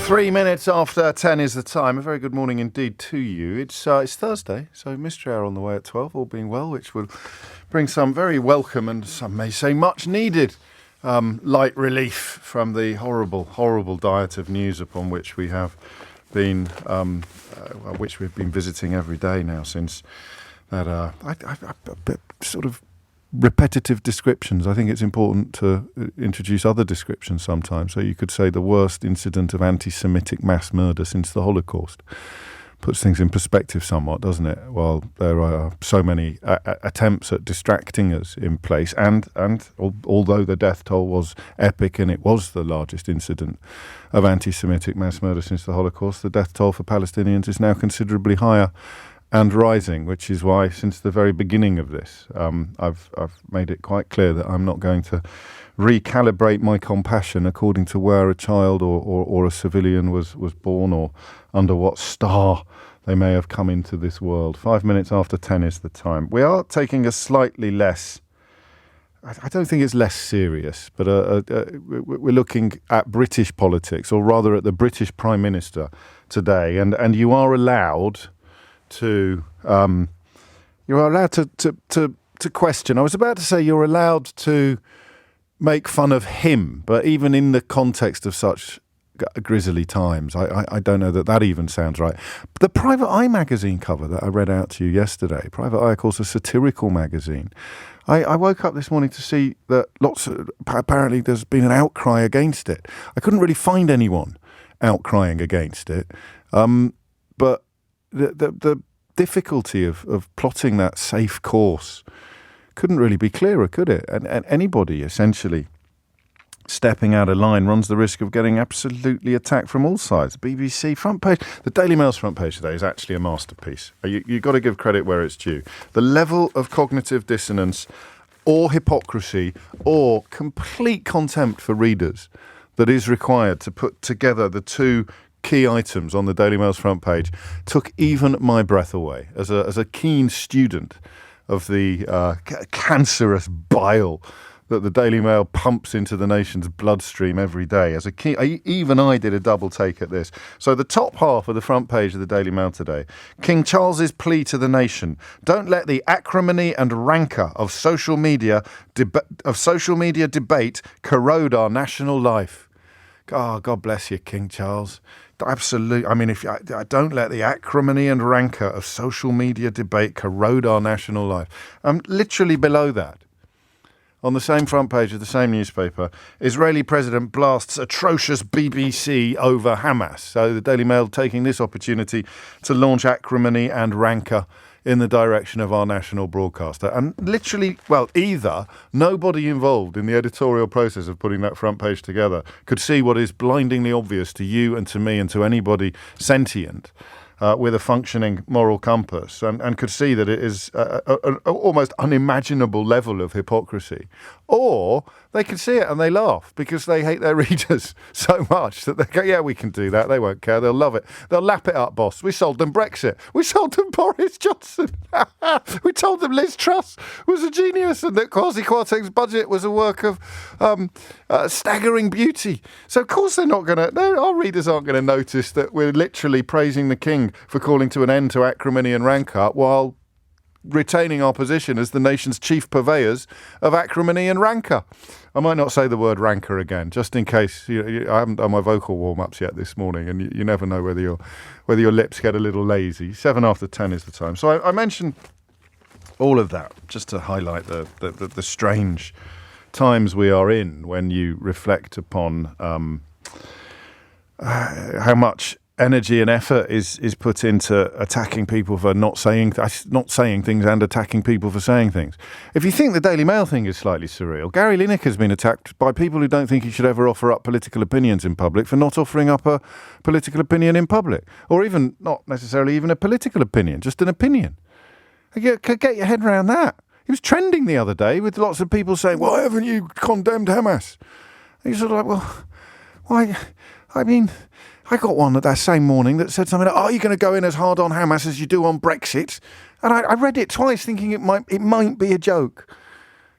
3 minutes after 10 is the time. A very good morning indeed to you. It's Thursday, so mystery hour on the way at 12, all being well, which will bring some very welcome and some may say much needed light relief from the horrible, horrible diet of news upon which we have been, which we've been visiting every day now since that sort of repetitive descriptions. I think it's important to introduce other descriptions sometimes. So you could say the worst incident of anti-Semitic mass murder since the Holocaust. Puts things in perspective somewhat, doesn't it? While there are so many attempts at distracting us in place, and although the death toll was epic and it was the largest incident of anti-Semitic mass murder since the Holocaust, the death toll for Palestinians is now considerably higher and rising, which is why since the very beginning of this, I've made it quite clear that I'm not going to recalibrate my compassion according to where a child or a civilian was born or under what star they may have come into this world. 5 minutes after 10 is the time. We are taking a slightly less, I don't think it's less serious, but we're looking at British politics, or rather at the British Prime Minister today, and you are allowed to question. I was about to say you're allowed to make fun of him, but even in the context of such grisly times, I don't know that even sounds right. The Private Eye magazine cover that I read out to you yesterday, Private Eye, of course, a satirical magazine. I woke up this morning to see that apparently there's been an outcry against it. I couldn't really find anyone outcrying against it, but the difficulty of plotting that safe course couldn't really be clearer, could it? And anybody essentially stepping out of line runs the risk of getting absolutely attacked from all sides. The BBC front page, the Daily Mail's front page today is actually a masterpiece. You've got to give credit where it's due. The level of cognitive dissonance or hypocrisy or complete contempt for readers that is required to put together the two key items on the Daily Mail's front page took even my breath away as a keen student of the cancerous bile that the Daily Mail pumps into the nation's bloodstream every day. Even I did a double take at this. So the top half of the front page of the Daily Mail today: King Charles's plea to the nation: don't let the acrimony and rancour of social media debate corrode our national life. Oh, God bless you, King Charles. Absolutely. I mean, if I don't let the acrimony and rancour of social media debate corrode our national life. Literally below that, on the same front page of the same newspaper, Israeli president blasts atrocious BBC over Hamas. So the Daily Mail taking this opportunity to launch acrimony and rancour in the direction of our national broadcaster. And literally, either nobody involved in the editorial process of putting that front page together could see what is blindingly obvious to you and to me and to anybody sentient with a functioning moral compass, and could see that it is an almost unimaginable level of hypocrisy. Or they can see it and they laugh because they hate their readers so much that they go, yeah, we can do that. They won't care. They'll love it. They'll lap it up, boss. We sold them Brexit. We sold them Boris Johnson. We told them Liz Truss was a genius and that Kwasi Kwarteng's budget was a work of staggering beauty. So, of course, they're not going to... Our readers aren't going to notice that we're literally praising the king for calling to an end to acrimony and rancour while retaining our position as the nation's chief purveyors of acrimony and rancour. I might not say the word rancour again, just in case. I haven't done my vocal warm-ups yet this morning, and you never know whether your lips get a little lazy. 7 after 10 is the time. So I mentioned all of that just to highlight the strange times we are in when you reflect upon how much energy and effort is put into attacking people for not saying things and attacking people for saying things. If you think the Daily Mail thing is slightly surreal, Gary Lineker has been attacked by people who don't think he should ever offer up political opinions in public for not offering up a political opinion in public, or even not necessarily even a political opinion, just an opinion. You could get your head around that. He was trending the other day with lots of people saying, "Why haven't you condemned Hamas?" And you're sort of like, well, why? I mean, I got one that same morning that said something like, "Are you going to go in as hard on Hamas as you do on Brexit?" And I read it twice thinking it might be a joke.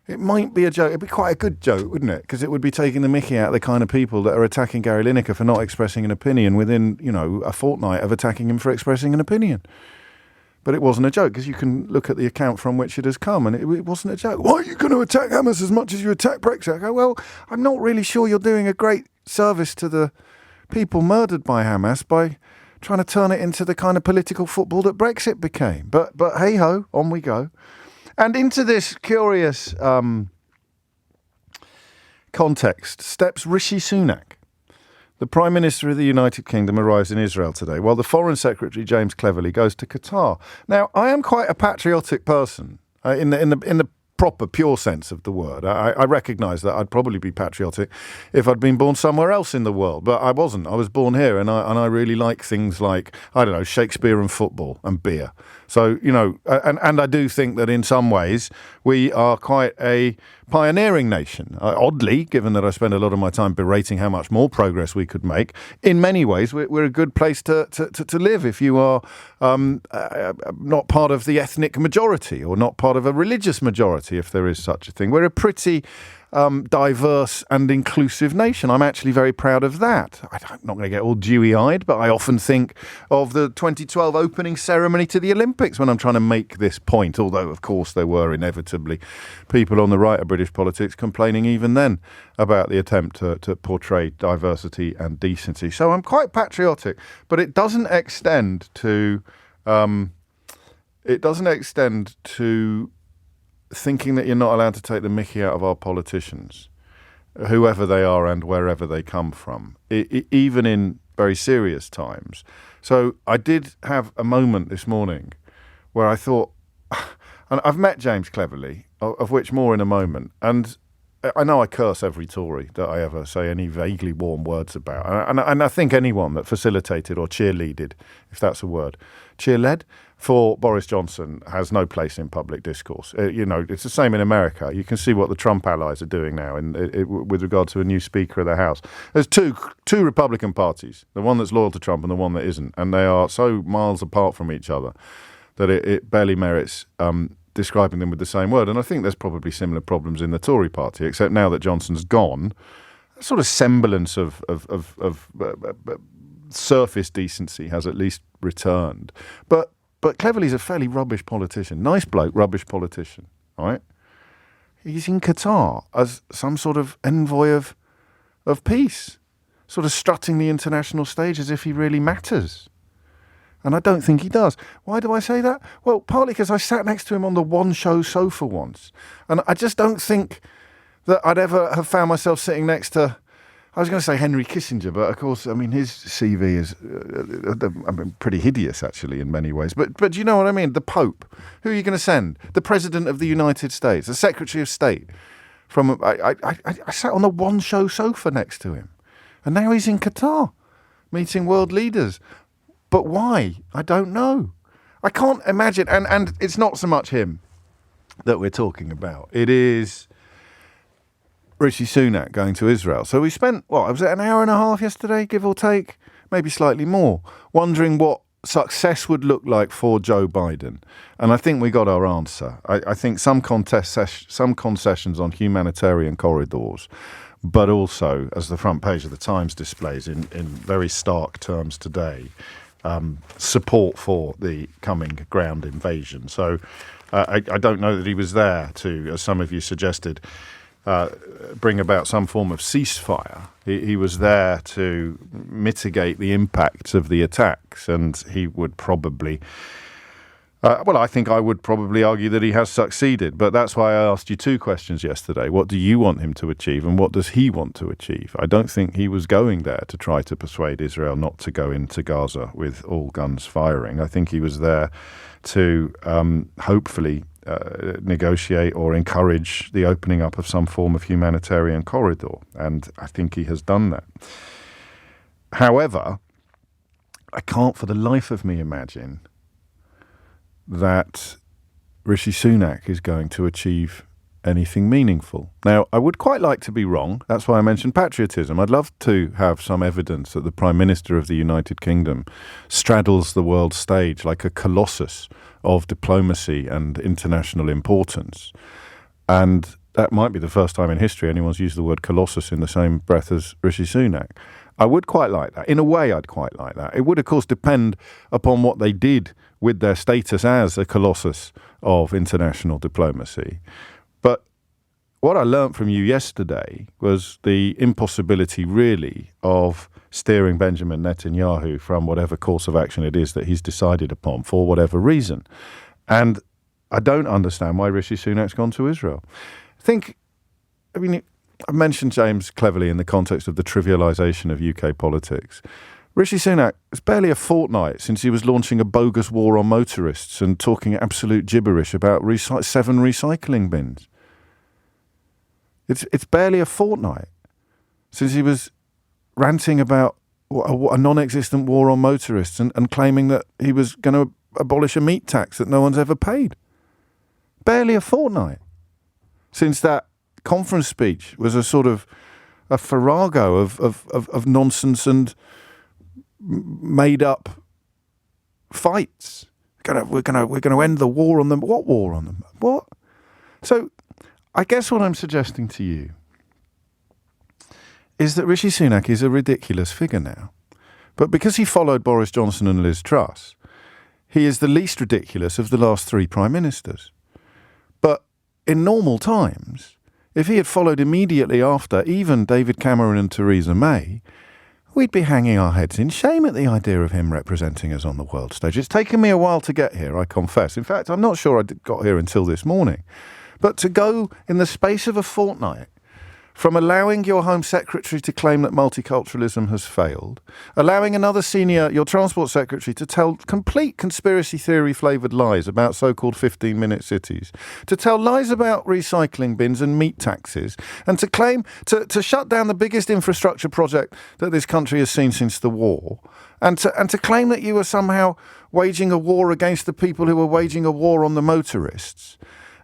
It might be a joke. It'd be quite a good joke, wouldn't it? Because it would be taking the mickey out of the kind of people that are attacking Gary Lineker for not expressing an opinion within, a fortnight of attacking him for expressing an opinion. But it wasn't a joke, because you can look at the account from which it has come, and it wasn't a joke. Why are you going to attack Hamas as much as you attack Brexit? I go, well, I'm not really sure you're doing a great service to the people murdered by Hamas by trying to turn it into the kind of political football that Brexit became. But hey-ho, on we go. And into this curious context steps Rishi Sunak. The Prime Minister of the United Kingdom arrives in Israel today, while the Foreign Secretary, James Cleverly, goes to Qatar. Now, I am quite a patriotic person in the proper, pure sense of the word. I recognise that I'd probably be patriotic if I'd been born somewhere else in the world, but I wasn't. I was born here, and I really like things like, Shakespeare and football and beer. So, and I do think that in some ways we are quite a pioneering nation. Oddly, given that I spend a lot of my time berating how much more progress we could make, in many ways we're a good place to live if you are not part of the ethnic majority or not part of a religious majority, if there is such a thing. We're a pretty diverse and inclusive nation. I'm actually very proud of that. I'm not going to get all dewy-eyed, but I often think of the 2012 opening ceremony to the Olympics when I'm trying to make this point, although, of course, there were inevitably people on the right of British politics complaining even then about the attempt to portray diversity and decency. So I'm quite patriotic, but it doesn't extend to thinking that you're not allowed to take the mickey out of our politicians, whoever they are and wherever they come from, even in very serious times. So I did have a moment this morning where I thought, and I've met James Cleverly, of which more in a moment, and I know I curse every Tory that I ever say any vaguely warm words about. And I think anyone that facilitated or cheerleaded, if that's a word, cheerled for Boris Johnson has no place in public discourse. It's the same in America. You can see what the Trump allies are doing now with regard to a new Speaker of the House. There's two Republican parties, the one that's loyal to Trump and the one that isn't. And they are so miles apart from each other that it barely merits describing them with the same word. And I think there's probably similar problems in the Tory party, except now that Johnson's gone, a sort of semblance of surface decency has at least returned. But Cleverly's a fairly rubbish politician. Nice bloke, rubbish politician, right? He's in Qatar as some sort of envoy of peace, sort of strutting the international stage as if he really matters. And I don't think he does. Why do I say that? Well, partly because I sat next to him on the one-show sofa once. And I just don't think that I'd ever have found myself sitting next to, I was going to say Henry Kissinger, but of course, his CV is pretty hideous, actually, in many ways. But do you know what I mean? The Pope. Who are you going to send? The President of the United States, the Secretary of State. I sat on the one-show sofa next to him. And now he's in Qatar, meeting world leaders. But why? I don't know. I can't imagine. And it's not so much him that we're talking about. It is Rishi Sunak going to Israel. So we spent, was it an hour and a half yesterday, give or take? Maybe slightly more, wondering what success would look like for Joe Biden. And I think we got our answer. I think some concessions on humanitarian corridors, but also, as the front page of the Times displays in very stark terms today, support for the coming ground invasion. So I don't know that he was there to, as some of you suggested, bring about some form of ceasefire. He was there to mitigate the impacts of the attacks, and he would probably... I think I would probably argue that he has succeeded, but that's why I asked you two questions yesterday. What do you want him to achieve, and what does he want to achieve? I don't think he was going there to try to persuade Israel not to go into Gaza with all guns firing. I think he was there to hopefully negotiate or encourage the opening up of some form of humanitarian corridor, and I think he has done that. However, I can't for the life of me imagine that Rishi Sunak is going to achieve anything meaningful. Now, I would quite like to be wrong. That's why I mentioned patriotism. I'd love to have some evidence that the Prime Minister of the United Kingdom straddles the world stage like a colossus of diplomacy and international importance. And that might be the first time in history anyone's used the word colossus in the same breath as Rishi Sunak. I would quite like that. In a way, I'd quite like that. It would, of course, depend upon what they did with their status as a colossus of international diplomacy. But what I learnt from you yesterday was the impossibility, really, of steering Benjamin Netanyahu from whatever course of action it is that he's decided upon for whatever reason. And I don't understand why Rishi Sunak's gone to Israel. I mentioned James cleverly in the context of the trivialisation of UK politics. Rishi Sunak, it's barely a fortnight since he was launching a bogus war on motorists and talking absolute gibberish about 7 recycling bins. It's barely a fortnight since he was ranting about a non-existent war on motorists and claiming that he was going to abolish a meat tax that no one's ever paid. Barely a fortnight since that conference speech was a sort of a farrago of nonsense and made up fights. We're gonna end the war on them. What war on them? What? So I guess what I'm suggesting to you is that Rishi Sunak is a ridiculous figure now. But because he followed Boris Johnson and Liz Truss, he is the least ridiculous of the last 3 prime ministers. But in normal times, if he had followed immediately after even David Cameron and Theresa May, we'd be hanging our heads in shame at the idea of him representing us on the world stage. It's taken me a while to get here, I confess. In fact, I'm not sure I got here until this morning. But to go in the space of a fortnight from allowing your Home Secretary to claim that multiculturalism has failed, allowing another senior, your Transport Secretary, to tell complete conspiracy theory-flavoured lies about so-called 15-minute cities, to tell lies about recycling bins and meat taxes, and to claim to shut down the biggest infrastructure project that this country has seen since the war, and to claim that you were somehow waging a war against the people who were waging a war on the motorists,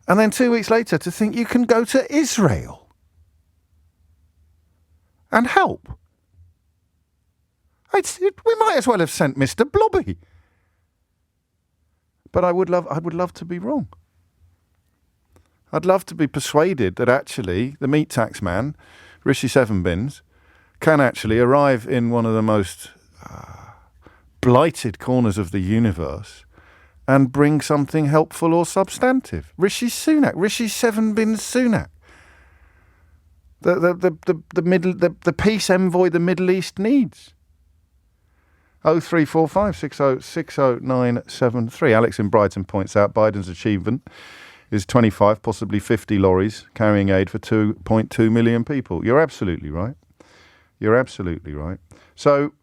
and then 2 weeks later to think you can go to Israel and help. We might as well have sent Mr. Blobby. But I would love to be wrong. I'd love to be persuaded that actually the meat tax man, Rishi Seven Bins, can actually arrive in one of the most blighted corners of the universe and bring something helpful or substantive. Rishi Sunak, Rishi Seven Bins Sunak. The peace envoy the Middle East needs. 0345 6060973. Alex in Brighton points out Biden's achievement is 25, possibly 50 lorries carrying aid for 2.2 million people. You're absolutely right. You're absolutely right. So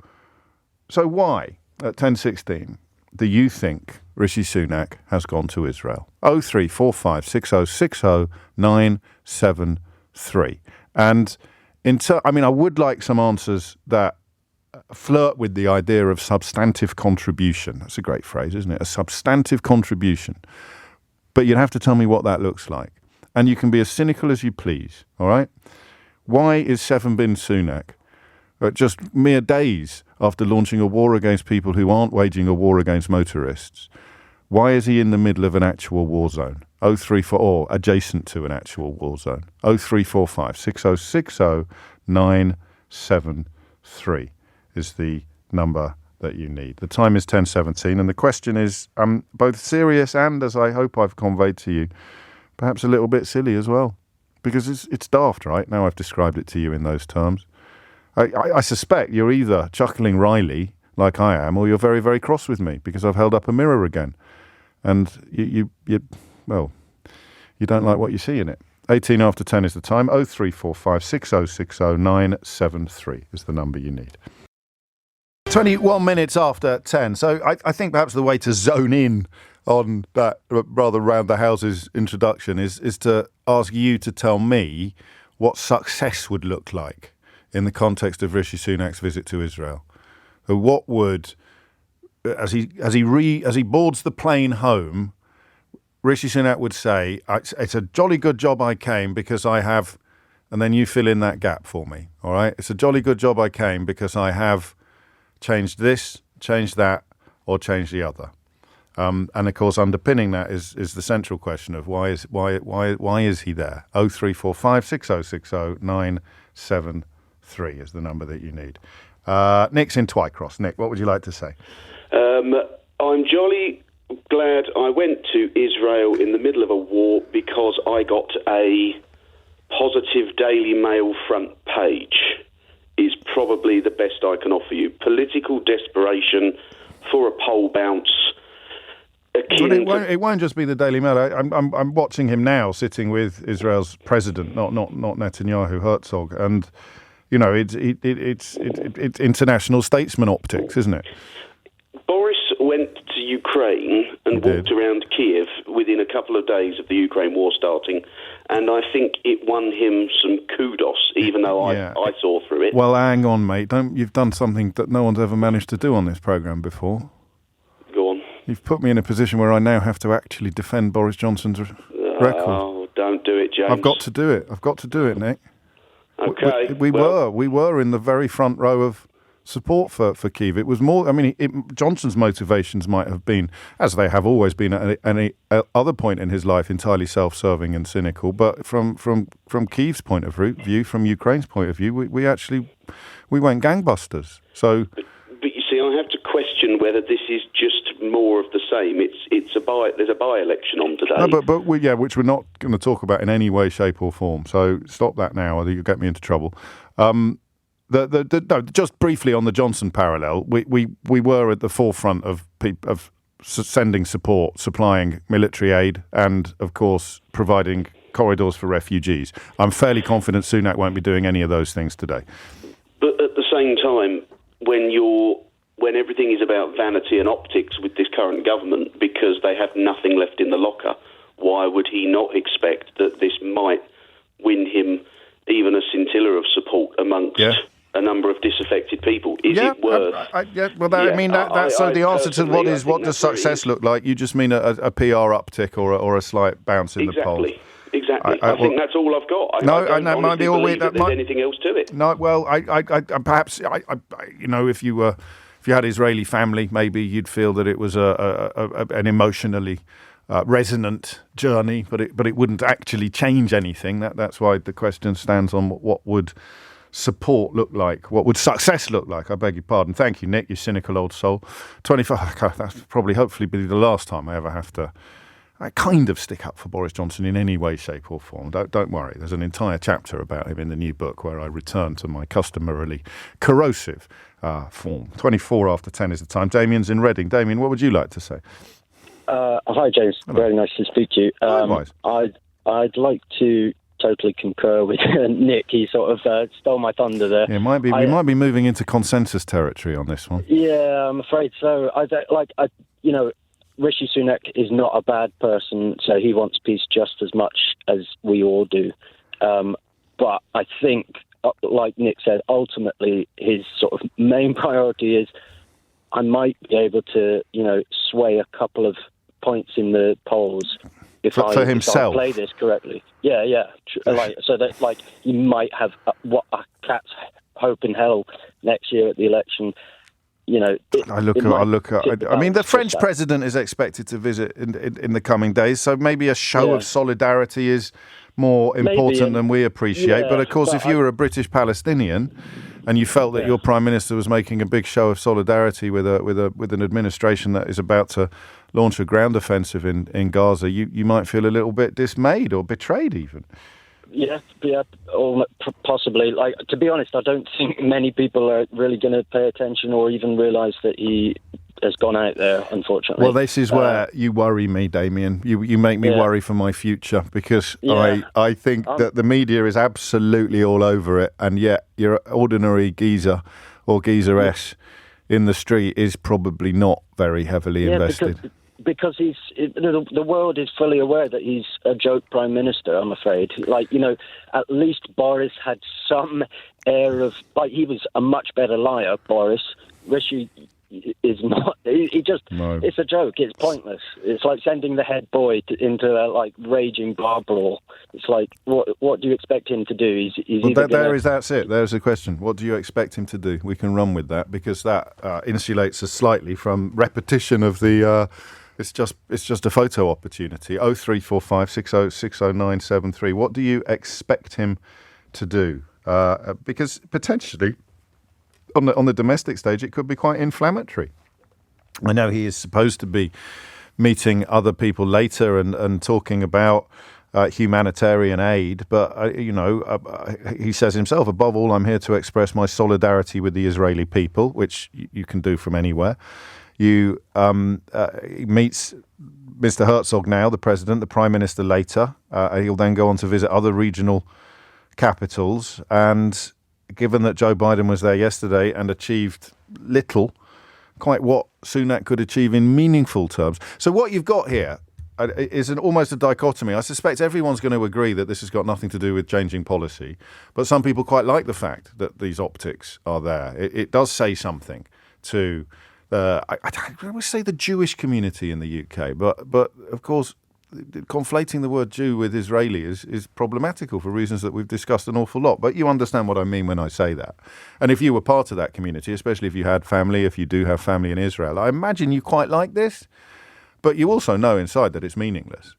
why at 10:16 do you think Rishi Sunak has gone to Israel? 0345 6060973. And I would like some answers that flirt with the idea of substantive contribution. That's a great phrase, isn't it? A substantive contribution. But you'd have to tell me what that looks like. And you can be as cynical as you please, all right? Why is Seven Bin Sunak, just mere days after launching a war against people who aren't waging a war against motorists, why is he in the middle of an actual war zone? 034 or adjacent to an actual war zone. 0345 6060973 is the number that you need. The time is 10:17 and the question is both serious and, as I hope I've conveyed to you, perhaps a little bit silly as well. Because it's daft, right? Now I've described it to you in those terms. I suspect you're either chuckling wryly, like I am, or you're very, very cross with me because I've held up a mirror again. And you don't like what you see in it. 18 after 10 is the time. 0345 6060973 is the number you need. 21 minutes after 10. So I think perhaps the way to zone in on that rather round the houses introduction is to ask you to tell me what success would look like in the context of Rishi Sunak's visit to Israel. So what would, as he boards the plane home, Rishi Sunak would say, it's a jolly good job I came because I have, and then you fill in that gap for me, all right? It's a jolly good job I came because I have changed this, changed that, or changed the other. And of course, underpinning that is the central question of why is he there? 0345 6060 973 is the number that you need. Nick's in Twycross. Nick, what would you like to say? I'm jolly glad I went to Israel in the middle of a war because I got a positive Daily Mail front page. Is probably the best I can offer you. Political desperation for a poll bounce. It won't just be the Daily Mail. I'm watching him now sitting with Israel's president, not Netanyahu, Herzog, and you know it's international statesman optics, isn't it? Boris went to Ukraine and walked around Kiev within a couple of days of the Ukraine war starting, and I think it won him some kudos, even though I saw through it. Well, hang on, mate. You've done something that no one's ever managed to do on this programme before. Go on. You've put me in a position where I now have to actually defend Boris Johnson's record. Oh, don't do it, James. I've got to do it, Nick. Okay. We were in the very front row of support for Kyiv. It was more. I mean, Johnson's motivations might have been, as they have always been at any other point in his life, entirely self-serving and cynical. But from Kyiv's point of view, from Ukraine's point of view, we went gangbusters. So, but you see, I have to question whether this is just more of the same. There's a by-election on today. No, but which we're not going to talk about in any way, shape, or form. So stop that now, or you'll get me into trouble. Just briefly on the Johnson parallel, we were at the forefront of sending support, supplying military aid, and of course providing corridors for refugees. I'm fairly confident Sunak won't be doing any of those things today. But at the same time, when everything is about vanity and optics with this current government, because they have nothing left in the locker, why would he not expect that this might win him even a scintilla of support amongst a number of disaffected people? Is it worth? So the answer to what does success look like? You just mean a PR uptick or a slight bounce in the polls? Exactly. I think that's all I've got. I don't might be all weird. There's anything else to it. No, well, perhaps if you had Israeli family, maybe you'd feel that it was an emotionally resonant journey, but it wouldn't actually change anything. That's why the question stands on what would support look like? What would success look like? I beg your pardon. Thank you, Nick, you cynical old soul. 25. That's probably, hopefully, be the last time I ever have to. I kind of stick up for Boris Johnson in any way, shape or form. Don't worry. There's an entire chapter about him in the new book where I return to my customarily corrosive form. 24 after 10 is the time. Damien's in Reading. Damien, what would you like to say? Hi, James. Hello. Very nice to speak to you. I'd like to totally concur with Nick. He sort of stole my thunder there. Yeah, we might be moving into consensus territory on this one. Yeah, I'm afraid so. Rishi Sunak is not a bad person, so he wants peace just as much as we all do. But I think, like Nick said, ultimately his sort of main priority is I might be able to, sway a couple of points in the polls if I play this correctly. Yeah. So that he might have what a cat's hope in hell next year at the election. The French president is expected to visit in the coming days, so maybe a show of solidarity is more important than we appreciate. But of course, if you were a British Palestinian and you felt that your prime minister was making a big show of solidarity with an administration that is about to launch a ground offensive in Gaza, you might feel a little bit dismayed or betrayed even. Yeah, or possibly. To be honest, I don't think many people are really going to pay attention or even realise that he has gone out there, unfortunately. Well, this is where you worry me, Damien. You make me worry for my future because I think that the media is absolutely all over it, and yet your ordinary geezer or geezer-ess in the street is probably not very heavily invested. Because the world is fully aware that he's a joke prime minister, I'm afraid. At least Boris had some air of, he was a much better liar, Boris. Rishi is not. It's a joke. It's pointless. It's like sending the head boy into a raging bar brawl. It's like, what do you expect him to do? That's it. There's the question. What do you expect him to do? We can run with that because that insulates us slightly from repetition of the It's just a photo opportunity. 0345 60973. What do you expect him to do? Because potentially on the domestic stage, it could be quite inflammatory. I know he is supposed to be meeting other people later and talking about humanitarian aid, but he says himself, above all, I'm here to express my solidarity with the Israeli people, which you can do from anywhere. He meets Mr. Herzog now, the president, the prime minister later. He'll then go on to visit other regional capitals. And given that Joe Biden was there yesterday and achieved little, quite what Sunak could achieve in meaningful terms. So what you've got here is almost a dichotomy. I suspect everyone's going to agree that this has got nothing to do with changing policy, but some people quite like the fact that these optics are there. It does say something to I would say the Jewish community in the UK, but of course, conflating the word Jew with Israeli is problematical for reasons that we've discussed an awful lot. But you understand what I mean when I say that. And if you were part of that community, especially if you had family, if you do have family in Israel, I imagine you quite like this, but you also know inside that it's meaningless.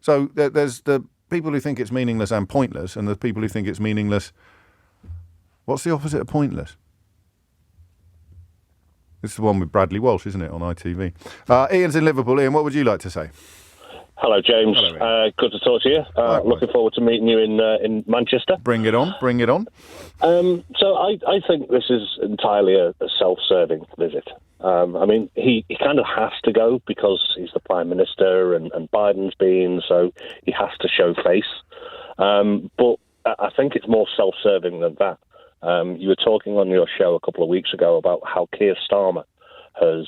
So there's the people who think it's meaningless and pointless, and the people who think it's meaningless. What's the opposite of pointless? It's the one with Bradley Walsh, isn't it, on ITV? Ian's in Liverpool. Ian, what would you like to say? Hello, James. Hello, good to talk to you. Looking forward to meeting you in Manchester. Bring it on. So I think this is entirely a self-serving visit. He kind of has to go because he's the Prime Minister and Biden's been, so he has to show face. But I think it's more self-serving than that. You were talking on your show a couple of weeks ago about how Keir Starmer has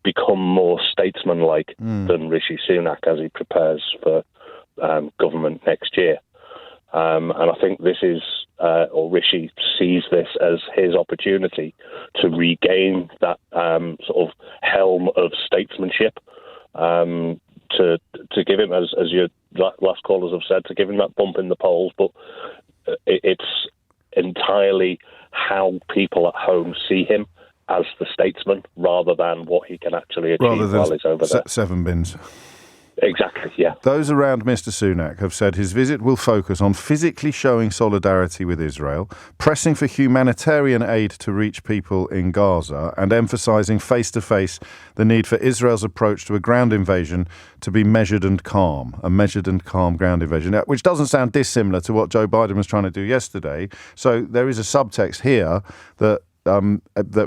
become more statesman-like than Rishi Sunak as he prepares for government next year. And I think this is, or Rishi sees this as his opportunity to regain that sort of helm of statesmanship, to give him, as your last callers have said, to give him that bump in the polls. But it's entirely how people at home see him as the statesman rather than what he can actually achieve while he's over there. Seven bins. Exactly, yeah. Those around Mr. Sunak have said his visit will focus on physically showing solidarity with Israel, pressing for humanitarian aid to reach people in Gaza, and emphasising face-to-face the need for Israel's approach to a ground invasion to be measured and calm, a measured and calm ground invasion, which doesn't sound dissimilar to what Joe Biden was trying to do yesterday. So there is a subtext here that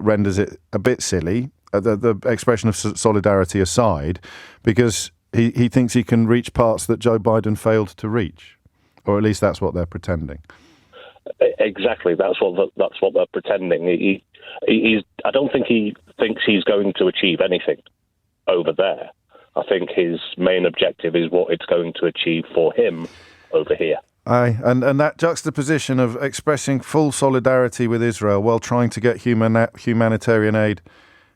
renders it a bit silly, the expression of solidarity aside, because he thinks he can reach parts that Joe Biden failed to reach, or at least that's what they're pretending. Exactly, that's what they're pretending. I don't think he thinks he's going to achieve anything over there. I think his main objective is what it's going to achieve for him over here. Aye, and that juxtaposition of expressing full solidarity with Israel while trying to get humanitarian aid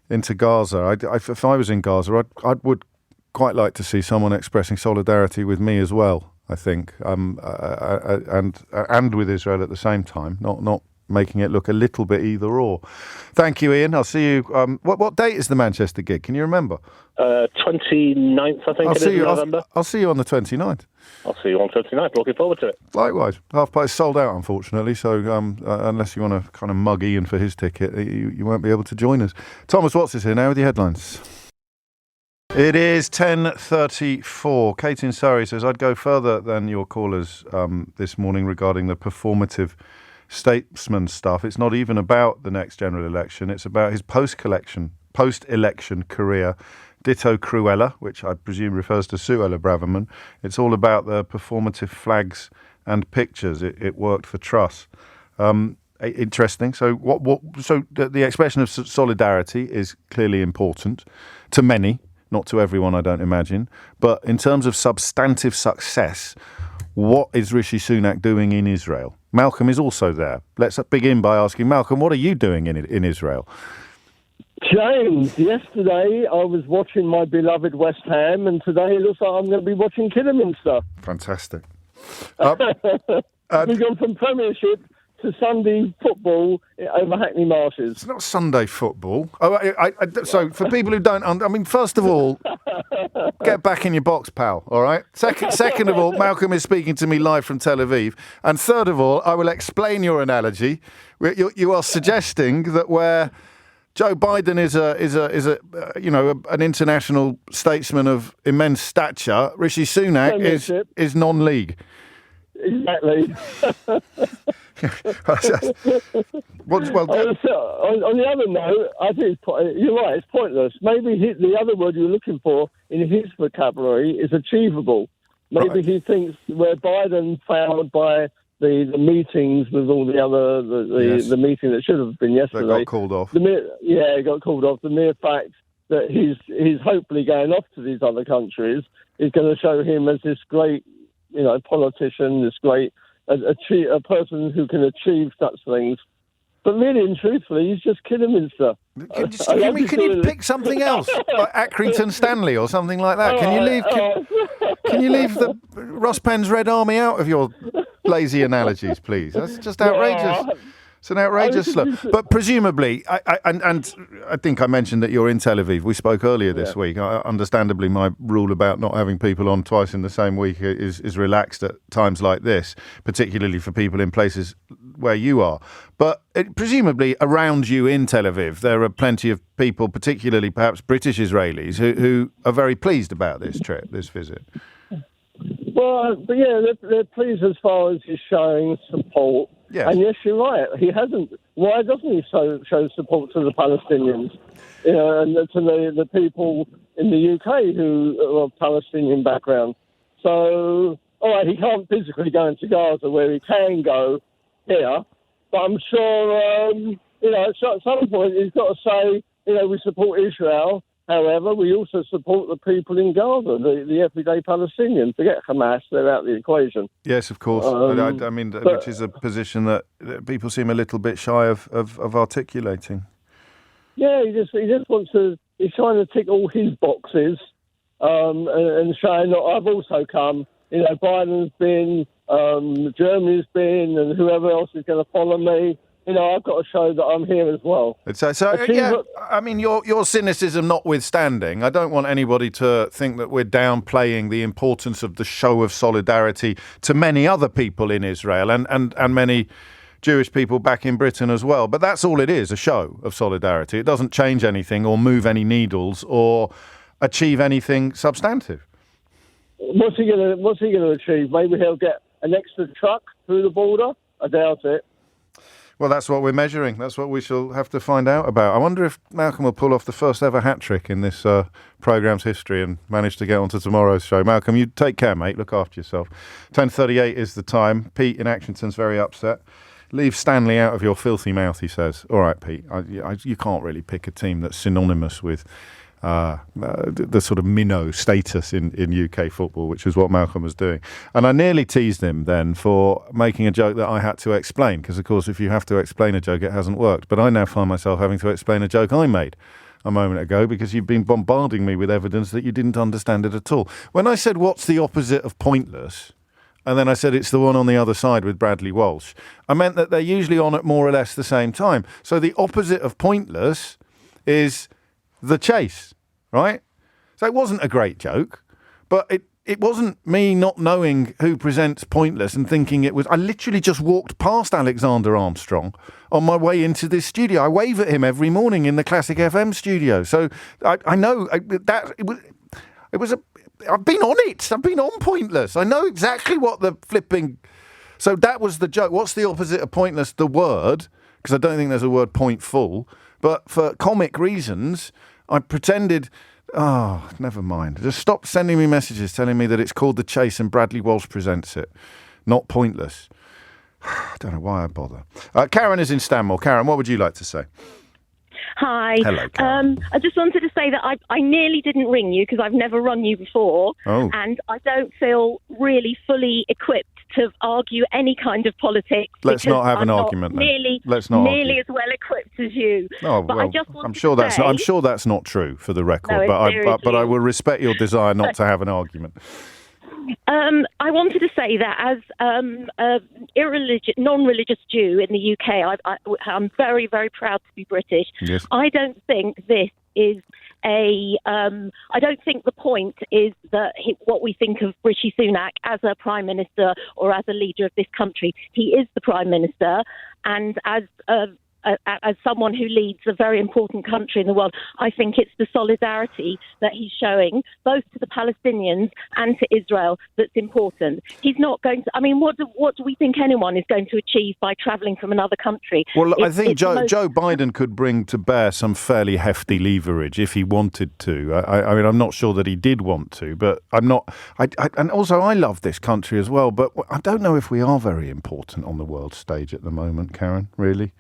into Gaza. If I was in Gaza, I would quite like to see someone expressing solidarity with me as well, I think, and with Israel at the same time, not making it look a little bit either or. Thank you, Ian. I'll see you. What date is the Manchester gig? Can you remember? 29th, I think it is, November. I'll see you on the 29th. I'll see you on 29th. Looking forward to it. Likewise. Half price sold out, unfortunately, so unless you want to kind of mug Ian for his ticket, you won't be able to join us. Thomas Watts is here now with the headlines. It is 10:34. Kate in Surrey says, I'd go further than your callers this morning regarding the performative statesman stuff. It's not even about the next general election. It's about his post-election career. Ditto Cruella, which I presume refers to Suella Braverman. It's all about the performative flags and pictures. It worked for Truss. Interesting. So the expression of solidarity is clearly important to many. Not to everyone, I don't imagine. But in terms of substantive success, what is Rishi Sunak doing in Israel? Malcolm is also there. Let's begin by asking Malcolm, what are you doing in Israel? James, yesterday I was watching my beloved West Ham, and today it looks like I'm going to be watching Kidderminster. Fantastic. We've gone from Premiership to Sunday football over Hackney Marshes. It's not Sunday football. So for people who don't, first of all, get back in your box, pal. All right. Second of all, Malcolm is speaking to me live from Tel Aviv, and third of all, I will explain your analogy. You are suggesting that where Joe Biden is an international statesman of immense stature, Rishi Sunak is non-league. Exactly. On the other note, I think you're right. It's pointless. Maybe the other word you're looking for in his vocabulary is achievable. Maybe he thinks where Biden failed by the meetings with all the other the meeting that should have been yesterday. That got called off. It got called off. The mere fact that he's hopefully going off to these other countries is going to show him as this great, politician, this great a person who can achieve such things. But really and truthfully, he's just Kidderminster. Can you pick something else, like Accrington Stanley or something like that? Can you leave the Ross Penn's Red Army out of your lazy analogies, please? That's just outrageous. It's an outrageous slip. But presumably, I think I mentioned that you're in Tel Aviv. We spoke earlier this week. Understandably, my rule about not having people on twice in the same week is relaxed at times like this, particularly for people in places where you are. But presumably, around you in Tel Aviv, there are plenty of people, particularly perhaps British Israelis, who are very pleased about this trip, this visit. Well, but they're pleased as far as he's showing support. Yes. And yes, you're right. He hasn't. Why doesn't he show support to the Palestinians? And to the people in the UK who are of Palestinian background. So, all right, he can't physically go into Gaza where he can go here. But I'm sure, at some point he's got to say, we support Israel. However, we also support the people in Gaza, the everyday Palestinians. Forget Hamas, they're out of the equation. Yes, of course. Which is a position that people seem a little bit shy of articulating. Yeah, he just wants to. He's trying to tick all his boxes and saying, look, I've also come. Biden's been, Germany's been, and whoever else is going to follow me. I've got to show that I'm here as well. Your cynicism notwithstanding, I don't want anybody to think that we're downplaying the importance of the show of solidarity to many other people in Israel and many Jewish people back in Britain as well. But that's all it is, a show of solidarity. It doesn't change anything or move any needles or achieve anything substantive. What's he going to achieve? Maybe he'll get an extra truck through the border? I doubt it. Well, that's what we're measuring. That's what we shall have to find out about. I wonder if Malcolm will pull off the first ever hat-trick in this programme's history and manage to get onto tomorrow's show. Malcolm, you take care, mate. Look after yourself. 10:38 is the time. Pete in Accrington's very upset. Leave Stanley out of your filthy mouth, he says. All right, Pete, you can't really pick a team that's synonymous with the sort of minnow status in UK football, which is what Malcolm was doing. And I nearly teased him then for making a joke that I had to explain, because, of course, if you have to explain a joke, it hasn't worked. But I now find myself having to explain a joke I made a moment ago because you've been bombarding me with evidence that you didn't understand it at all. When I said, what's the opposite of pointless? And then I said it's the one on the other side with Bradley Walsh. I meant that they're usually on at more or less the same time. So the opposite of pointless is the chase, right? So it wasn't a great joke, but it wasn't me not knowing who presents Pointless and thinking it was. I literally just walked past Alexander Armstrong on my way into this studio. I wave at him every morning in the Classic FM studio. So I know that it was I've been on it. I've been on Pointless. I know exactly what the flipping. So that was the joke. What's the opposite of pointless? The word, because I don't think there's a word pointful. But for comic reasons, I pretended. Oh, never mind. Just stop sending me messages telling me that it's called The Chase and Bradley Walsh presents it, not Pointless. I don't know why I bother. Karen is in Stanmore. Karen, what would you like to say? Hi. Hello, Karen. I just wanted to say that I nearly didn't ring you because I've never run you before. Oh. And I don't feel really fully equipped to argue any kind of politics. Let's not have an argument then. Let's not nearly argue. as well equipped as you. Oh, but well, I just wanted I'm sure that's not true for the record, No, but I will respect your desire not to have an argument. I wanted to say that as a non-religious Jew in the UK, I'm very, very proud to be British. Yes. I don't think this is I don't think the point is that what we think of Rishi Sunak as a prime minister or as a leader of this country. He is the prime minister, and as someone who leads a very important country in the world, I think it's the solidarity that he's showing both to the Palestinians and to Israel that's important. He's not going to. I mean, what do we think anyone is going to achieve by travelling from another country? Well, I think Joe Biden could bring to bear some fairly hefty leverage if he wanted to. I mean, I'm not sure that he did want to, but I'm not. And also, I love this country as well, but I don't know if we are very important on the world stage at the moment, Karen. Really.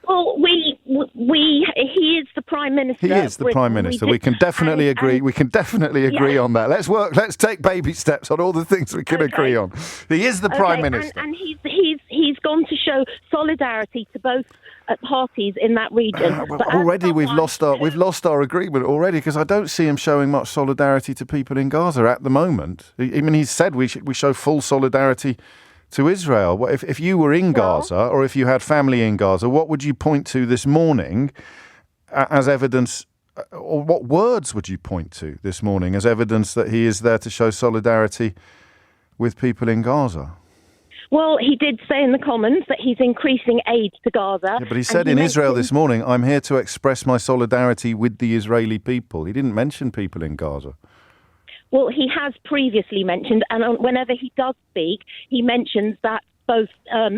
Well, he is the prime minister. He is the prime minister. We can definitely agree. We can definitely agree on that. Let's work. Let's take baby steps on all the things we can agree on. He is the prime minister, and he's gone to show solidarity to both parties in that region. But already we've lost our agreement already, because I don't see him showing much solidarity to people in Gaza at the moment. I mean, he's said we show full solidarity to Israel. If you were in Gaza, or if you had family in Gaza, what would you point to this morning as evidence, or what words would you point to this morning as evidence that he is there to show solidarity with people in Gaza? Well, he did say in the Commons that he's increasing aid to Gaza. Yeah, but he said in Israel this morning, I'm here to express my solidarity with the Israeli people. He didn't mention people in Gaza. Well, he has previously mentioned, and whenever he does speak, he mentions that both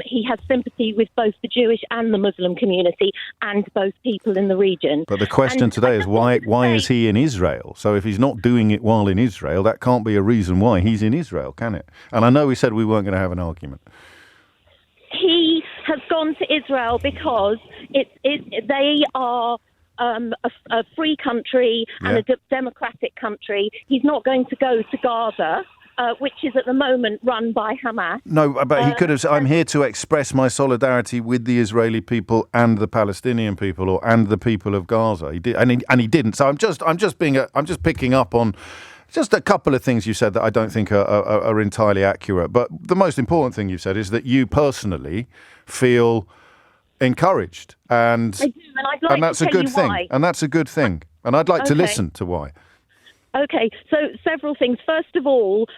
he has sympathy with both the Jewish and the Muslim community and both people in the region. But the question today is why is he in Israel? So if he's not doing it while in Israel, that can't be a reason why he's in Israel, can it? And I know we said we weren't going to have an argument. He has gone to Israel because they are a free country and a democratic country. He's not going to go to Gaza, which is at the moment run by Hamas. No, but he could have said, I'm here to express my solidarity with the Israeli people and the Palestinian people, and the people of Gaza. He did, and he didn't. So I'm just picking up on just a couple of things you said that I don't think are entirely accurate. But the most important thing you said is that you personally feel encouraged, and I do, and that's a good thing. Why. And that's a good thing. And I'd like to listen to why. Okay, so several things. First of all,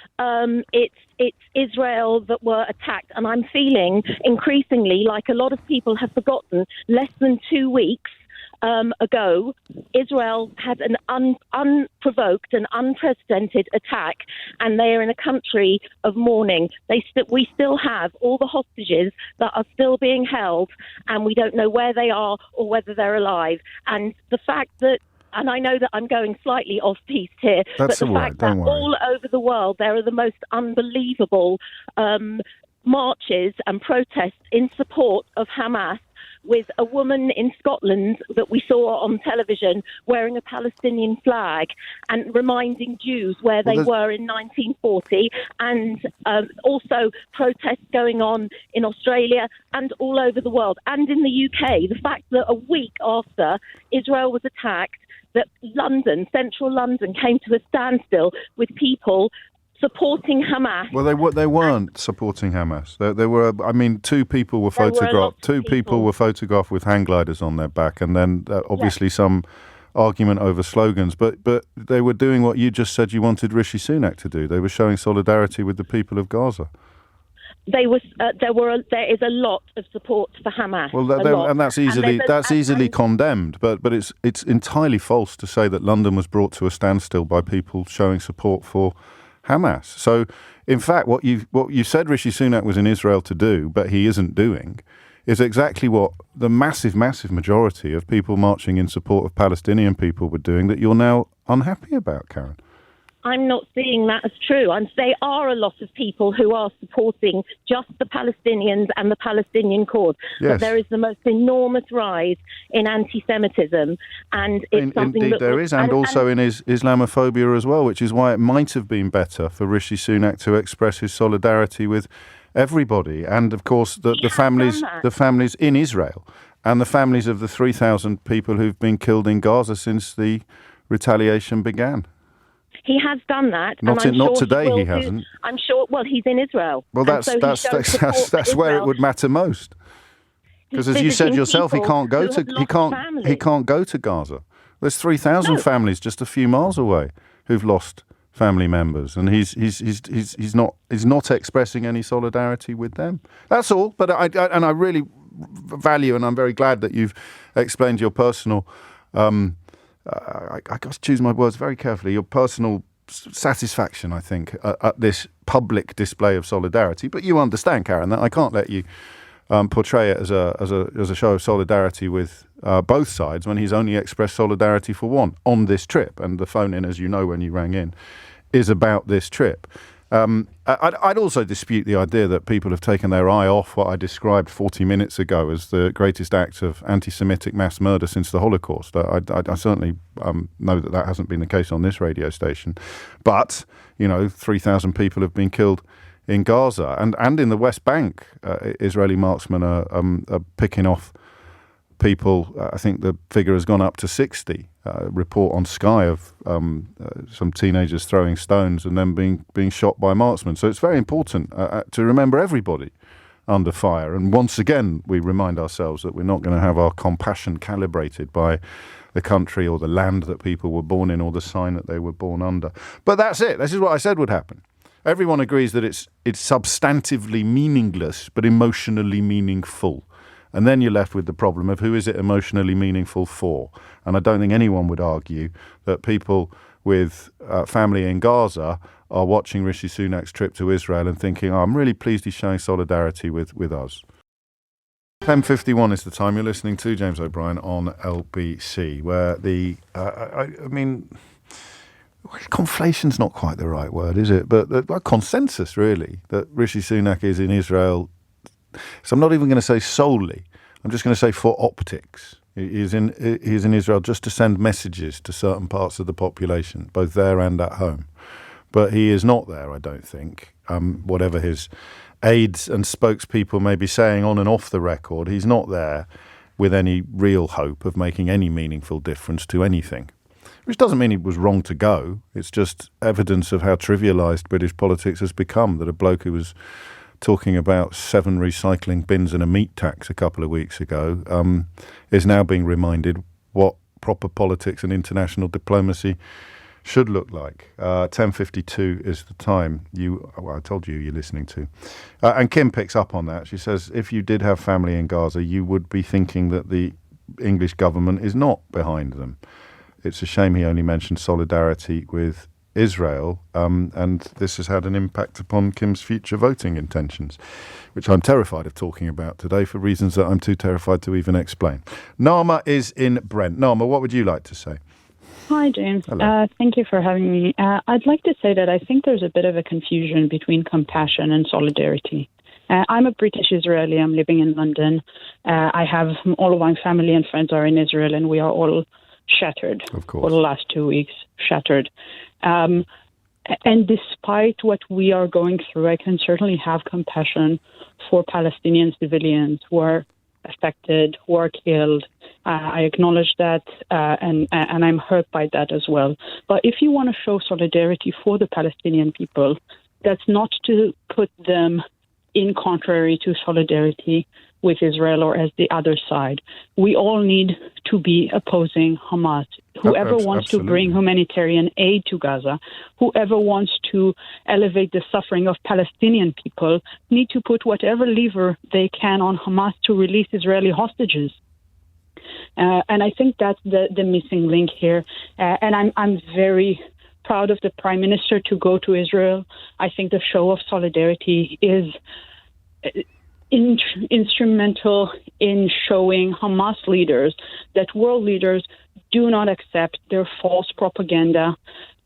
it's Israel that were attacked, and I'm feeling increasingly like a lot of people have forgotten. Less than 2 weeks ago, Israel had an unprovoked and unprecedented attack, and they are in a country of mourning. We still have all the hostages that are still being held, and we don't know where they are or whether they're alive. And the fact that, and I know that I'm going slightly off-piste here, but the fact that all over the world there are the most unbelievable marches and protests in support of Hamas, with a woman in Scotland that we saw on television wearing a Palestinian flag and reminding Jews where they were in 1940, and also protests going on in Australia and all over the world and in the UK. The fact that a week after Israel was attacked, that central London, came to a standstill with people supporting Hamas. Well, they weren't supporting Hamas. There were, I mean, two people were photographed. Two people were photographed with hang gliders on their back, and then obviously some argument over slogans. But they were doing what you just said you wanted Rishi Sunak to do. They were showing solidarity with the people of Gaza. There is a lot of support for Hamas. Well, and that's easily condemned. But it's entirely false to say that London was brought to a standstill by people showing support for Hamas. So, in fact, what you said Rishi Sunak was in Israel to do, but he isn't doing, is exactly what the massive majority of people marching in support of Palestinian people were doing, that you're now unhappy about, Karen. I'm not seeing that as true. There are a lot of people who are supporting just the Palestinians and the Palestinian cause. Yes. But there is the most enormous rise in anti-Semitism, and it's something indeed that there is, and also in Islamophobia as well, which is why it might have been better for Rishi Sunak to express his solidarity with everybody, and of course the families in Israel, and the families of the 3,000 people who've been killed in Gaza since the retaliation began. He has done that. Not today. He hasn't. I'm sure. Well, he's in Israel. Well, that's where it would matter most. Because as you said yourself, he can't go to Gaza. There's 3,000 families just a few miles away who've lost family members, and he's not expressing any solidarity with them. That's all. But I really value, and I'm very glad that you've explained your personal. I got to choose my words very carefully. Your personal satisfaction, I think, at this public display of solidarity. But you understand, Karen, that I can't let you portray it as a show of solidarity with both sides when he's only expressed solidarity for one on this trip. And the phone in, as you know, when you rang in, is about this trip. I'd also dispute the idea that people have taken their eye off what I described 40 minutes ago as the greatest act of anti-Semitic mass murder since the Holocaust. I certainly know that hasn't been the case on this radio station. But, 3,000 people have been killed in Gaza and in the West Bank. Israeli marksmen are picking off people. I think the figure has gone up to 60. Report on Sky of some teenagers throwing stones and then being shot by marksmen. So it's very important to remember everybody under fire. And once again, we remind ourselves that we're not going to have our compassion calibrated by the country or the land that people were born in or the sign that they were born under. But that's it. This is what I said would happen. Everyone agrees that it's substantively meaningless but emotionally meaningful. And then you're left with the problem of who is it emotionally meaningful for? And I don't think anyone would argue that people with family in Gaza are watching Rishi Sunak's trip to Israel and thinking, I'm really pleased he's showing solidarity with us. 10:51 is the time. You're listening to James O'Brien on LBC, where conflation's not quite the right word, is it? But the consensus, really, that Rishi Sunak is in Israel. So I'm not even going to say solely. I'm just going to say for optics. He's in Israel just to send messages to certain parts of the population, both there and at home. But he is not there, I don't think. Whatever his aides and spokespeople may be saying on and off the record, he's not there with any real hope of making any meaningful difference to anything. Which doesn't mean it was wrong to go. It's just evidence of how trivialised British politics has become, that a bloke who was talking about 7 recycling bins and a meat tax a couple of weeks ago is now being reminded what proper politics and international diplomacy should look like. 10:52 is the time. I told you you're listening to. And Kim picks up on that. She says, if you did have family in Gaza, you would be thinking that the English government is not behind them. It's a shame he only mentioned solidarity with Israel, and this has had an impact upon Kim's future voting intentions, which I'm terrified of talking about today for reasons that I'm too terrified to even explain. Nama is in Brent. Nama, what would you like to say? Hi, James. Hello. Thank you for having me. I'd like to say that I think there's a bit of a confusion between compassion and solidarity. I'm a British Israeli. I'm living in London. I have all of my family and friends are in Israel, and we are all shattered for the last 2 weeks, shattered. And despite what we are going through, I can certainly have compassion for Palestinian civilians who are affected, who are killed. I acknowledge that, and I'm hurt by that as well. But if you want to show solidarity for the Palestinian people, that's not to put them in contrary to solidarity with Israel or as the other side. We all need to be opposing Hamas. Whoever wants to bring humanitarian aid to Gaza, whoever wants to elevate the suffering of Palestinian people, need to put whatever lever they can on Hamas to release Israeli hostages. And I think that's the missing link here. And I'm very proud of the Prime Minister to go to Israel. I think the show of solidarity is instrumental in showing Hamas leaders that world leaders do not accept their false propaganda,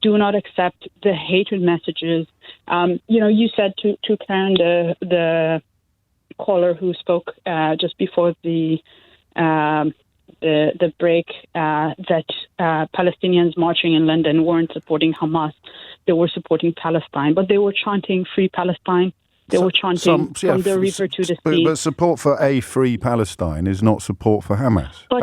do not accept the hatred messages. You said to Karen, the caller who spoke just before the break, that Palestinians marching in London weren't supporting Hamas. They were supporting Palestine, but they were chanting Free Palestine, They were chanting from the river to the sea. But support for a free Palestine is not support for Hamas. But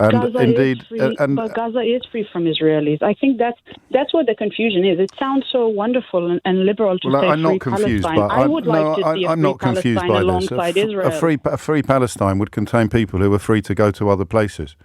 Gaza is free from Israelis. I think that's what the confusion is. It sounds so wonderful and liberal to say I'm free not confused Palestine. by. I would like to see a free Palestine alongside Israel. A free Palestine would contain people who are free to go to other places.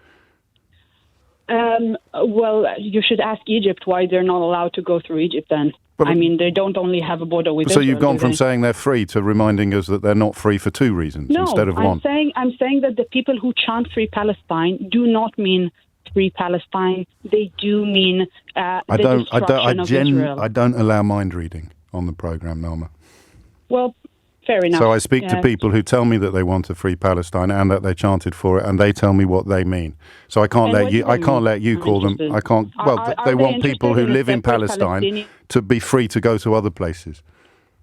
Well, you should ask Egypt why they're not allowed to go through Egypt then. But, they don't only have a border with Israel. So you've gone from saying they're free to reminding us that they're not free for two reasons instead of one. I'm saying that the people who chant free Palestine do not mean free Palestine. They do mean destruction of Israel. I don't allow mind reading on the programme, Norma. Well, fair enough. So I speak to people who tell me that they want a free Palestine and that they chanted for it, and they tell me what they mean. So I can't let you call them. I can't. Well, they want people who live in Palestine to be free to go to other places.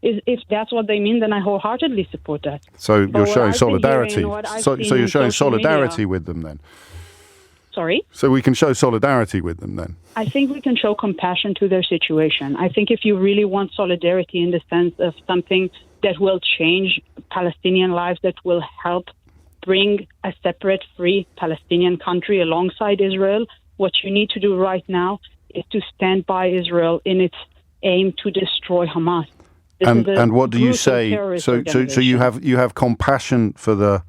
If that's what they mean, then I wholeheartedly support that. So you're showing solidarity. So you're showing solidarity with them then. Sorry? So we can show solidarity with them then? I think we can show compassion to their situation. I think if you really want solidarity in the sense of something that will change Palestinian lives, that will help bring a separate, free Palestinian country alongside Israel, what you need to do right now is to stand by Israel in its aim to destroy Hamas. And what do you say? So you have compassion for the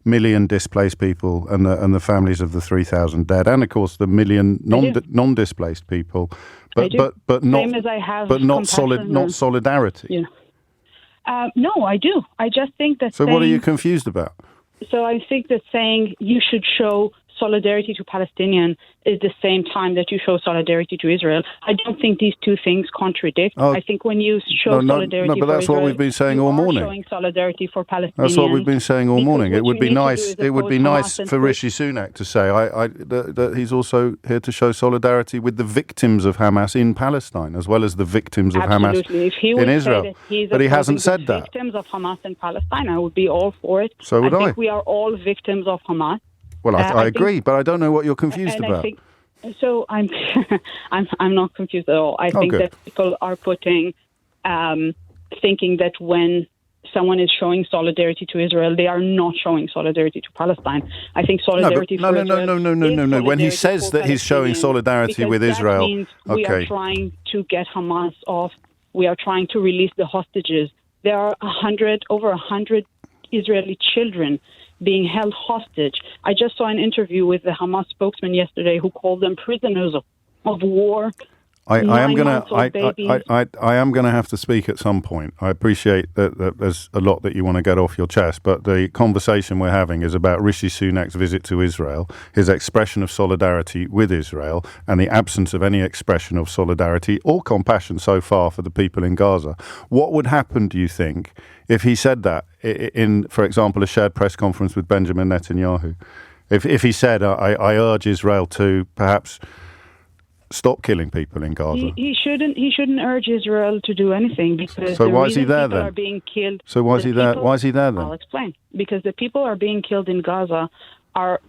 million displaced people and the families of the 3,000 dead, and of course the million non-displaced people, but not solidarity. Yeah. No, I do. I just think that. So what are you confused about? So I think that saying you should show solidarity to Palestinian is the same time that you show solidarity to Israel. I don't think these two things contradict. I think when you show solidarity but that's for Israel, what we've been saying all morning. Showing solidarity for Palestinians. That's what we've been saying all morning. It would be nice. It would be nice for Rishi Sunak to say that he's also here to show solidarity with the victims of Hamas in Palestine, as well as the victims of Hamas in Israel. But he hasn't said that. Victims of Hamas in Palestine, I would be all for it. So would I. I think we are all victims of Hamas. Well, I agree, but I don't know what you're confused about. So I'm not confused at all. I think that people are thinking that when someone is showing solidarity to Israel, they are not showing solidarity to Palestine. I think solidarity for Israel. No. When he says that he's showing solidarity with Israel, means we are trying to get Hamas off. We are trying to release the hostages. There are over 100 Israeli children being held hostage. I just saw an interview with the Hamas spokesman yesterday who called them prisoners of war. I am going to have to speak at some point. I appreciate that there's a lot that you want to get off your chest, but the conversation we're having is about Rishi Sunak's visit to Israel, his expression of solidarity with Israel, and the absence of any expression of solidarity or compassion so far for the people in Gaza. What would happen, do you think, if he said that in, for example, a shared press conference with Benjamin Netanyahu? If he said, I urge Israel to perhaps stop killing people in Gaza. He shouldn't urge Israel to do anything because why is he there then? Are being killed. So why is he there? Why is he there then? I'll explain. Because the people are being killed in Gaza.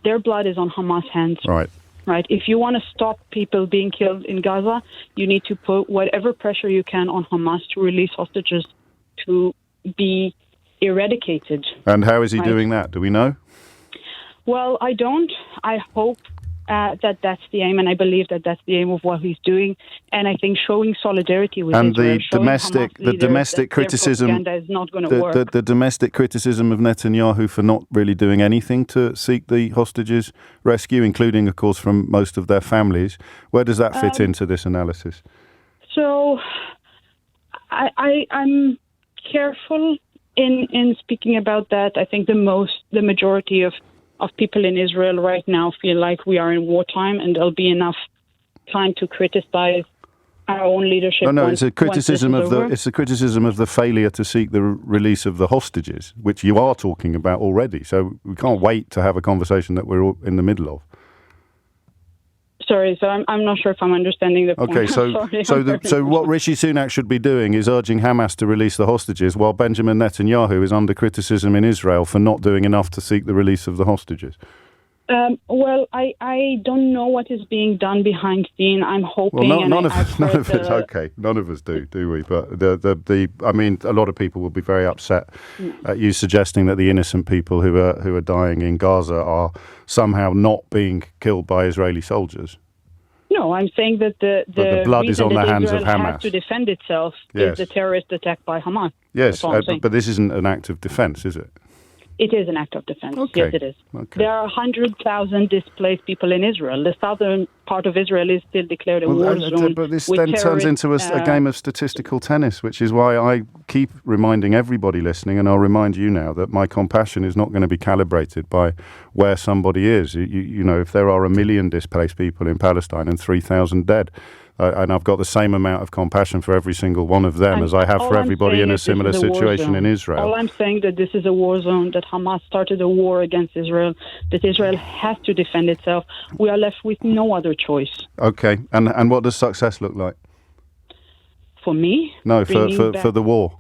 Their blood is on Hamas' hands. Right. Right. If you want to stop people being killed in Gaza, you need to put whatever pressure you can on Hamas to release hostages to be eradicated. And how is he doing that? Do we know? Well, I don't. I hope that's the aim, and I believe that that's the aim of what he's doing. And I think showing solidarity with and Israel, the domestic criticism is not going to work. The domestic criticism of Netanyahu for not really doing anything to seek the hostages rescue, including, of course, from most of their families. Where does that fit into this analysis? So, I'm careful in speaking about that. I think the majority of people in Israel right now feel like we are in wartime, and there'll be enough time to criticize our own leadership. It's a criticism of the failure to seek the release of the hostages, which you are talking about already. So we can't wait to have a conversation that we're all in the middle of. Sorry, so I'm not sure if I'm understanding the point. Okay, so what Rishi Sunak should be doing is urging Hamas to release the hostages, while Benjamin Netanyahu is under criticism in Israel for not doing enough to seek the release of the hostages. Well, I don't know what is being done behind scene. I'm hoping. Well, none of us. Okay, none of us do we? But I mean, a lot of people will be very upset at you suggesting that the innocent people who are dying in Gaza are somehow not being killed by Israeli soldiers. No, I'm saying that the blood is on the hands of Israel Hamas has to defend itself Yes. is the terrorist attack by Hamas. Yes, That's all I'm saying. but this isn't an act of defence, is it? It is an act of defense. Okay. Yes, it is. Okay. There are 100,000 displaced people in Israel. The southern part of Israel is still declared a war zone. But this with then turns into terrorists, a game of statistical tennis, which is why I keep reminding everybody listening, and I'll remind you now, that my compassion is not going to be calibrated by where somebody is. You know, if there are 1 million displaced people in Palestine and 3,000 dead, and I've got the same amount of compassion for every single one of them as I have for everybody in a similar situation in Israel. All I'm saying that this is a war zone, that Hamas started a war against Israel, that Israel has to defend itself. We are left with no other choice. Okay, and what does success look like? For me? No, for the war.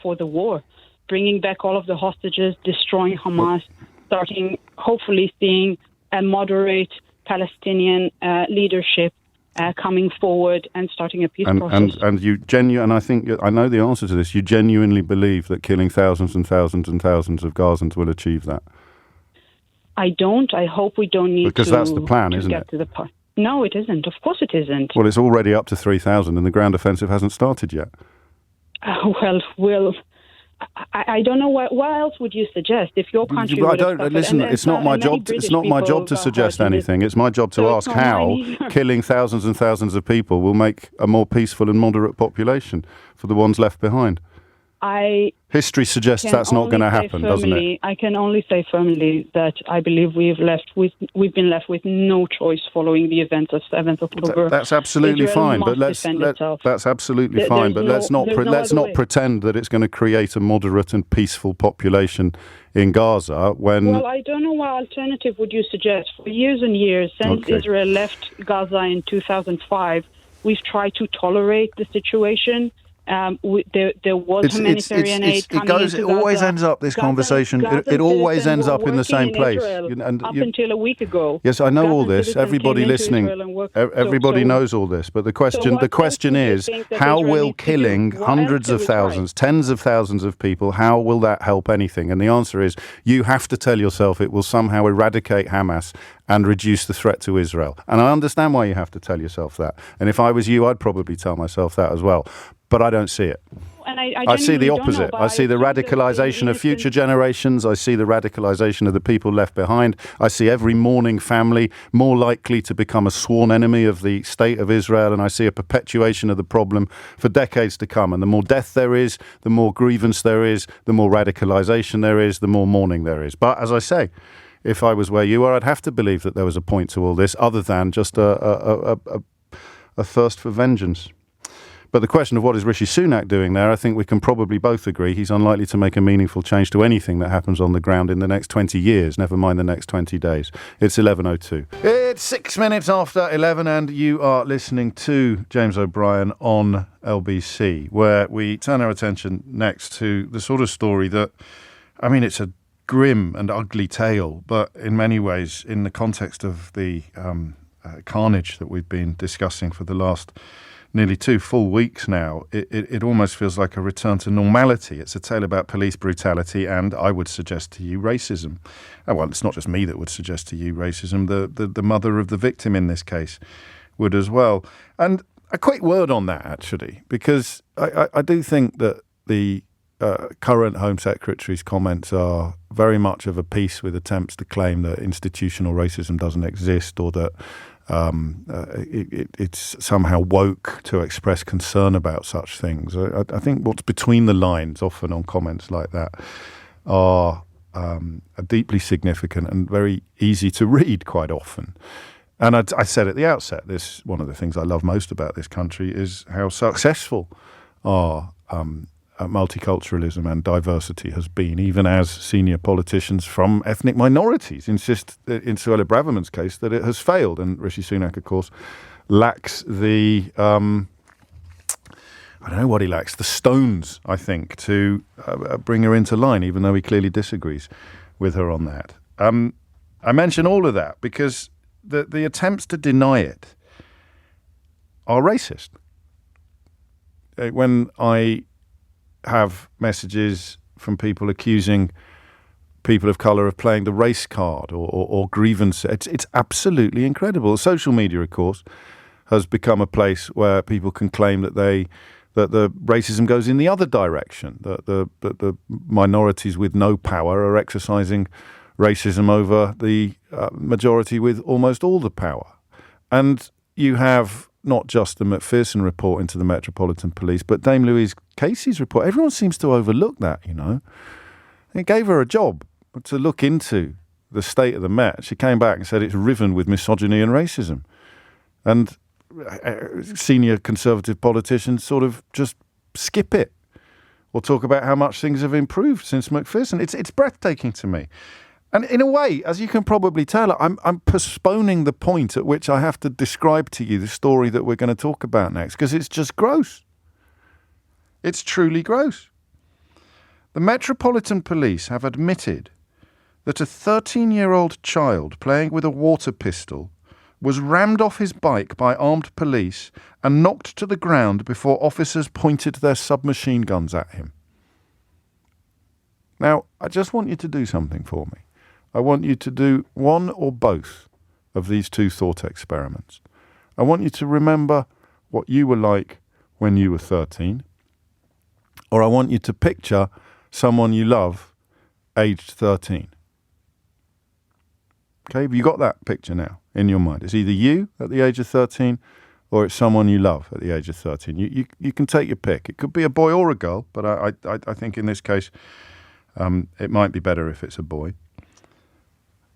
For the war. Bringing back all of the hostages, destroying Hamas, starting, hopefully seeing a moderate Palestinian leadership coming forward and starting a peace process. And you I think I know the answer to this. You genuinely believe that killing thousands and thousands and thousands of Gazans will achieve that? I don't. I hope we don't need because that's the plan, isn't it? To the part. No, it isn't. Of course it isn't. Well, it's already up to 3,000 and the ground offensive hasn't started yet. I don't know what else would you suggest if your country would have suffered. Listen. It's not my job. It's not my job to suggest anything. It's my job to ask how killing thousands and thousands of people will make a more peaceful and moderate population for the ones left behind. History suggests that's not going to happen, doesn't it? I can only say firmly that I believe we've been left with no choice following the events of 7th October. That's absolutely fine, but that's absolutely fine. But let's not pretend that it's going to create a moderate and peaceful population in Gaza when. Well, I don't know what alternative would you suggest. For years and years, since Israel left Gaza in 2005, we've tried to tolerate the situation. There was humanitarian aid coming into Gaza. It always ends up, this conversation, it always ends up in the same place. Until a week ago. Yes, I know all this. Everybody listening, everybody knows all this. But the question is, how will killing hundreds of thousands, tens of thousands of people, how will that help anything? And the answer is, you have to tell yourself it will somehow eradicate Hamas and reduce the threat to Israel. And I understand why you have to tell yourself that. And if I was you, I'd probably tell myself that as well. But I don't see it. And I see the opposite. I see the radicalisation of future generations. I see the radicalisation of the people left behind. I see every mourning family more likely to become a sworn enemy of the state of Israel. And I see a perpetuation of the problem for decades to come. And the more death there is, the more grievance there is, the more radicalisation there is, the more mourning there is. But as I say, if I was where you are, I'd have to believe that there was a point to all this other than just a thirst for vengeance. But the question of what is Rishi Sunak doing there, I think we can probably both agree he's unlikely to make a meaningful change to anything that happens on the ground in the next 20 years, never mind the next 20 days. It's 11:02. It's 6 minutes after 11 and you are listening to James O'Brien on LBC, where we turn our attention next to the sort of story that, I mean, it's a grim and ugly tale, but in many ways, in the context of the carnage that we've been discussing for the last nearly 2 full weeks now, it almost feels like a return to normality. It's a tale about police brutality and, I would suggest to you, racism. Well, it's not just me that would suggest to you racism. The mother of the victim in this case would as well. And a quick word on that, actually, because I do think that the current Home Secretary's comments are very much of a piece with attempts to claim that institutional racism doesn't exist or that it's somehow woke to express concern about such things. I think what's between the lines often on comments like that are deeply significant and very easy to read quite often. And I said at the outset, one of the things I love most about this country is how successful our multiculturalism and diversity has been, even as senior politicians from ethnic minorities insist, in Suella Braverman's case, that it has failed. And Rishi Sunak, of course, lacks the, I don't know what he lacks, the stones, I think, to bring her into line, even though he clearly disagrees with her on that. I mention all of that because the attempts to deny it are racist. When I have messages from people accusing people of colour of playing the race card or grievance, it's absolutely incredible. Social media, of course, has become a place where people can claim that the racism goes in the other direction, that the minorities with no power are exercising racism over the majority with almost all the power. And you have not just the McPherson report into the Metropolitan Police, but Dame Louise Casey's report. Everyone seems to overlook that, you know. It gave her a job to look into the state of the Met. She came back and said it's riven with misogyny and racism. And senior Conservative politicians sort of just skip it or talk about how much things have improved since McPherson. It's breathtaking to me. And in a way, as you can probably tell, I'm postponing the point at which I have to describe to you the story that we're going to talk about next, because it's just gross. It's truly gross. The Metropolitan Police have admitted that a 13-year-old child playing with a water pistol was rammed off his bike by armed police and knocked to the ground before officers pointed their submachine guns at him. Now, I just want you to do something for me. I want you to do one or both of these two thought experiments. I want you to remember what you were like when you were 13, or I want you to picture someone you love aged 13. Okay, have you got that picture now in your mind? It's either you at the age of 13 or it's someone you love at the age of 13. You can take your pick. It could be a boy or a girl, but I think in this case it might be better if it's a boy.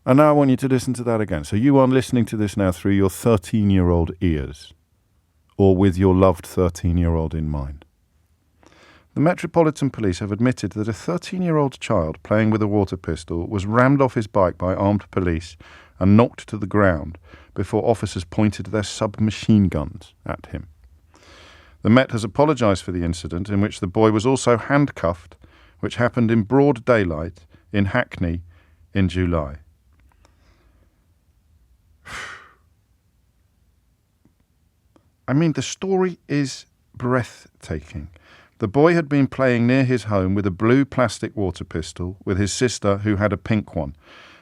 And now I want you to listen to that again. So you are listening to this now through your 13-year-old ears, or with your loved 13-year-old in mind. The Metropolitan Police have admitted that a 13-year-old child playing with a water pistol was rammed off his bike by armed police and knocked to the ground before officers pointed their submachine guns at him. The Met has apologised for the incident, in which the boy was also handcuffed, which happened in broad daylight in Hackney in July. I mean, the story is breathtaking. The boy had been playing near his home with a blue plastic water pistol with his sister, who had a pink one.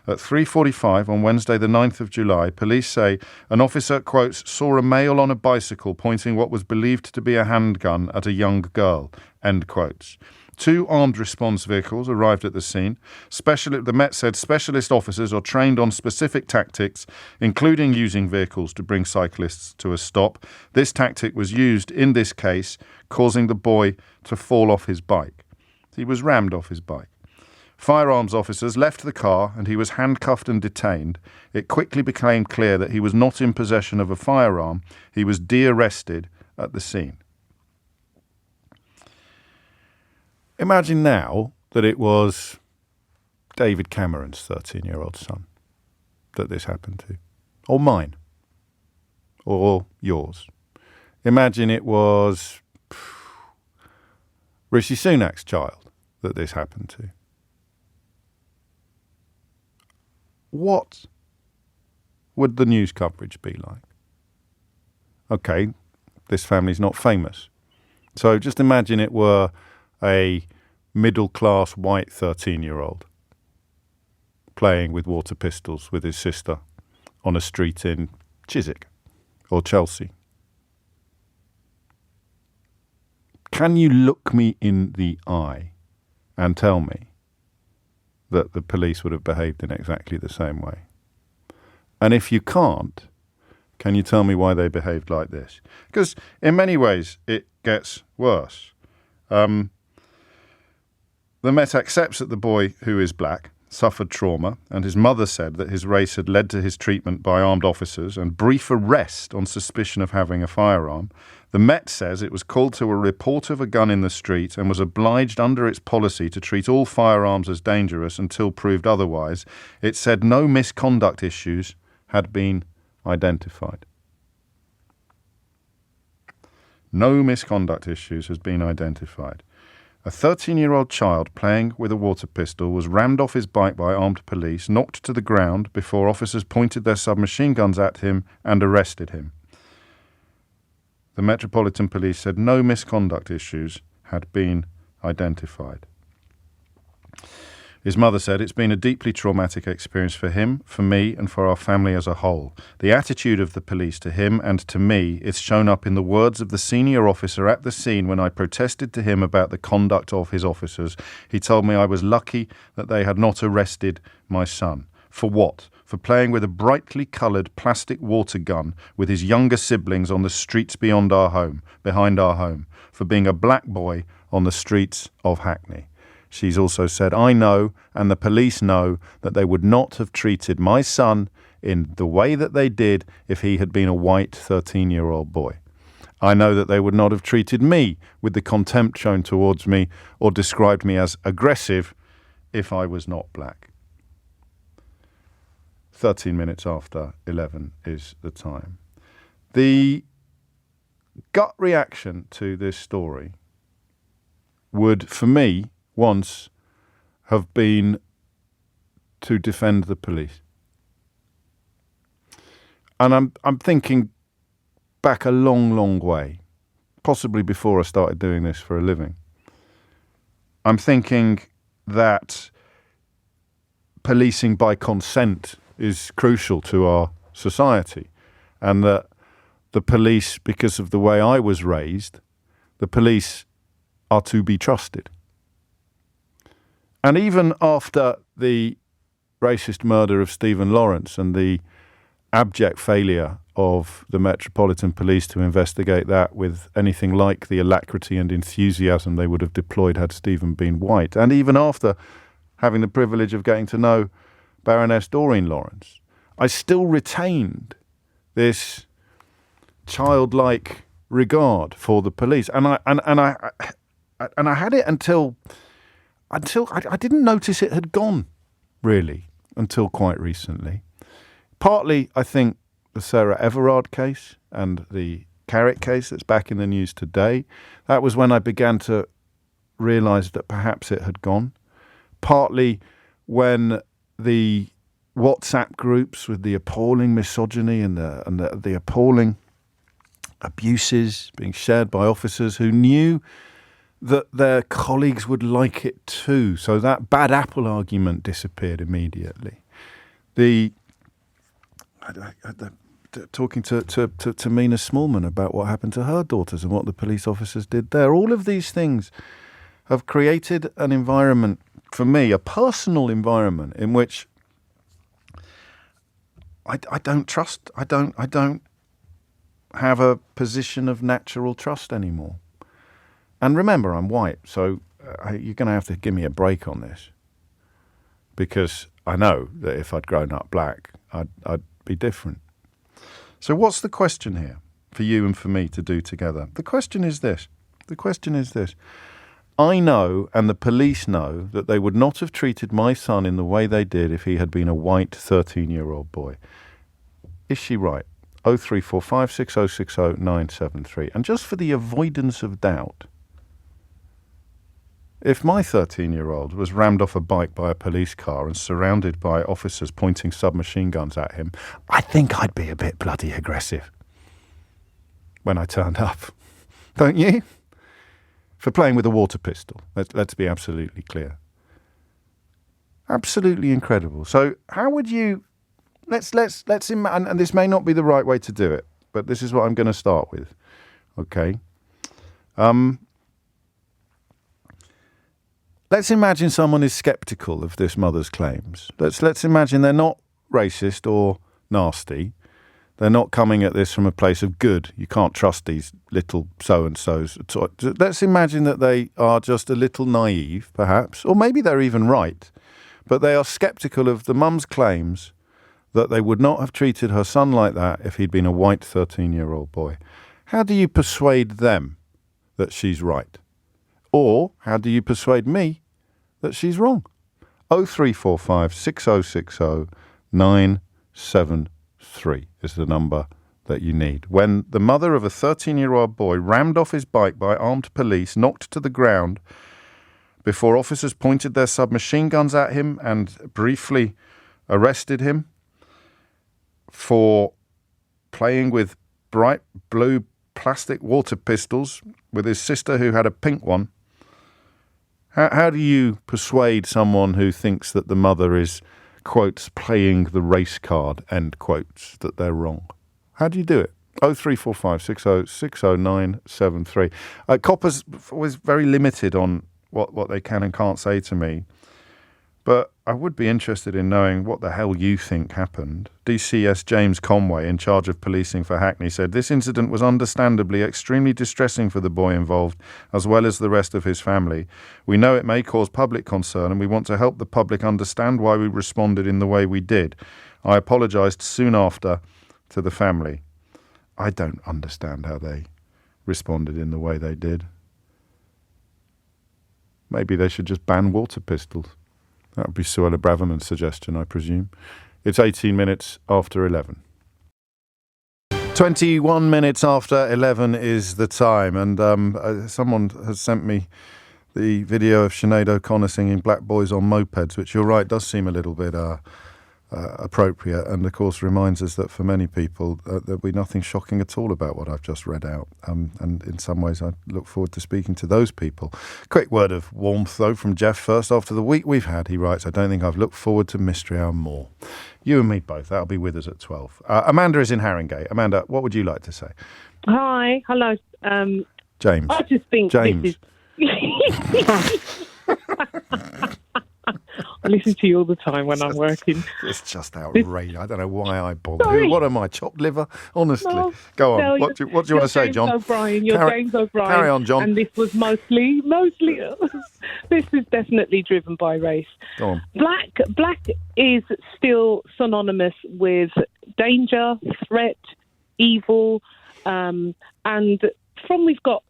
At 3:45 on Wednesday the 9th of July, police say an officer, quotes, saw a male on a bicycle pointing what was believed to be a handgun at a young girl, end quotes. 2 armed response vehicles arrived at the scene. The Met said specialist officers are trained on specific tactics, including using vehicles to bring cyclists to a stop. This tactic was used in this case, causing the boy to fall off his bike. He was rammed off his bike. Firearms officers left the car and he was handcuffed and detained. It quickly became clear that he was not in possession of a firearm. He was de-arrested at the scene. Imagine now that it was David Cameron's 13-year-old son that this happened to, or mine, or yours. Imagine it was Rishi Sunak's child that this happened to. What would the news coverage be like? Okay, this family's not famous. So just imagine it were a middle-class white 13-year-old playing with water pistols with his sister on a street in Chiswick or Chelsea. Can you look me in the eye and tell me that the police would have behaved in exactly the same way? And if you can't, can you tell me why they behaved like this? Because in many ways it gets worse. The Met accepts that the boy, who is black, suffered trauma, and his mother said that his race had led to his treatment by armed officers and brief arrest on suspicion of having a firearm. The Met says it was called to a report of a gun in the street and was obliged under its policy to treat all firearms as dangerous until proved otherwise. It said no misconduct issues had been identified. No misconduct issues has been identified. A 13-year-old child playing with a water pistol was rammed off his bike by armed police, knocked to the ground before officers pointed their submachine guns at him and arrested him. The Metropolitan Police said no misconduct issues had been identified. His mother said, "It's been a deeply traumatic experience for him, for me, and for our family as a whole. The attitude of the police to him and to me is shown up in the words of the senior officer at the scene when I protested to him about the conduct of his officers. He told me I was lucky that they had not arrested my son. For what? For playing with a brightly coloured plastic water gun with his younger siblings on the streets behind our home. For being a black boy on the streets of Hackney." She's also said, "I know, and the police know, that they would not have treated my son in the way that they did if he had been a white 13-year-old boy. I know that they would not have treated me with the contempt shown towards me or described me as aggressive if I was not black." 13 minutes after 11 is the time. The gut reaction to this story would, for me, once have been to defend the police. And I'm thinking back a long, long way, possibly before I started doing this for a living. I'm thinking that policing by consent is crucial to our society, and that the police, because of the way I was raised, the police are to be trusted. And even after the racist murder of Stephen Lawrence and the abject failure of the Metropolitan Police to investigate that with anything like the alacrity and enthusiasm they would have deployed had Stephen been white, and even after having the privilege of getting to know Baroness Doreen Lawrence, I still retained this childlike regard for the police, and I had it until I didn't notice it had gone, really, until quite recently. Partly, I think, the Sarah Everard case and the Carrick case that's back in the news today. That was when I began to realise that perhaps it had gone. Partly when the WhatsApp groups with the appalling misogyny and the appalling abuses being shared by officers who knew that their colleagues would like it too. So that bad apple argument disappeared immediately. Talking to Mina Smallman about what happened to her daughters and what the police officers did there. All of these things have created an environment for me, a personal environment in which I don't trust. I don't have a position of natural trust anymore. And remember, I'm white, so you're going to have to give me a break on this, because I know that if I'd grown up black, I'd be different. So what's the question here for you and for me to do together? The question is this. I know, and the police know, that they would not have treated my son in the way they did if he had been a white 13-year-old boy. Is she right? 0345 6060 973. And just for the avoidance of doubt, if my 13-year-old was rammed off a bike by a police car and surrounded by officers pointing submachine guns at him, I think I'd be a bit bloody aggressive when I turned up. Don't you? For playing with a water pistol. Let's be absolutely clear. Absolutely incredible. So how would you... Let's imagine, and this may not be the right way to do it, but this is what I'm going to start with. Okay? Let's imagine someone is sceptical of this mother's claims. Let's imagine they're not racist or nasty. They're not coming at this from a place of good. You can't trust these little so-and-sos. Let's imagine that they are just a little naive, perhaps, or maybe they're even right, but they are sceptical of the mum's claims that they would not have treated her son like that if he'd been a white 13-year-old boy. How do you persuade them that she's right? Or how do you persuade me that she's wrong? 0345 6060 973 is the number that you need. When the mother of a 13-year-old boy rammed off his bike by armed police, knocked to the ground before officers pointed their submachine guns at him and briefly arrested him for playing with bright blue plastic water pistols with his sister who had a pink one. How do you persuade someone who thinks that the mother is, quotes, playing the race card, end quotes, that they're wrong? How do you do it? 0345 60 60973. Coppers was very limited on what they can and can't say to me. But I would be interested in knowing what the hell you think happened. DCS James Conway, in charge of policing for Hackney, said this incident was understandably extremely distressing for the boy involved, as well as the rest of his family. We know it may cause public concern, and we want to help the public understand why we responded in the way we did. I apologised soon after to the family. I don't understand how they responded in the way they did. Maybe they should just ban water pistols. That would be Suella Braverman's suggestion, I presume. It's 18 minutes after 11. 21 minutes after 11 is the time, and someone has sent me the video of Sinead O'Connor singing Black Boys on Mopeds, which, you're right, does seem a little bit appropriate, and of course reminds us that for many people there'll be nothing shocking at all about what I've just read out, and in some ways I look forward to speaking to those people. Quick word of warmth though from Jeff first. After the week we've had, he writes, I don't think I've looked forward to Mystery Hour more. You and me both. That'll be with us at 12. Amanda is in Haringey. Amanda, what would you like to say? Hi, hello. James. I just think James. This is... I listen to you all the time when I'm working. It's just outrageous. I don't know why I bother. Sorry. What am I, chopped liver? Honestly. No, Go on. no, What do you want to say, John? O'Brien, you're James O'Brien. Carry on, John. And this was mostly, this is definitely driven by race. Go on. Black is still synonymous with danger, threat, evil, and we've got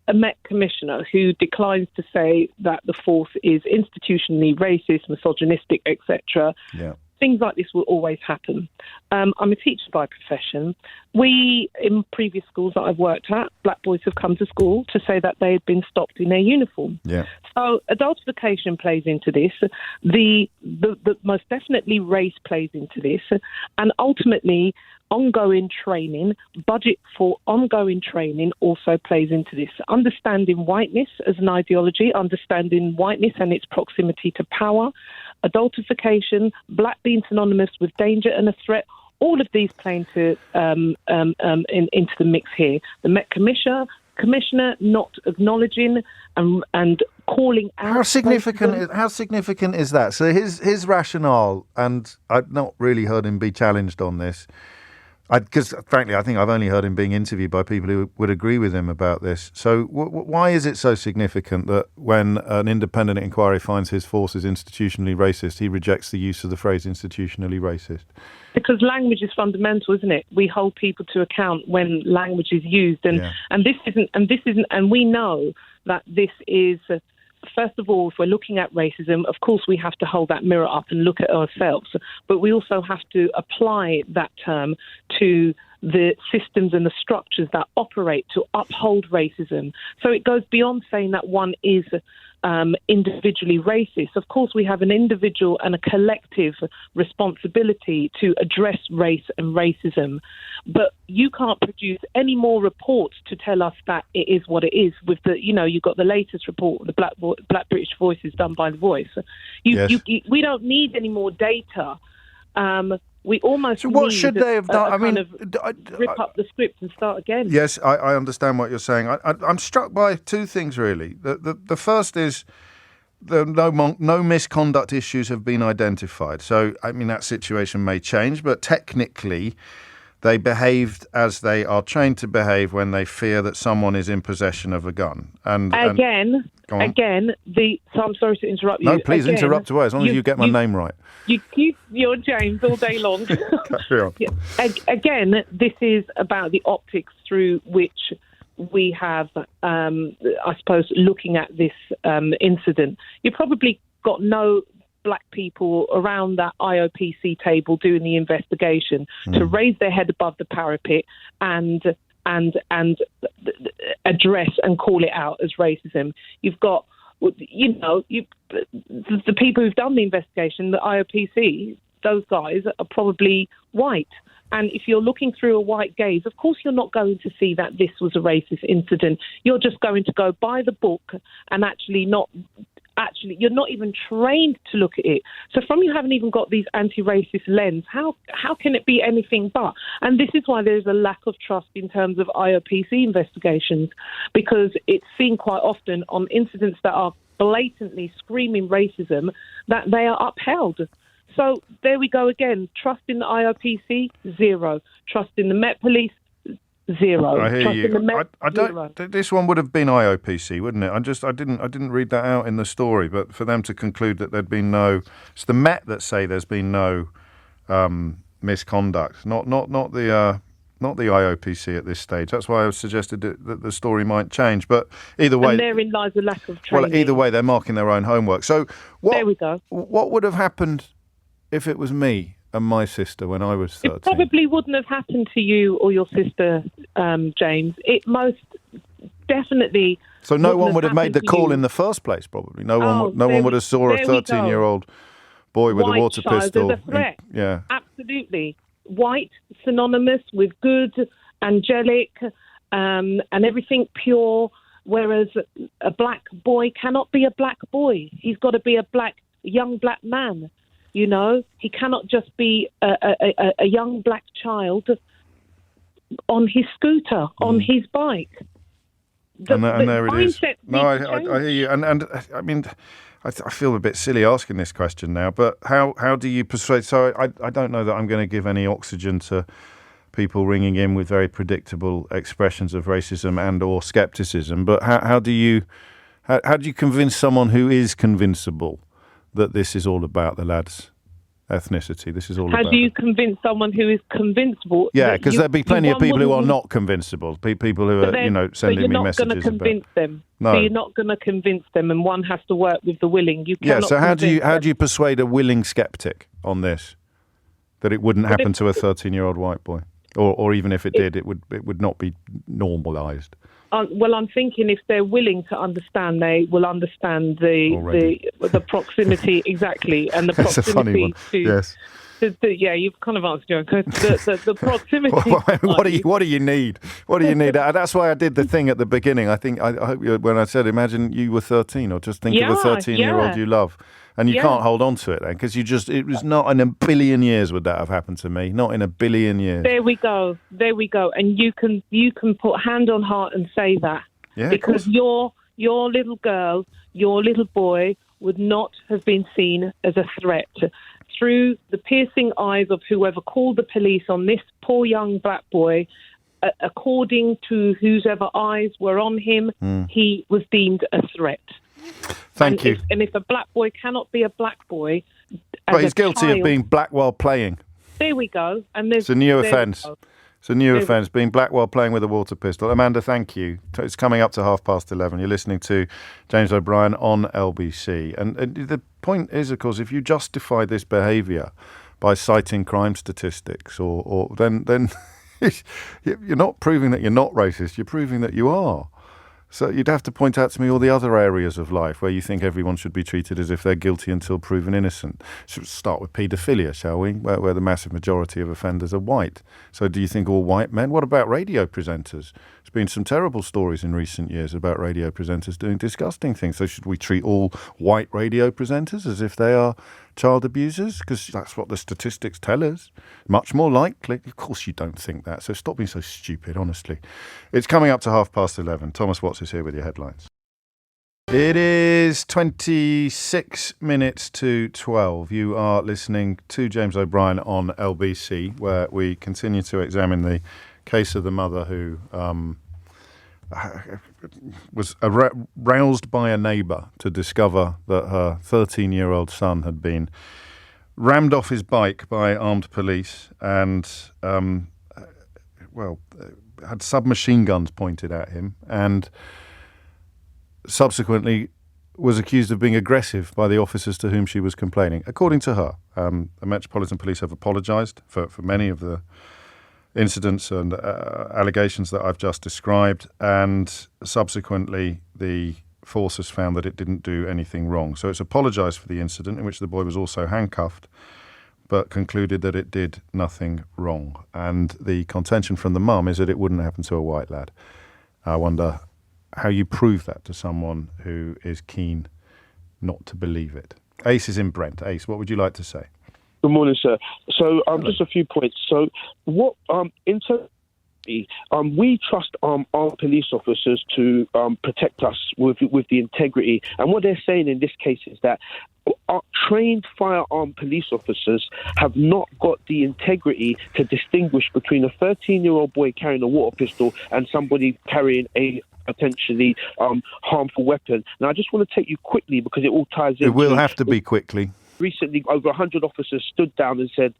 a Met Commissioner who declines to say that the force is institutionally racist, misogynistic, etc. Yeah. Things like this will always happen. I'm a teacher by profession. In previous schools that I've worked at, black boys have come to school to say that they had been stopped in their uniform. Yeah. So adultification plays into this. The most definitely race plays into this, and ultimately ongoing training, budget for ongoing training also plays into this. Understanding whiteness as an ideology, understanding whiteness and its proximity to power, adultification, black being synonymous with danger and a threat, all of these play into the mix here. The Met Commissioner not acknowledging and calling out. How significant is that? So his rationale, and I've not really heard him be challenged on this, because frankly, I think I've only heard him being interviewed by people who would agree with him about this. So why is it so significant that when an independent inquiry finds his force is institutionally racist, he rejects the use of the phrase institutionally racist? Because language is fundamental, isn't it? We hold people to account when language is used, and this isn't, and we know that this is. First of all, if we're looking at racism, of course we have to hold that mirror up and look at ourselves, but we also have to apply that term to the systems and the structures that operate to uphold racism. So it goes beyond saying that one is individually racist. Of course, we have an individual and a collective responsibility to address race and racism, but you can't produce any more reports to tell us that it is what it is. With the, you've got the latest report, the Black British Voices done by The Voice. We don't need any more data. We almost so what should they have done? Rip up the script and start again. Yes, I understand what you're saying. I'm struck by two things, really. The first is no misconduct issues have been identified. So, that situation may change, but technically they behaved as they are trained to behave when they fear that someone is in possession of a gun. So I'm sorry to interrupt you. No, please interrupt away, as long as you get my name right. You're James all day long. Carry on. Again, this is about the optics through which we have, I suppose, looking at this incident. You probably got no black people around that IOPC table doing the investigation to raise their head above the parapet and address and call it out as racism. You've got the people who've done the investigation, the IOPC, those guys are probably white. And if you're looking through a white gaze, of course you're not going to see that this was a racist incident. You're just going to go by the book and you're not even trained to look at it. So from you haven't even got these anti-racist lens, how can it be anything but? And this is why there's a lack of trust in terms of IOPC investigations, because it's seen quite often on incidents that are blatantly screaming racism that they are upheld. So there we go again. Trust in the IOPC, zero. Trust in the Met Police, zero. I hear Trust you. in the Met, I don't. zero. This one would have been IOPC, wouldn't it? I didn't read that out in the story. But for them to conclude that there'd been no, it's the Met that say there's been no misconduct, not the IOPC at this stage. That's why I suggested that the story might change. But either way, and therein lies a lack of training. Well, either way, they're marking their own homework. So there we go. What would have happened if it was me and my sister when I was 13? It probably wouldn't have happened to you or your sister, James. It most definitely. So no one would have made the call in the first place. Probably no one would have saw a 13-year-old boy with a water pistol. As a threat. Yeah, absolutely. White, synonymous with good, angelic, and everything pure. Whereas a black boy cannot be a black boy. He's got to be a young black man. You know, he cannot just be a young black child on his scooter, on his bike. And there it is. No, I hear you. And I mean, I feel a bit silly asking this question now, but how do you persuade? So I don't know that I'm going to give any oxygen to people ringing in with very predictable expressions of racism and or scepticism, but how do you convince someone who is convincible that this is all about the lad's ethnicity? This is all about... How do you convince someone who is convincible? Yeah, because there'd be plenty of people who are not convincible, people who are, sending me messages about... You're not going to convince them. No. So you're not going to convince them, and one has to work with the willing. You cannot so how do you persuade a willing skeptic on this, that it wouldn't happen to a 13-year-old white boy? Or even if it did, it would not be normalised? Well, I'm thinking if they're willing to understand, they will understand the proximity exactly, and the That's a funny proximity one. to. Yes. Yeah, you've kind of answered your own question. The proximity. What do you need? What do you need? That's why I did the thing at the beginning. I think I hope when I said, imagine you were 13, or just think of a 13-year-old you love, and you can't hold on to it then because it was not in a billion years would that have happened to me. Not in a billion years. There we go, and you can put hand on heart and say that because your little girl, your little boy would not have been seen as a threat. Through the piercing eyes of whoever called the police on this poor young black boy, according to whosever eyes were on him, he was deemed a threat. Thank you. And if a black boy cannot be a black boy... But he's guilty of being black while playing. There we go. And it's a new offence. It's a new offence, being black while playing with a water pistol. Amanda, thank you. It's coming up to 11:30. You're listening to James O'Brien on LBC. And the point is, of course, if you justify this behaviour by citing crime statistics, or then you're not proving that you're not racist, you're proving that you are. So you'd have to point out to me all the other areas of life where you think everyone should be treated as if they're guilty until proven innocent. Should we start with paedophilia, shall we? Where the massive majority of offenders are white. So do you think all white men? What about radio presenters? There's been some terrible stories in recent years about radio presenters doing disgusting things. So should we treat all white radio presenters as if they are child abusers? Because that's what the statistics tell us. Much more likely. Of course you don't think that. So stop being so stupid, honestly. It's coming up to 11:30. Thomas Watts is here with your headlines. It is 26 minutes to 12. You are listening to James O'Brien on LBC, where we continue to examine the case of the mother who was roused by a neighbour to discover that her 13-year-old son had been rammed off his bike by armed police and, had submachine guns pointed at him, and subsequently was accused of being aggressive by the officers to whom she was complaining. According to her, the Metropolitan Police have apologised for many of the incidents and allegations that I've just described, and subsequently the force has found that it didn't do anything wrong. So it's apologised for the incident in which the boy was also handcuffed, but concluded that it did nothing wrong. And the contention from the mum is that it wouldn't happen to a white lad. I wonder how you prove that to someone who is keen not to believe it. Ace is in Brent. Ace, what would you like to say? Good morning, sir. So just a few points. So what in terms we trust our police officers to protect us with the integrity. And what they're saying in this case is that our trained firearm police officers have not got the integrity to distinguish between a 13-year-old boy carrying a water pistol and somebody carrying a potentially harmful weapon. Now, I just want to take you quickly because it all ties in. It will have to be quickly. Recently, over 100 officers stood down and said,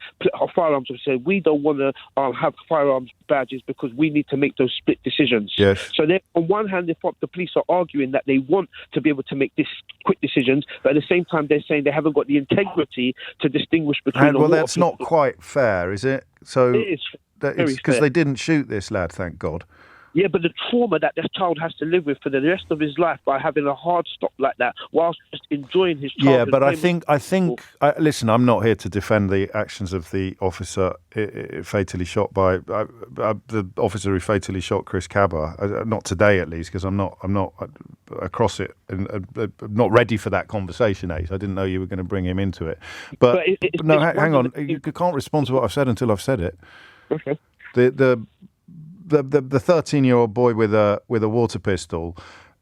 firearms officers said, we don't want to have firearms badges because we need to make those split decisions. Yes. So on one hand, the police are arguing that they want to be able to make quick decisions, but at the same time, they're saying they haven't got the integrity to distinguish between. Well, that's not quite fair, is it? So it is because they didn't shoot this lad, thank God. Yeah, but the trauma that this child has to live with for the rest of his life by having a hard stop like that whilst just enjoying his childhood. Yeah, but I think. Listen, I'm not here to defend the actions of the officer fatally shot by the officer who fatally shot Chris Cabba. Not today, at least, because I'm not across it and not ready for that conversation. Ace, I didn't know you were going to bring him into it. But no, hang on. You can't respond to what I've said until I've said it. Okay. The 13-year-old boy with a water pistol,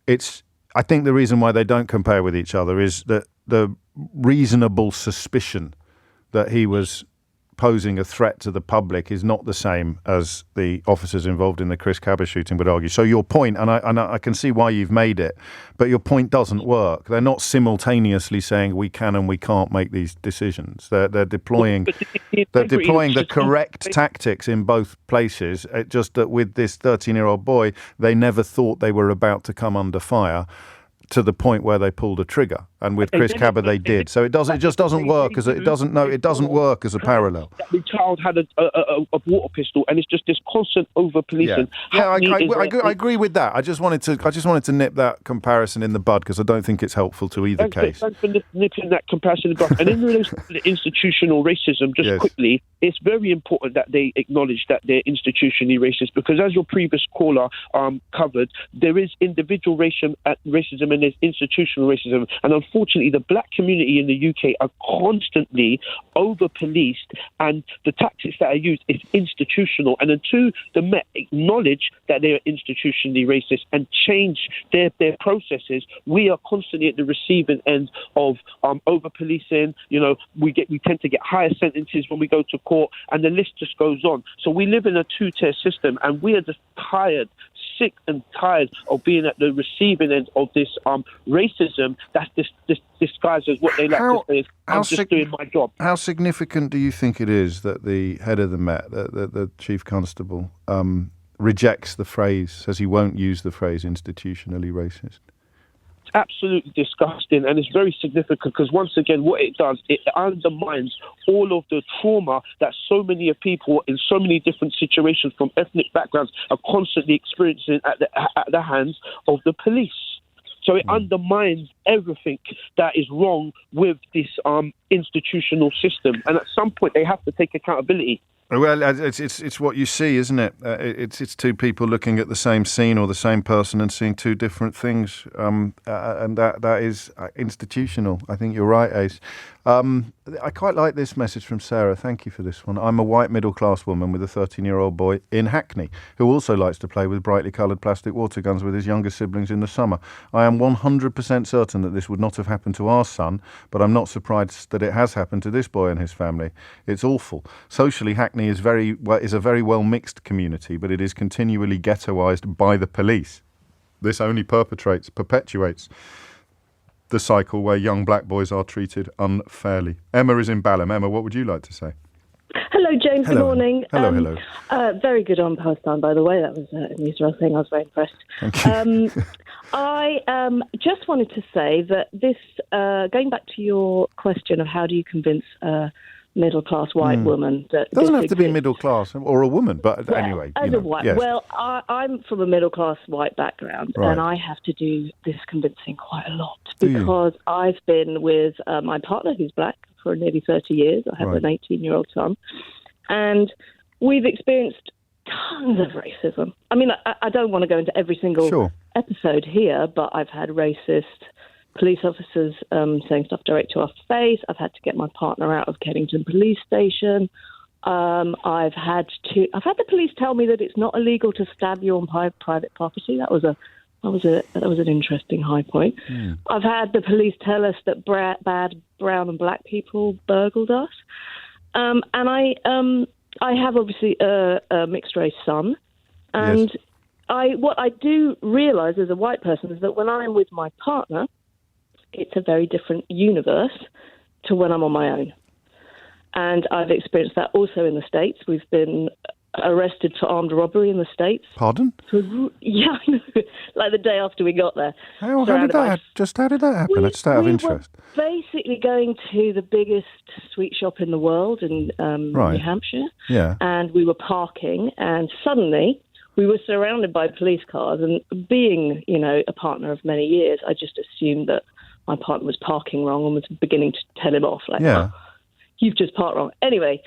I think the reason why they don't compare with each other is that the reasonable suspicion that he was posing a threat to the public is not the same as the officers involved in the Chris Cabba shooting would argue. So your point, and I can see why you've made it, but your point doesn't work. They're not simultaneously saying we can and we can't make these decisions. They're deploying the correct tactics in both places. It's just that with this 13-year-old boy, they never thought they were about to come under fire to the point where they pulled a trigger, and with Chris Cabba they did. So it just doesn't work it doesn't work as a parallel. The child had a water pistol, and it's just this constant over policing. Yeah, I agree with that. I just wanted to nip that comparison in the bud because I don't think it's helpful to either case. Thanks for nipping that comparison in the bud. And in relation to the institutional racism, quickly, it's very important that they acknowledge that they're institutionally racist because, as your previous caller covered, there is individual racism and there's institutional racism. And unfortunately, the black community in the UK are constantly over-policed, and the tactics that are used is institutional. And until the Met acknowledge that they are institutionally racist and change their processes, we are constantly at the receiving end of over-policing. You know, we tend to get higher sentences when we go to court, and the list just goes on. So we live in a two-tier system, and we are just sick and tired of being at the receiving end of this racism that's disguised as what they like to say is, I'm just doing my job. How significant do you think it is that the head of the Met, the Chief Constable, rejects the phrase, says he won't use the phrase institutionally racist? It's absolutely disgusting, and it's very significant because, once again, what it does, it undermines all of the trauma that so many of people in so many different situations from ethnic backgrounds are constantly experiencing at the hands of the police. So it undermines everything that is wrong with this institutional system, and at some point they have to take accountability. Well, it's what you see, isn't it? It's two people looking at the same scene or the same person and seeing two different things, and that is institutional. I think you're right, Ace. I quite like this message from Sarah. Thank you for this one. I'm a white middle-class woman with a 13-year-old boy in Hackney who also likes to play with brightly coloured plastic water guns with his younger siblings in the summer. I am 100% certain that this would not have happened to our son, but I'm not surprised that it has happened to this boy and his family. It's awful. Socially, Hackney is a very well-mixed community, but it is continually ghettoised by the police. This only perpetuates the cycle where young black boys are treated unfairly. Emma is in Balham. Emma, what would you like to say? Hello, James. Hello. Good morning. Hello. Very good on Palestine, by the way. That was an Israel thing. I was very impressed. Thank you. I just wanted to say that this, going back to your question of how do you convince middle-class white woman. That Doesn't have to be exists. middle class or a woman, but Well, anyway. as a white, yes. well, I'm from a middle-class white background, Right. and I have to do this convincing quite a lot Do you? because I've been with my partner, who's black, for nearly 30 years. I have Right. an 18-year-old son, and we've experienced tons of racism. I mean, I don't want to go into every single Sure. episode here, but I've had racist police officers saying stuff direct to our face. I've had to get my partner out of Keddington Police Station. I've had the police tell me that it's not illegal to stab you on private property. That was an interesting high point. I've had the police tell us that bad brown and black people burgled us, and I have obviously a mixed race son, and what I do realise as a white person is that when I'm with my partner, it's a very different universe to when I'm on my own. And I've experienced that also in the States. We've been arrested for armed robbery in the States. Pardon? Yeah, I know. Like the day after we got there. How did that happen? Just out of interest. We were basically going to the biggest sweet shop in the world in New Hampshire. Yeah. And we were parking, and suddenly we were surrounded by police cars. And being, a partner of many years, I just assumed that my partner was parking wrong and was beginning to tell him off. Like, Yeah. You've just parked wrong. Anyway,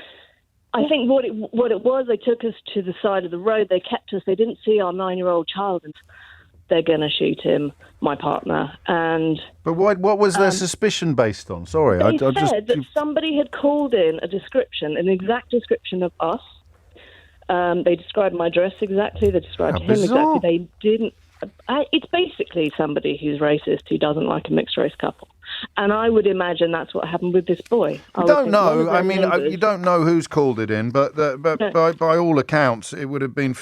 I think what it was, they took us to the side of the road. They kept us. They didn't see our 9-year-old child, and they're going to shoot him, my partner. But what was their suspicion based on? Sorry, They said that somebody had called in an exact description of us. They described my dress exactly. They described him bizarre. exactly. They didn't. It's basically somebody who's racist who doesn't like a mixed race couple. And I would imagine that's what happened with this boy. I don't know. I mean, you don't know who's called it in, but by all accounts, it would have been.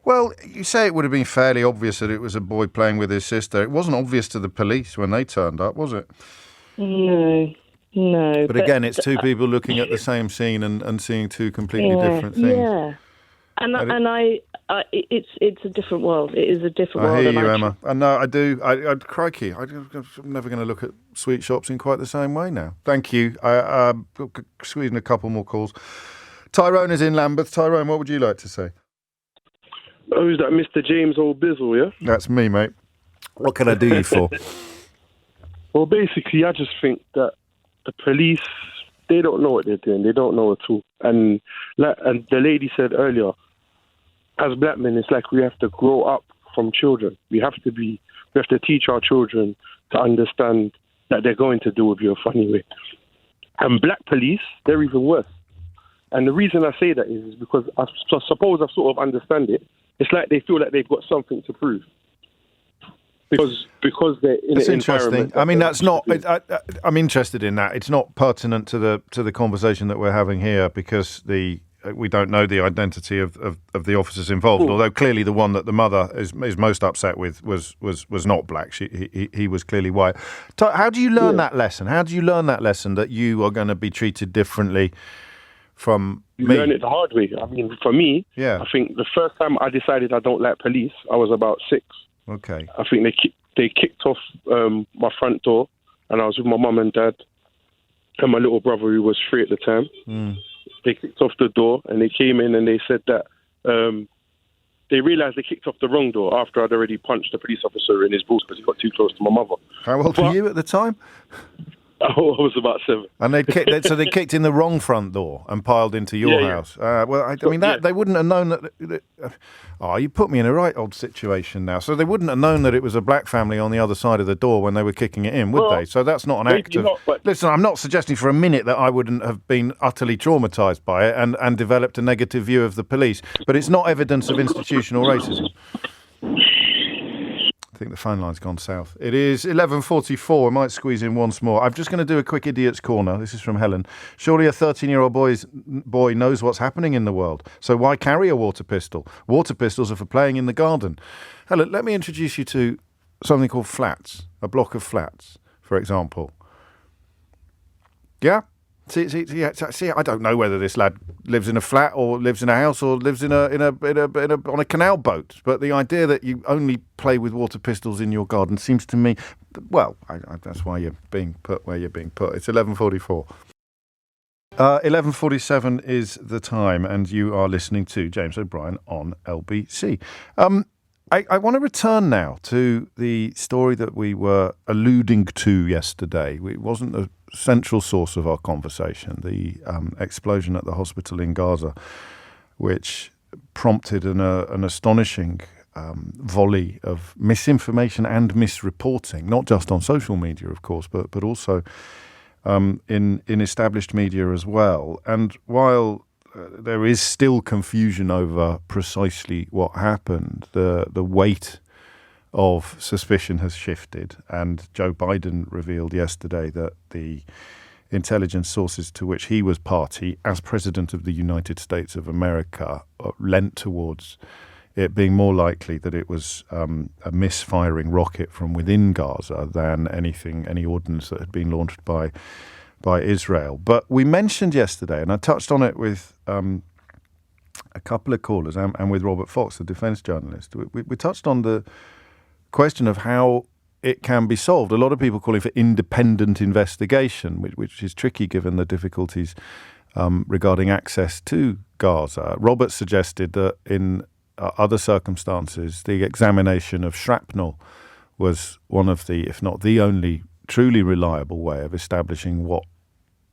Well, you say it would have been fairly obvious that it was a boy playing with his sister. It wasn't obvious to the police when they turned up, was it? No. But again, it's two people looking at the same scene and seeing two completely different things. Yeah. It's a different world. It is a different world. I hear you, Emma. And no, I do. Crikey, I'm never going to look at sweet shops in quite the same way now. Thank you. Squeezing a couple more calls. Tyrone is in Lambeth. Tyrone, what would you like to say? Oh, is that Mr. James O'Bizzle, yeah? That's me, mate. What can I do you for? Well, basically, I just think that the police, they don't know what they're doing. They don't know at all. And the lady said earlier, as black men, it's like we have to grow up from children. We have to teach our children to understand that they're going to deal with you a funny way. And black police, they're even worse. And the reason I say that is because I suppose I sort of understand it. It's like they feel like they've got something to prove. Because they're in That's an interesting. environment. I mean, that's not. I'm interested in that. It's not pertinent to the conversation that we're having here because we don't know the identity of the officers involved. Ooh. Although clearly the one that the mother is most upset with was not black. He was clearly white. How do you learn that lesson? How do you learn that lesson that you are going to be treated differently from me? You learn it the hard way. I mean, for me, I think the first time I decided I don't like police, I was about 6. Okay. I think they kicked off my front door, and I was with my mum and dad and my little brother who was 3 at the time. They kicked off the door, and they came in and they said that they realised they kicked off the wrong door after I'd already punched the police officer in his balls because he got too close to my mother. How old were you at the time? I was about 7. And they kicked in the wrong front door and piled into your house. Well, I mean, they wouldn't have known that. You put me in a right odd situation now. So they wouldn't have known that it was a black family on the other side of the door when they were kicking it in, would they? So that's not an act of. Listen, I'm not suggesting for a minute that I wouldn't have been utterly traumatised by it and developed a negative view of the police, but it's not evidence of institutional racism. I think the phone line's gone south. It is 11:44. I might squeeze in once more. I'm just going to do a quick idiot's corner. This is from Helen. Surely a 13-year-old boy knows what's happening in the world. So why carry a water pistol? Water pistols are for playing in the garden. Helen, let me introduce you to something called flats. A block of flats, for example. Yeah? See, I don't know whether this lad lives in a flat or lives in a house or lives on a canal boat. But the idea that you only play with water pistols in your garden seems to me, well, that's why you're being put where you're being put. It's 11:44. 11:47 is the time, and you are listening to James O'Brien on LBC. I want to return now to the story that we were alluding to yesterday. It wasn't a central source of our conversation, the explosion at the hospital in Gaza, which prompted an astonishing volley of misinformation and misreporting, not just on social media, of course, but also in established media as well. And while there is still confusion over precisely what happened, the weight of suspicion has shifted. And Joe Biden revealed yesterday that the intelligence sources to which he was party as President of the United States of America lent towards it being more likely that it was a misfiring rocket from within Gaza than any ordnance that had been launched by Israel. But we mentioned yesterday, and I touched on it with a couple of callers and with Robert Fox, the defense journalist, we touched on the question of how it can be solved. A lot of people calling for independent investigation, which is tricky given the difficulties regarding access to Gaza. Robert suggested that in other circumstances, the examination of shrapnel was one of the, if not the only, truly reliable way of establishing what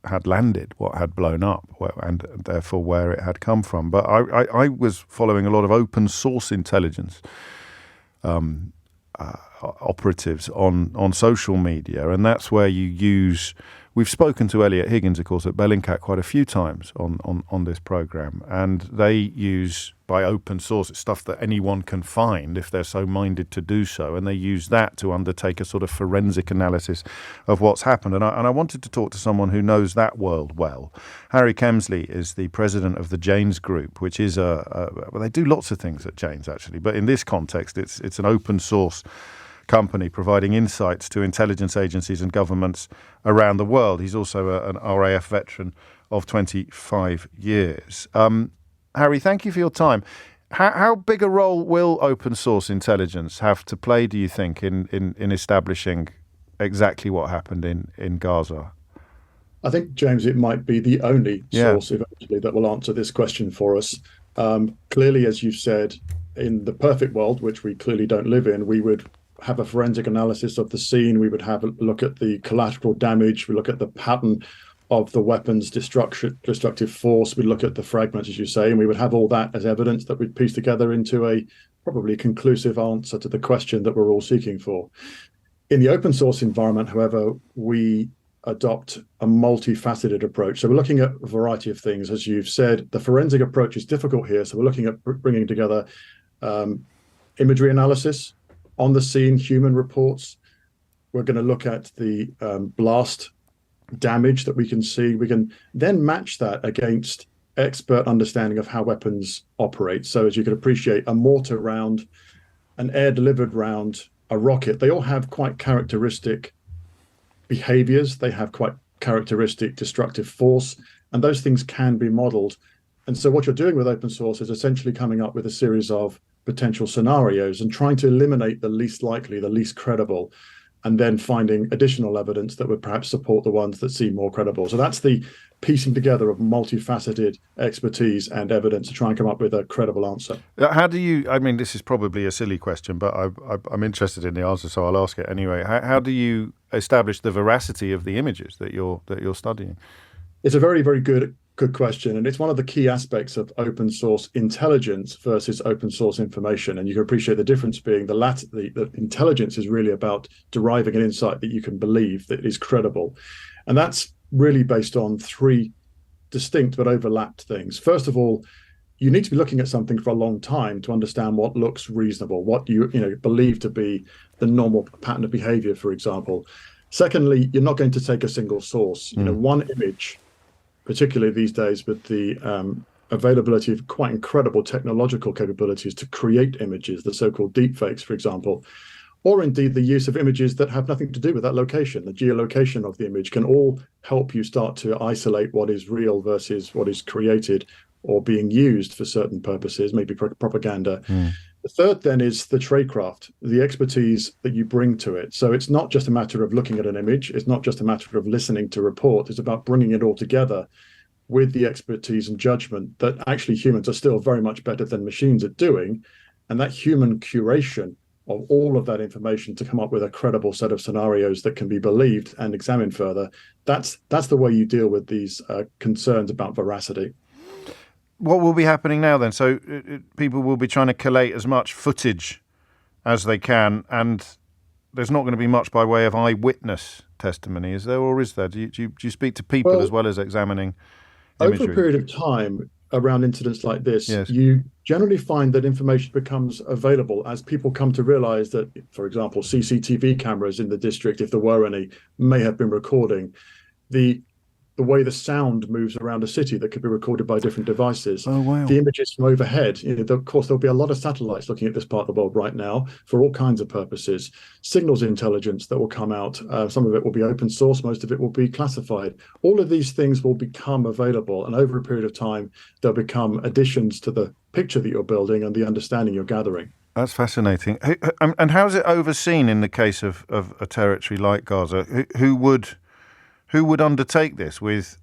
had landed, what had blown up, and therefore where it had come from. But I was following a lot of open source intelligence operatives on social media, and that's where you use. We've spoken to Elliot Higgins, of course, at Bellingcat quite a few times on this program, and they use, by open source, it's stuff that anyone can find if they're so minded to do so, and they use that to undertake a sort of forensic analysis of what's happened. And I wanted to talk to someone who knows that world well. Harry Kemsley is the president of the Janes Group, which is well, they do lots of things at Janes actually, but in this context, it's an open source company providing insights to intelligence agencies and governments around the world. He's also an RAF veteran of 25 years. Harry, thank you for your time. How big a role will open source intelligence have to play, do you think, in establishing exactly what happened in Gaza? I think, James, it might be the only source eventually that will answer this question for us. Clearly, as you've said, in the perfect world, which we clearly don't live in, we would have a forensic analysis of the scene. We would have a look at the collateral damage. We look at the pattern of the weapon's destructive force. We look at the fragments, as you say, and we would have all that as evidence that we'd piece together into a probably conclusive answer to the question that we're all seeking for. In the open source environment, however, we adopt a multifaceted approach. So we're looking at a variety of things. As you've said, the forensic approach is difficult here. So we're looking at bringing together imagery analysis, on the scene, human reports. We're going to look at the blast damage that we can see. We can then match that against expert understanding of how weapons operate. So as you can appreciate, a mortar round, an air-delivered round, a rocket, they all have quite characteristic behaviors. They have quite characteristic destructive force, and those things can be modeled. And so what you're doing with open source is essentially coming up with a series of potential scenarios and trying to eliminate the least likely, the least credible, and then finding additional evidence that would perhaps support the ones that seem more credible. So that's the piecing together of multifaceted expertise and evidence to try and come up with a credible answer. How do you, I mean, this is probably a silly question, but I'm interested in the answer, so I'll ask it anyway. How do you establish the veracity of the images that you're studying? It's a very, very good question, and it's one of the key aspects of open source intelligence versus open source information. And you can appreciate the difference being the intelligence is really about deriving an insight that you can believe that is credible, and that's really based on three distinct but overlapped things. First of all, you need to be looking at something for a long time to understand what looks reasonable, what you believe to be the normal pattern of behavior, for example. Secondly, you're not going to take a single source. One image, particularly these days with the availability of quite incredible technological capabilities to create images, the so-called deepfakes, for example, or indeed the use of images that have nothing to do with that location. The geolocation of the image can all help you start to isolate what is real versus what is created or being used for certain purposes, maybe propaganda. The third then is the tradecraft, the expertise that you bring to it. So it's not just a matter of looking at an image. It's not just a matter of listening to report. It's about bringing it all together with the expertise and judgment that actually humans are still very much better than machines at doing, and that human curation of all of that information to come up with a credible set of scenarios that can be believed and examined further. That's the way you deal with these concerns about veracity. What will be happening now then? So people will be trying to collate as much footage as they can, and there's not going to be much by way of eyewitness testimony, is there, or is there? Do you speak to people as well as examining imagery? Over a period of time around incidents like this, yes, you generally find that information becomes available as people come to realize that, for example, CCTV cameras in the district, if there were any, may have been recording the way the sound moves around a city that could be recorded by different devices. Oh, wow. The images from overhead. Of course, there'll be a lot of satellites looking at this part of the world right now for all kinds of purposes. Signals intelligence that will come out. Some of it will be open source. Most of it will be classified. All of these things will become available. And over a period of time, they'll become additions to the picture that you're building and the understanding you're gathering. That's fascinating. And how is it overseen in the case of a territory like Gaza? Who would undertake this with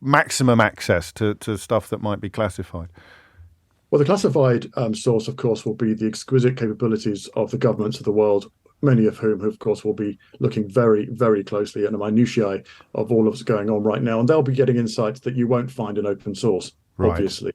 maximum access to stuff that might be classified? Well, the classified source, of course, will be the exquisite capabilities of the governments of the world, many of whom, of course, will be looking very, very closely at the minutiae of all of what's going on right now. And they'll be getting insights that you won't find in open source, obviously.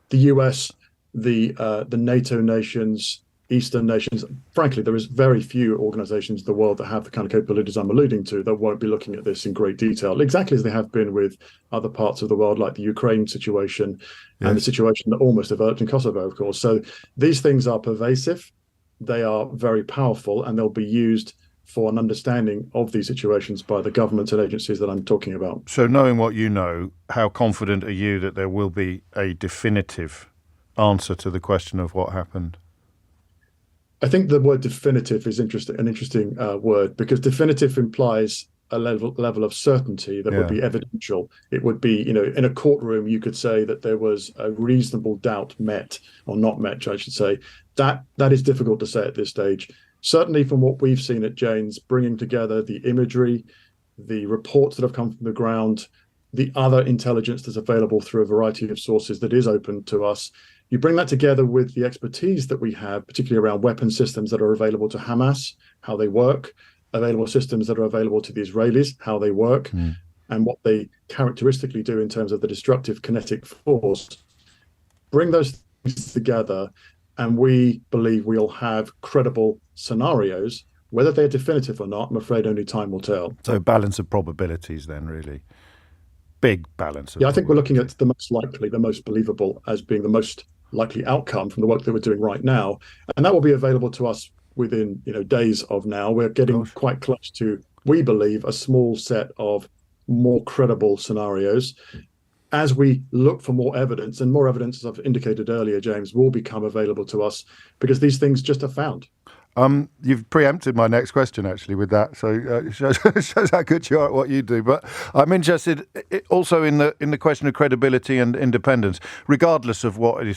The US, the NATO nations, Eastern nations. Frankly, there is very few organizations in the world that have the kind of capabilities I'm alluding to that won't be looking at this in great detail, exactly as they have been with other parts of the world, like the Ukraine situation and the situation that almost developed in Kosovo, of course. So these things are pervasive, they are very powerful, and they'll be used for an understanding of these situations by the governments and agencies that I'm talking about. So knowing what you know, how confident are you that there will be a definitive answer to the question of what happened? I think the word definitive is an interesting word, because definitive implies a level of certainty that would be evidential. It would be, in a courtroom, you could say that there was a reasonable doubt met, or not met, I should say. That is difficult to say at this stage. Certainly from what we've seen at Jane's, bringing together the imagery, the reports that have come from the ground, the other intelligence that's available through a variety of sources that is open to us. You bring that together with the expertise that we have, particularly around weapon systems that are available to Hamas, how they work, available systems that are available to the Israelis, how they work, and what they characteristically do in terms of the destructive kinetic force. Bring those things together, and we believe we'll have credible scenarios. Whether they're definitive or not, I'm afraid only time will tell. So balance of probabilities then, really. Big balance of I think we're looking at the most likely, the most believable as being the most likely outcome from the work that we're doing right now. And that will be available to us within days of now. We're getting quite close to, we believe, a small set of more credible scenarios. As we look for more evidence, and more evidence, as I've indicated earlier, James, will become available to us because these things just are found. You've preempted my next question, actually, with that. So it shows how good you are at what you do. But I'm interested also in the question of credibility and independence. Regardless of what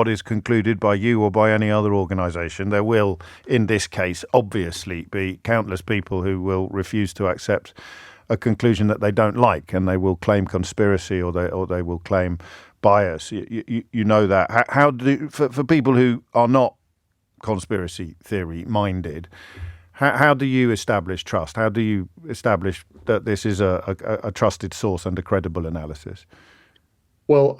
is concluded by you or by any other organisation, there will, in this case, obviously be countless people who will refuse to accept a conclusion that they don't like, and they will claim conspiracy or they will claim bias. You know that. How do for people who are not conspiracy theory minded, how do you establish trust? How do you establish that this is a trusted source and a credible analysis? Well,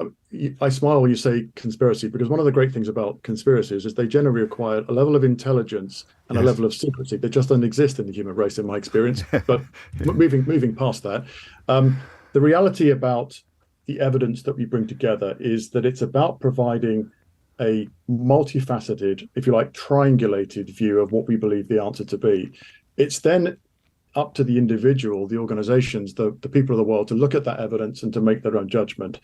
I smile when you say conspiracy, because one of the great things about conspiracies is they generally require a level of intelligence and a level of secrecy that just doesn't exist in the human race, in my experience. But moving past that, the reality about the evidence that we bring together is that it's about providing a multifaceted, if you like, triangulated view of what we believe the answer to be. It's then up to the individual, the organizations, the people of the world to look at that evidence and to make their own judgment.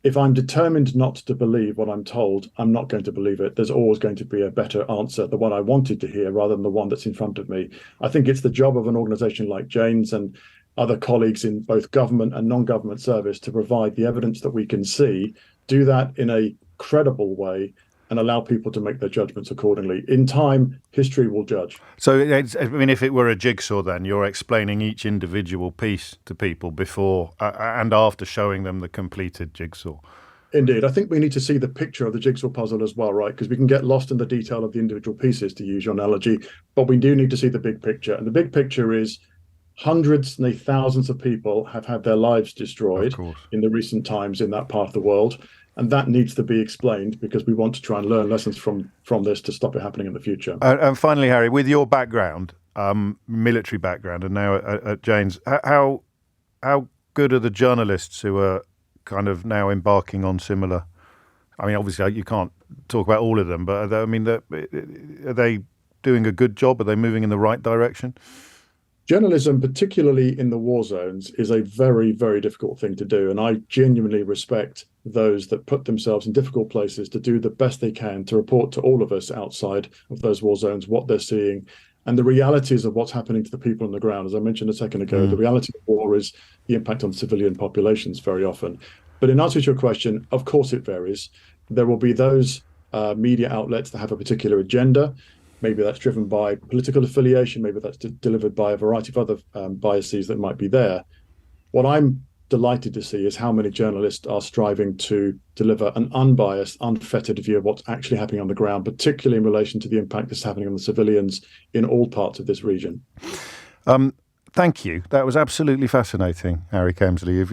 If I'm determined not to believe what I'm told, I'm not going to believe it. There's always going to be a better answer, the one I wanted to hear, rather than the one that's in front of me. I think it's the job of an organization like Jane's and other colleagues in both government and non-government service to provide the evidence that we can see, do that in a credible way, and allow people to make their judgments accordingly. In time, history will judge. So, if it were a jigsaw, then you're explaining each individual piece to people before and after showing them the completed jigsaw. Indeed. I think we need to see the picture of the jigsaw puzzle as well, right? Because we can get lost in the detail of the individual pieces, to use your analogy, but we do need to see the big picture. And the big picture is hundreds, nay, thousands of people have had their lives destroyed in the recent times in that part of the world. And that needs to be explained because we want to try and learn lessons from this to stop it happening in the future. And finally, Harry, with your background, military background, and now at Jane's, how good are the journalists who are kind of now embarking on similar? I mean, obviously, you can't talk about all of them, but are they doing a good job? Are they moving in the right direction? Journalism, particularly in the war zones, is a very, very difficult thing to do. And I genuinely respect those that put themselves in difficult places to do the best they can to report to all of us outside of those war zones what they're seeing and the realities of what's happening to the people on the ground. As I mentioned a second ago, the reality of war is the impact on civilian populations very often. But in answer to your question, of course it varies. There will be those media outlets that have a particular agenda. Maybe that's driven by political affiliation. Maybe that's delivered by a variety of other biases that might be there. What I'm delighted to see is how many journalists are striving to deliver an unbiased, unfettered view of what's actually happening on the ground, particularly in relation to the impact that's happening on the civilians in all parts of this region. Thank you. That was absolutely fascinating, Harry Kemsley.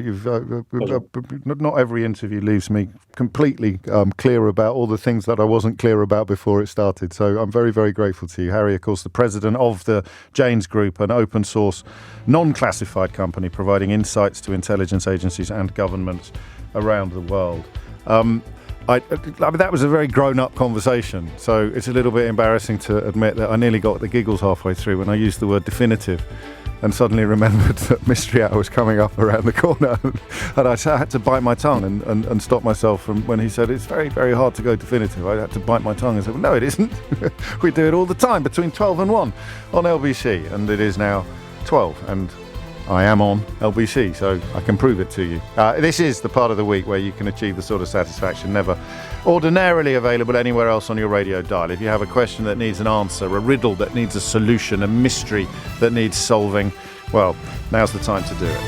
Not every interview leaves me completely clear about all the things that I wasn't clear about before it started. So I'm very, very grateful to you. Harry, of course, the president of the Janes Group, an open source, non-classified company providing insights to intelligence agencies and governments around the world. I mean, that was a very grown-up conversation. So it's a little bit embarrassing to admit that I nearly got the giggles halfway through when I used the word definitive, and suddenly remembered that Mystery Hour was coming up around the corner. And I had to bite my tongue and stop myself from when he said, it's very, very hard to go definitive. I had to bite my tongue and say, well, no, it isn't. We do it all the time between 12 and 1 on LBC. And it is now 12. And I am on LBC, so I can prove it to you. This is the part of the week where you can achieve the sort of satisfaction never ordinarily available anywhere else on your radio dial. If you have a question that needs an answer, a riddle that needs a solution, a mystery that needs solving, well, now's the time to do it.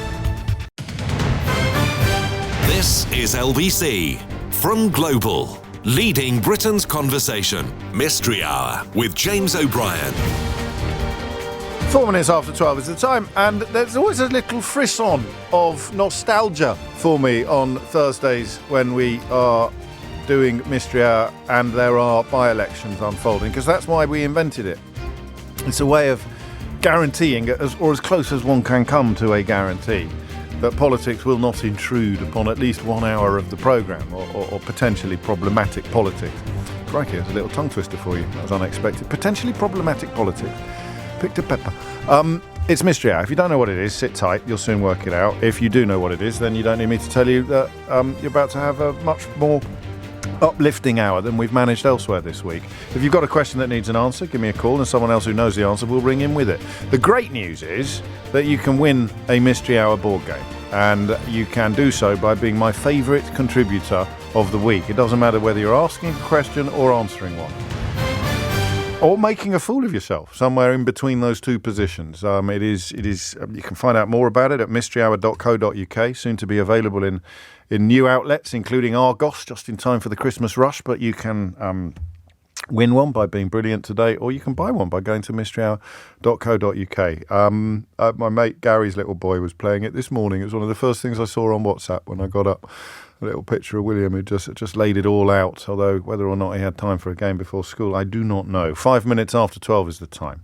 This is LBC from Global, leading Britain's conversation. Mystery Hour with James O'Brien. 4 minutes after 12 is the time, and there's always a little frisson of nostalgia for me on Thursdays when we are doing Mystery Hour and there are by-elections unfolding, because that's why we invented it. It's a way of guaranteeing, or as close as one can come to a guarantee, that politics will not intrude upon at least 1 hour of the programme, or potentially problematic politics. Crikey, there's a little tongue twister for you. That was unexpected. Potentially problematic politics. Picked a pepper. It's Mystery Hour. If you don't know what it is, sit tight. You'll soon work it out. If you do know what it is, then you don't need me to tell you that you're about to have a much more uplifting hour than we've managed elsewhere this week. If you've got a question that needs an answer, give me a call and someone else who knows the answer will ring in with it. The great news is that you can win a Mystery Hour board game, and you can do so by being my favourite contributor of the week. It doesn't matter whether you're asking a question or answering one, or making a fool of yourself, somewhere in between those two positions. It is. You can find out more about it at mysteryhour.co.uk, soon to be available in new outlets, including Argos, just in time for the Christmas rush. But you can win one by being brilliant today, or you can buy one by going to mysteryhour.co.uk. My mate Gary's little boy was playing it this morning. It was one of the first things I saw on WhatsApp when I got up. A little picture of William who just laid it all out, although whether or not he had time for a game before school, I do not know. 5 minutes after 12 is the time.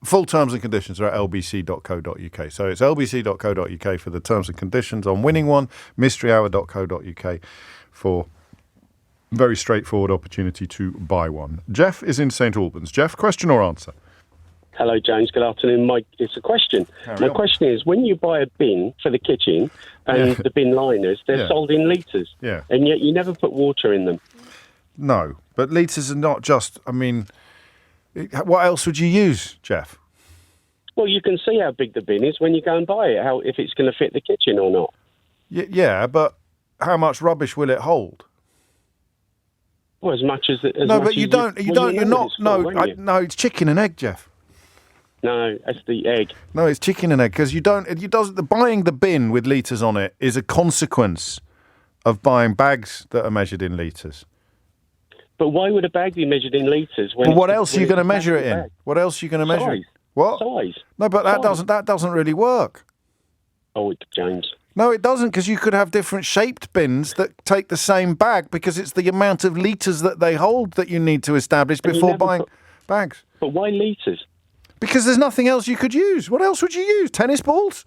Full terms and conditions are at lbc.co.uk. So it's lbc.co.uk for the terms and conditions on winning one, mysteryhour.co.uk for very straightforward opportunity to buy one. Jeff is in St Albans. Jeff, question or answer? Hello, James. Good afternoon. It's a question. My question is, when you buy a bin for the kitchen and the bin liners, they're sold in litres, and yet you never put water in them. No, but litres are not just, I mean, what else would you use, Jeff? Well, you can see how big the bin is when you go and buy it, if it's going to fit the kitchen or not. Yeah, but how much rubbish will it hold? Well, as much as no, but you don't. You're not. No, it's chicken and egg, Jeff. No, that's the egg. No, it's chicken and egg because you don't. Buying the bin with litres on it is a consequence of buying bags that are measured in litres. But why would a bag be measured in litres? Well, what else are you going to measure it in? What else are you going to measure it? What? Size. No, but that doesn't really work. Oh, James. No, it doesn't, because you could have different shaped bins that take the same bag because it's the amount of litres that they hold that you need to establish before buying bags. But why litres? Because there's nothing else you could use. What else would you use? Tennis balls?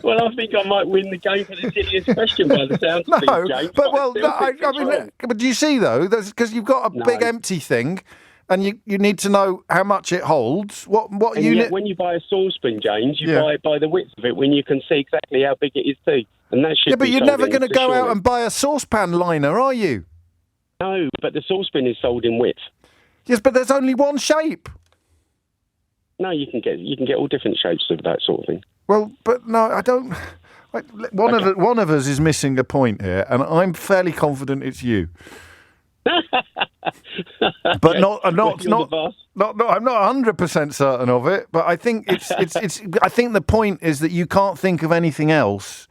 Well, I think I might win the game for the silliest question by the sound of things, James. But do you see, though, because you've got a big empty thing and you need to know how much it holds. What and unit? Yet when you buy a saucepan, James, you buy it by the width of it when you can see exactly how big it is too. And that should yeah, but you're never going to go out and buy a saucepan liner, are you? No, but the saucepan is sold in width. Yes, but there's only one shape. No, you can get all different shapes of that sort of thing. Well, but no, I don't. One of us is missing a point here, and I'm fairly confident it's you. But I'm not 100% certain of it. But I think I think the point is that you can't think of anything else,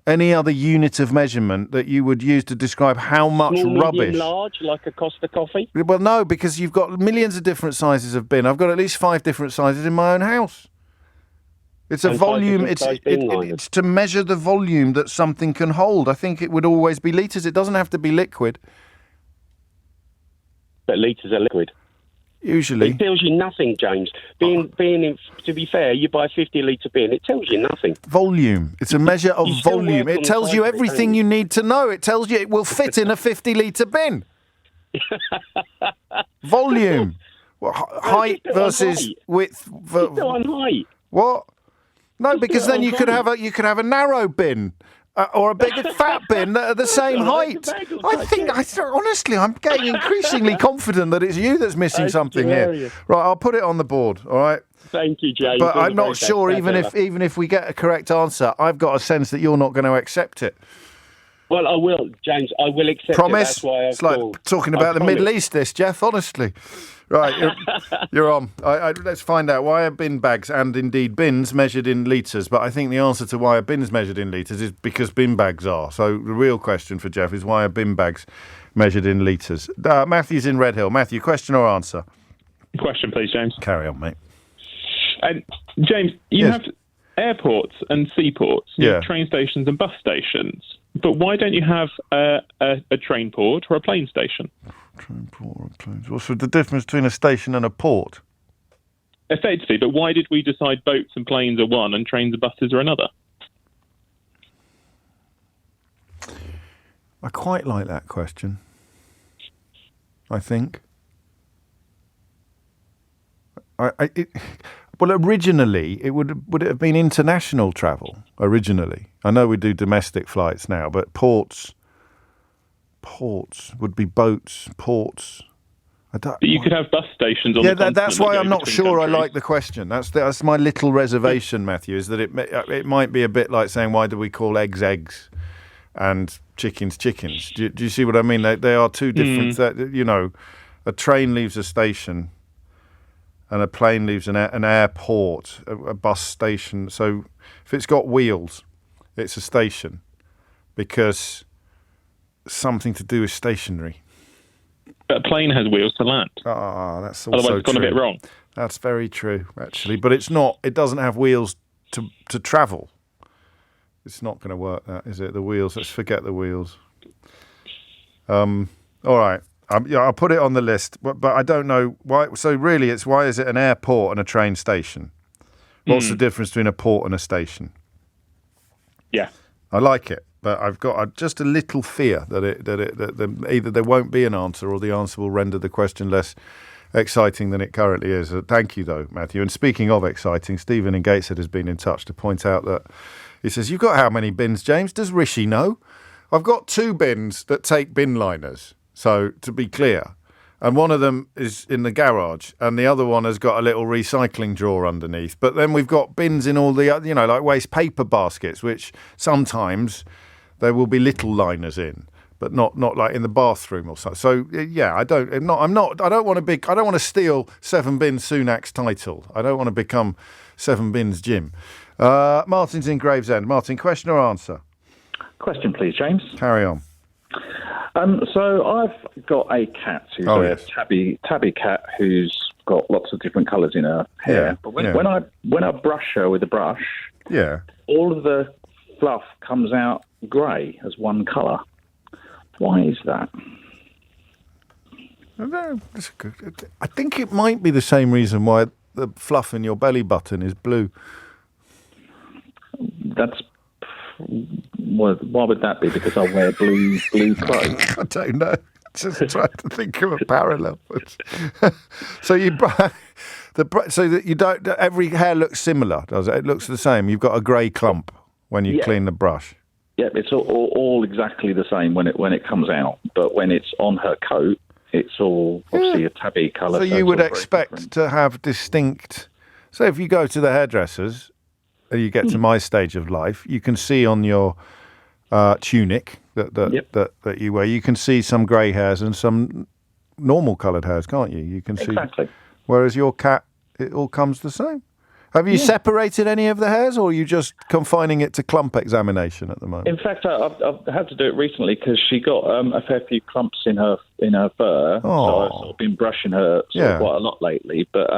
any other unit of measurement that you would use to describe how much Small, rubbish. Medium, large, like a Costa coffee. Well, no, because you've got millions of different sizes of bin. I've got at least 5 different sizes in my own house. It's a volume. It's to measure the volume that something can hold. I think it would always be litres. It doesn't have to be liquid. But litres are liquid. Usually. It tells you nothing, James. To be fair, you buy a 50-litre bin. It tells you nothing. Volume. It's a measure of volume. It tells you everything you need to know. It tells you it will fit in a 50-litre bin. Volume. Height versus width. On height. What? No, because then you could have a narrow bin. Or a big fat bin that are the same height. Honestly, I'm getting increasingly confident that it's you that's missing something here. Right, I'll put it on the board, all right? Thank you, James. But I'm not sure, even if we get a correct answer, I've got a sense that you're not going to accept it. Well, I will, James. I will accept Promise? it. That's why it's like talking about the Middle East, this, Jeff, honestly. Right, you're on. Let's find out why are bin bags and indeed bins measured in litres. But I think the answer to why a bin's measured in litres is because bin bags are. So the real question for Jeff is why are bin bags measured in litres? Matthew's in Redhill. Matthew, question or answer? Question, please, James. Carry on, mate. James, you have airports and seaports, train stations and bus stations. But why don't you have a train port or a plane station? Train port or a plane. What's the difference between a station and a port? Effectively, but why did we decide boats and planes are one and trains and buses are another? I quite like that question. I think. Well, originally, would it have been international travel? Originally, I know we do domestic flights now, but ports would be boats. Ports. But you could have bus stations on the continent. That's why I'm not sure countries. I like the question. That's my little reservation, Matthew, is that it might be a bit like saying, why do we call eggs eggs and chickens chickens? Do you see what I mean? They are two different. A train leaves a station. And a plane leaves an airport, a bus station. So if it's got wheels, it's a station because something to do with stationery. But a plane has wheels to land. That's also Otherwise, it's gone a bit wrong. That's very true, actually. But it's not. It doesn't have wheels to travel. It's not going to work, that, is it? The wheels. Let's forget the wheels. All right. I'll put it on the list, but I don't know why. So really, it's why is it an airport and a train station? What's the difference between a port and a station? Yeah, I like it, but I've got just a little fear that either there won't be an answer or the answer will render the question less exciting than it currently is. Thank you, though, Matthew. And speaking of exciting, Stephen in Gateshead has been in touch to point out that he says, "You've got how many bins, James? Does Rishi know? I've got 2 bins that take bin liners." So, to be clear, and one of them is in the garage, and the other one has got a little recycling drawer underneath. But then we've got bins in all the, like waste paper baskets, which sometimes there will be little liners in, but not like in the bathroom or something. So yeah, I don't want to steal Seven Bin Sunak's title. I don't want to become Seven Bin's Jim. Martin's in Gravesend. Martin, question or answer? Question, please, James. Carry on. So I've got a cat who's a tabby cat who's got lots of different colours in her hair. Yeah, but when I brush her with a brush, all of the fluff comes out grey as one colour. Why is that? I think it might be the same reason why the fluff in your belly button is blue. Why would that be? Because I wear blue clothes? I don't know. Just trying to think of a parallel. So that you don't. Every hair looks similar, does it? It looks the same. You've got a grey clump when you clean the brush. Yeah, it's all exactly the same when it comes out, but when it's on her coat, it's all obviously a tabby colour. So you would expect to have distinct. So if you go to the hairdressers and you get to my stage of life, you can see on your tunic that you wear, you can see some grey hairs and some normal coloured hairs, can't you? You can see. Exactly. Whereas your cat, it all comes the same. Have you separated any of the hairs, or are you just confining it to clump examination at the moment? In fact, I've had to do it recently because she got a fair few clumps in her fur. So I've sort of been brushing her quite a lot lately, but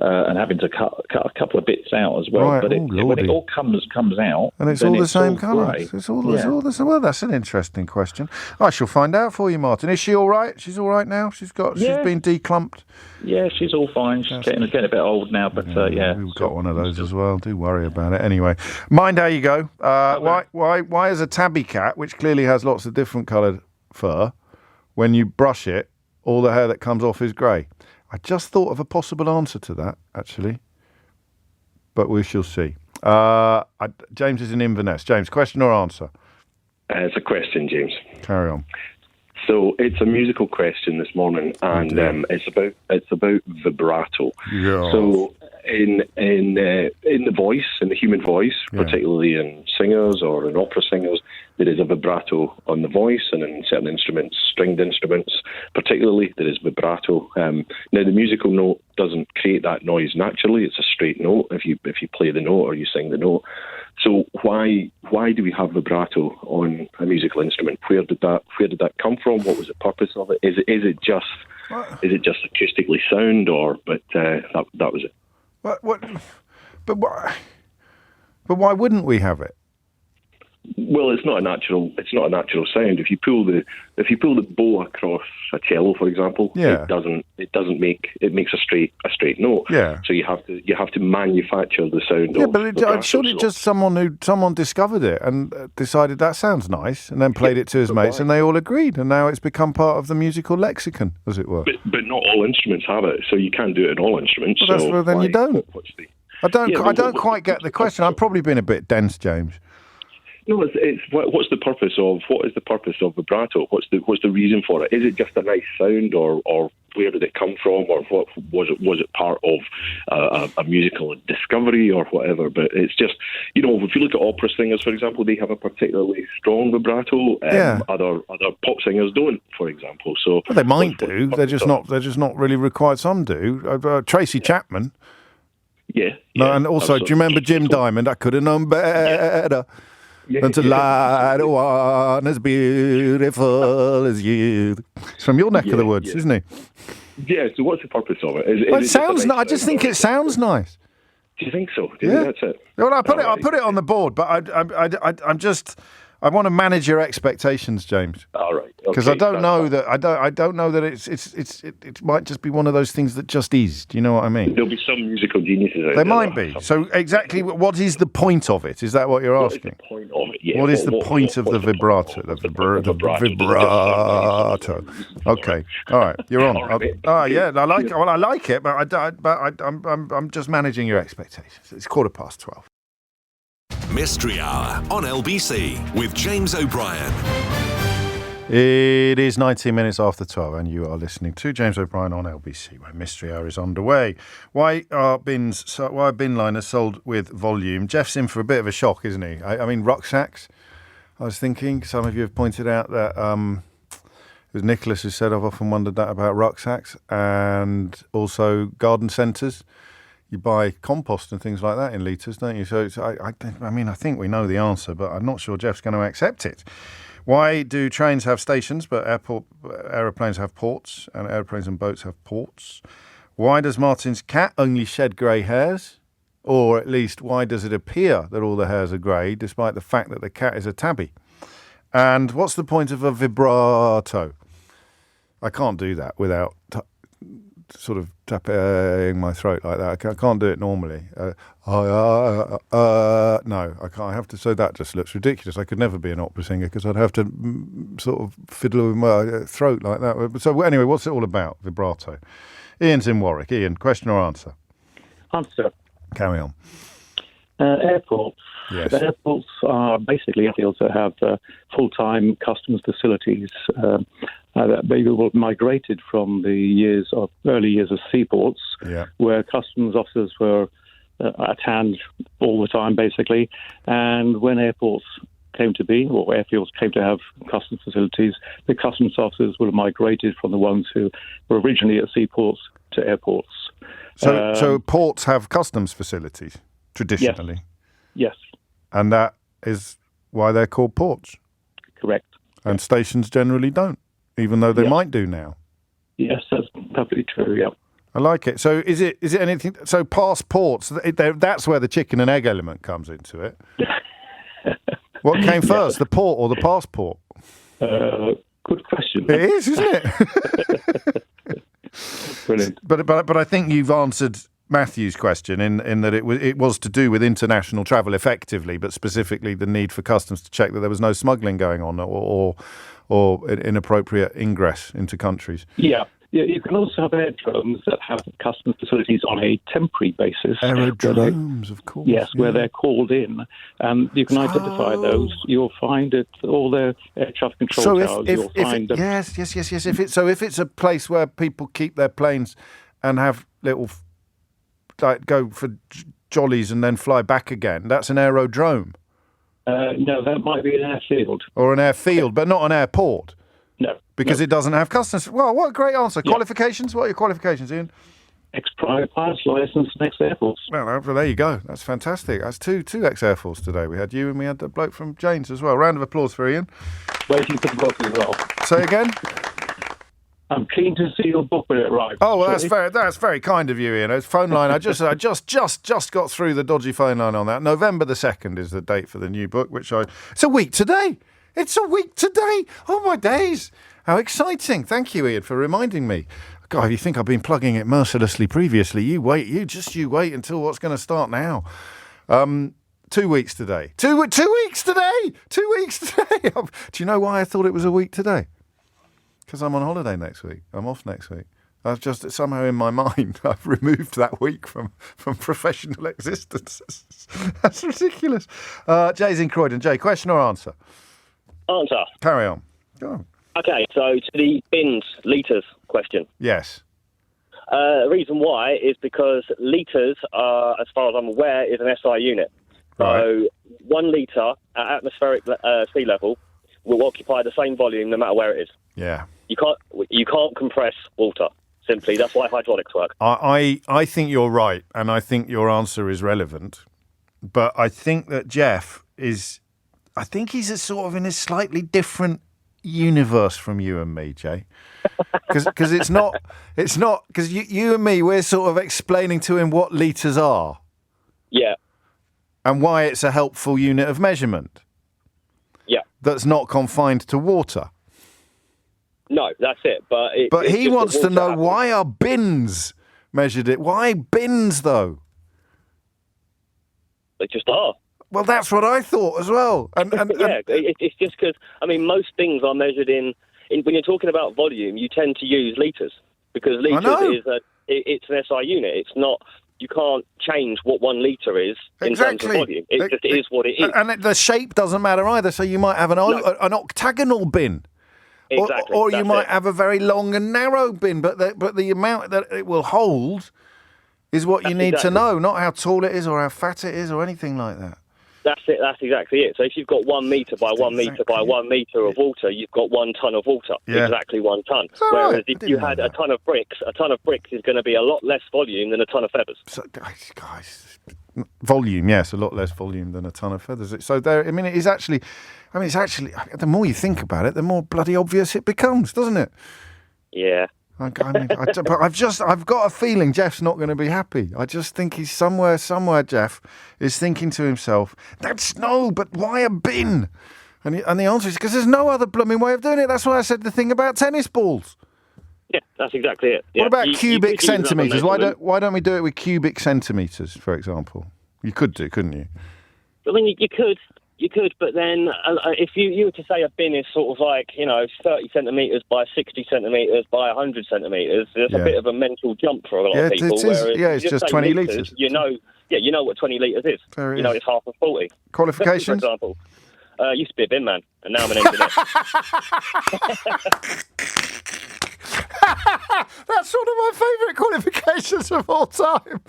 and having to cut a couple of bits out as well. Right. But when it all comes out, and it's all the same colour. It's all the same. Well, that's an interesting question. I shall find out for you, Martin. Is she all right? She's all right now. She's been declumped. Yeah, she's all fine. She's getting a bit old now, but we've got one of those as well. Do worry about it. Anyway, mind how you go. Why is a tabby cat, which clearly has lots of different coloured fur, when you brush it, all the hair that comes off is grey? I just thought of a possible answer to that, actually, but we shall see. James is in Inverness. James, question or answer? It's a question, James. Carry on. So it's a musical question this morning, and it's about vibrato. Yeah. So in the voice, in the human voice, particularly in singers or in opera singers, there is a vibrato on the voice, and in certain instruments, stringed instruments, particularly, there is vibrato. Now, the musical note doesn't create that noise naturally; it's a straight note if you play the note or you sing the note. So why do we have vibrato on a musical instrument? Where did that come from? What was the purpose of it? Is it just acoustically sound, or that was it? But why wouldn't we have it? Well, it's not a natural sound. If you pull the bow across a cello, for example, it makes a straight note. Yeah. So you have to manufacture the sound. Yeah, but surely just someone discovered it and decided that sounds nice, and then played it to his mates, and they all agreed, and now it's become part of the musical lexicon, as it were. But not all instruments have it, so you can't do it in all instruments. Well, then you don't. I don't quite get the question. I've probably been a bit dense, James. No, it's what's the purpose of vibrato? What's the reason for it? Is it just a nice sound, or where did it come from, or what was it part of a musical discovery or whatever? But it's just, if you look at opera singers, for example, they have a particularly strong vibrato. Other pop singers don't, for example. So they might do. They're just not really required. Some do. Tracy Chapman. Yeah. No, and also, do you remember Jim Diamond? I could have known better. Than to lie to one as beautiful as you. It's from your neck of the woods, isn't he? Yeah, so what's the purpose of it? It sounds nice. I just think it sounds nice. Do you think so? Do you think that's it? Well, I put it on the board, but I want to manage your expectations, James. All right. Because I don't know that it might just be one of those things that just is. Do you know what I mean? There'll be some musical geniuses out there. There might be. So exactly, what is the point of it? Is that what you're asking? What is the point of it? Yeah. What is the point of the vibrato? The vibrato. Okay. All right. You're on. Yeah. I like it. Well, I like it, but I'm just managing your expectations. It's 12:15. Mystery Hour on LBC with James O'Brien. It is 19 minutes after 12 and you are listening to James O'Brien on LBC, where Mystery Hour is underway. Why are bin liners sold with volume? Jeff's in for a bit of a shock, isn't he? I mean, rucksacks. I was thinking, some of you have pointed out that it was Nicholas who said I've often wondered that about rucksacks and also garden centres. You buy compost and things like that in litres, don't you? So I think we know the answer, but I'm not sure Jeff's going to accept it. Why do trains have stations, but aeroplanes have ports, and aeroplanes and boats have ports? Why does Martin's cat only shed grey hairs? Or at least, why does it appear that all the hairs are grey, despite the fact that the cat is a tabby? And what's the point of a vibrato? I can't do that without sort of tapping my throat like that. I can't do it normally. No, I can't. I have to. So that just looks ridiculous. I could never be an opera singer because I'd have to sort of fiddle with my throat like that. So anyway, what's it all about, vibrato? Ian's in Warwick. Ian, question or answer? Answer. Carry on. Airports. Yes. Airports are basically airfields that have full-time customs facilities that maybe were migrated from the early years of seaports, where customs officers were at hand all the time, basically. And when airports came to be, or airfields came to have customs facilities, the customs officers would have migrated from the ones who were originally at seaports to airports. So ports have customs facilities, traditionally? Yes. And that is why they're called ports? Correct. And stations generally don't, even though they might do now? Yes, that's perfectly true, yeah. I like it. So is it anything... So passports, that's where the chicken and egg element comes into it. What came first, the port or the passport? Good question. It is, isn't it? Brilliant. But I think you've answered Matthew's question in that it was to do with international travel effectively, but specifically the need for customs to check that there was no smuggling going on or inappropriate ingress into countries. Yeah. You can also have aerodromes that have customs facilities on a temporary basis. Aerodromes, of course. Yes, where they're called in. And you can identify those. You'll find it, all their air traffic control towers. Yes. If it's a place where people keep their planes and have little, go for jollies and then fly back again, that's an aerodrome. No, that might be an airfield. Or an airfield, but not an airport. No. Because it doesn't have customs. Well, what a great answer. Yeah. Qualifications? What are your qualifications, Ian? Ex-private pilot's licence and ex-Air Force. Well, there you go. That's fantastic. That's two ex-Air Force today. We had you and we had the bloke from Jane's as well. Round of applause for Ian. Waiting for the book as well. Say again? I'm keen to see your book when it arrives. Oh, well, that's very kind of you, Ian. It's phone line. I just got through the dodgy phone line on that. November the 2nd is the date for the new book, it's a week today. It's a week today. Oh, my days. How exciting. Thank you, Ian, for reminding me. God, you think I've been plugging it mercilessly previously. You wait until what's going to start now. 2 weeks today. 2 weeks today. 2 weeks today. Do you know why I thought it was a week today? Because I'm on holiday next week. I'm off next week. I've just somehow in my mind I've removed that week from professional existence. That's ridiculous. Jay's in Croydon. Jay, question or answer? Answer. Carry on. Go on. Okay, so to the bins, litres question. Yes. The reason why is because litres, as far as I'm aware, is an SI unit. Right. So 1 litre at atmospheric sea level will occupy the same volume no matter where it is. Yeah. You can't compress water. Simply, that's why hydraulics work. I think you're right, and I think your answer is relevant. But I think that Jeff is... I think he's in a slightly different universe from you and me, Jay. Because it's not because you and me, we're sort of explaining to him what litres are. Yeah. And why it's a helpful unit of measurement. Yeah. That's not confined to water. No, that's it. But he wants to know, why are bins measured it? Why bins, though? They just are. Well, that's what I thought as well. It's just because, most things are measured in when you're talking about volume, you tend to use litres because litres it's an SI unit. It's not, you can't change what 1 litre is in terms of volume. It just is what it is. And the shape doesn't matter either. So you might have an octagonal bin. Exactly. Or you might have a very long and narrow bin, but the amount that it will hold is what you need to know, not how tall it is or how fat it is or anything like that. That's it. That's exactly it. So if you've got 1 metre by 1 metre by 1 metre of water, you've got 1 tonne of water. Yeah. Exactly 1 tonne. Whereas if you had a tonne of bricks is going to be a lot less volume than a tonne of feathers. So, guys, volume, yes, a lot less volume than a tonne of feathers. So there, I mean, it's actually, the more you think about it, the more bloody obvious it becomes, doesn't it? Yeah. But I've got a feeling Jeff's not going to be happy. I just think he's somewhere, Jeff is thinking to himself, but why a bin? And the answer is because there's no other blooming way of doing it. That's why I said the thing about tennis balls. Yeah, that's exactly it. Yeah. What about cubic centimetres? Why don't we do it with cubic centimetres, for example? You could do, couldn't you? I mean, you could, but then if you were to say a bin is sort of like, 30 centimetres by 60 centimetres by 100 centimetres, there's a bit of a mental jump for a lot of people. It's just 20 litres. You know what 20 litres is. It's half of 40. Qualifications? For example, I used to be a bin man, and now I'm an engineer. That's one of my favourite qualifications of all time.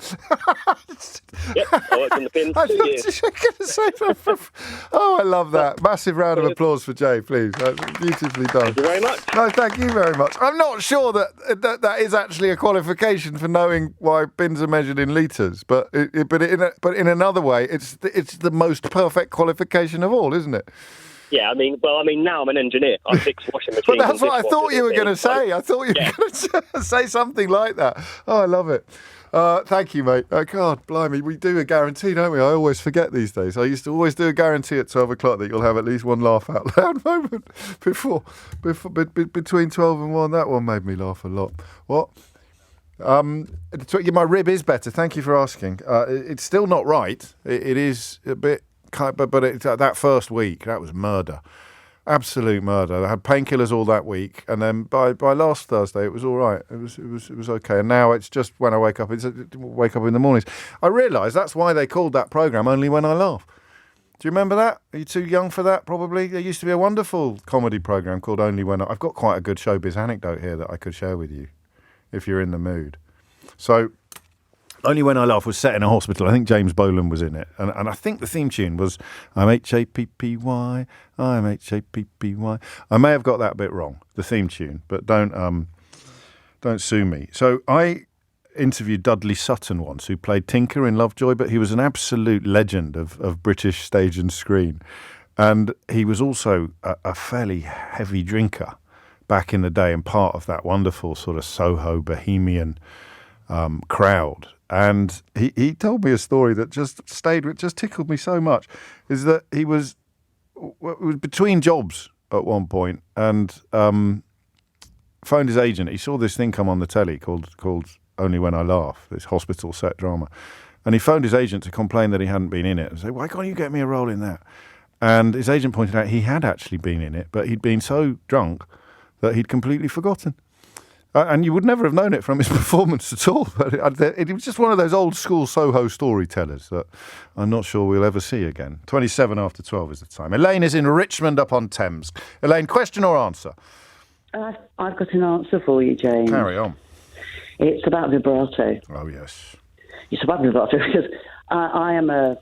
Yep, I worked in the bin for 2 years. Oh, I love that. Massive round of applause for Jay, please. That's beautifully done. Thank you very much. No, thank you very much. I'm not sure that is actually a qualification for knowing why bins are measured in litres, but in another way, it's the most perfect qualification of all, isn't it? Yeah, I mean, now I'm an engineer. I fix washing machines. But that's what I thought you were going to say. I thought you were going to say something like that. Oh, I love it. Thank you, mate. God, blimey, we do a guarantee, don't we? I always forget these days. I used to always do a guarantee at 12 o'clock that you'll have at least one laugh out loud moment between 12 and 1. That one made me laugh a lot. What? My rib is better. Thank you for asking. It's still not right. It is a bit... But that first week, that was murder. Absolute murder. I had painkillers all that week, and then by last Thursday, it was all right. It was okay. And now it's just when I wake up in the mornings. I realise that's why they called that programme Only When I Laugh. Do you remember that? Are you too young for that, probably? There used to be a wonderful comedy programme called Only When I've got quite a good showbiz anecdote here that I could share with you, if you're in the mood. So... Only When I Laugh was set in a hospital. I think James Boland was in it. And I think the theme tune was, I'm H-A-P-P-Y, I'm H-A-P-P-Y. I may have got that bit wrong, the theme tune, but don't sue me. So I interviewed Dudley Sutton once, who played Tinker in Lovejoy, but he was an absolute legend of British stage and screen. And he was also a fairly heavy drinker back in the day and part of that wonderful sort of Soho bohemian crowd. And he told me a story that just tickled me so much, is that he was between jobs at one point and phoned his agent. He saw this thing come on the telly called Only When I Laugh, this hospital set drama. And he phoned his agent to complain that he hadn't been in it and say, why can't you get me a role in that? And his agent pointed out he had actually been in it, but he'd been so drunk that he'd completely forgotten. And you would never have known it from his performance at all. But it was just one of those old school Soho storytellers that I'm not sure we'll ever see again. 27 after 12 is the time. Elaine is in Richmond upon Thames. Elaine, question or answer? I've got an answer for you, James. Carry on. It's about vibrato. Oh, yes. It's about vibrato because I am a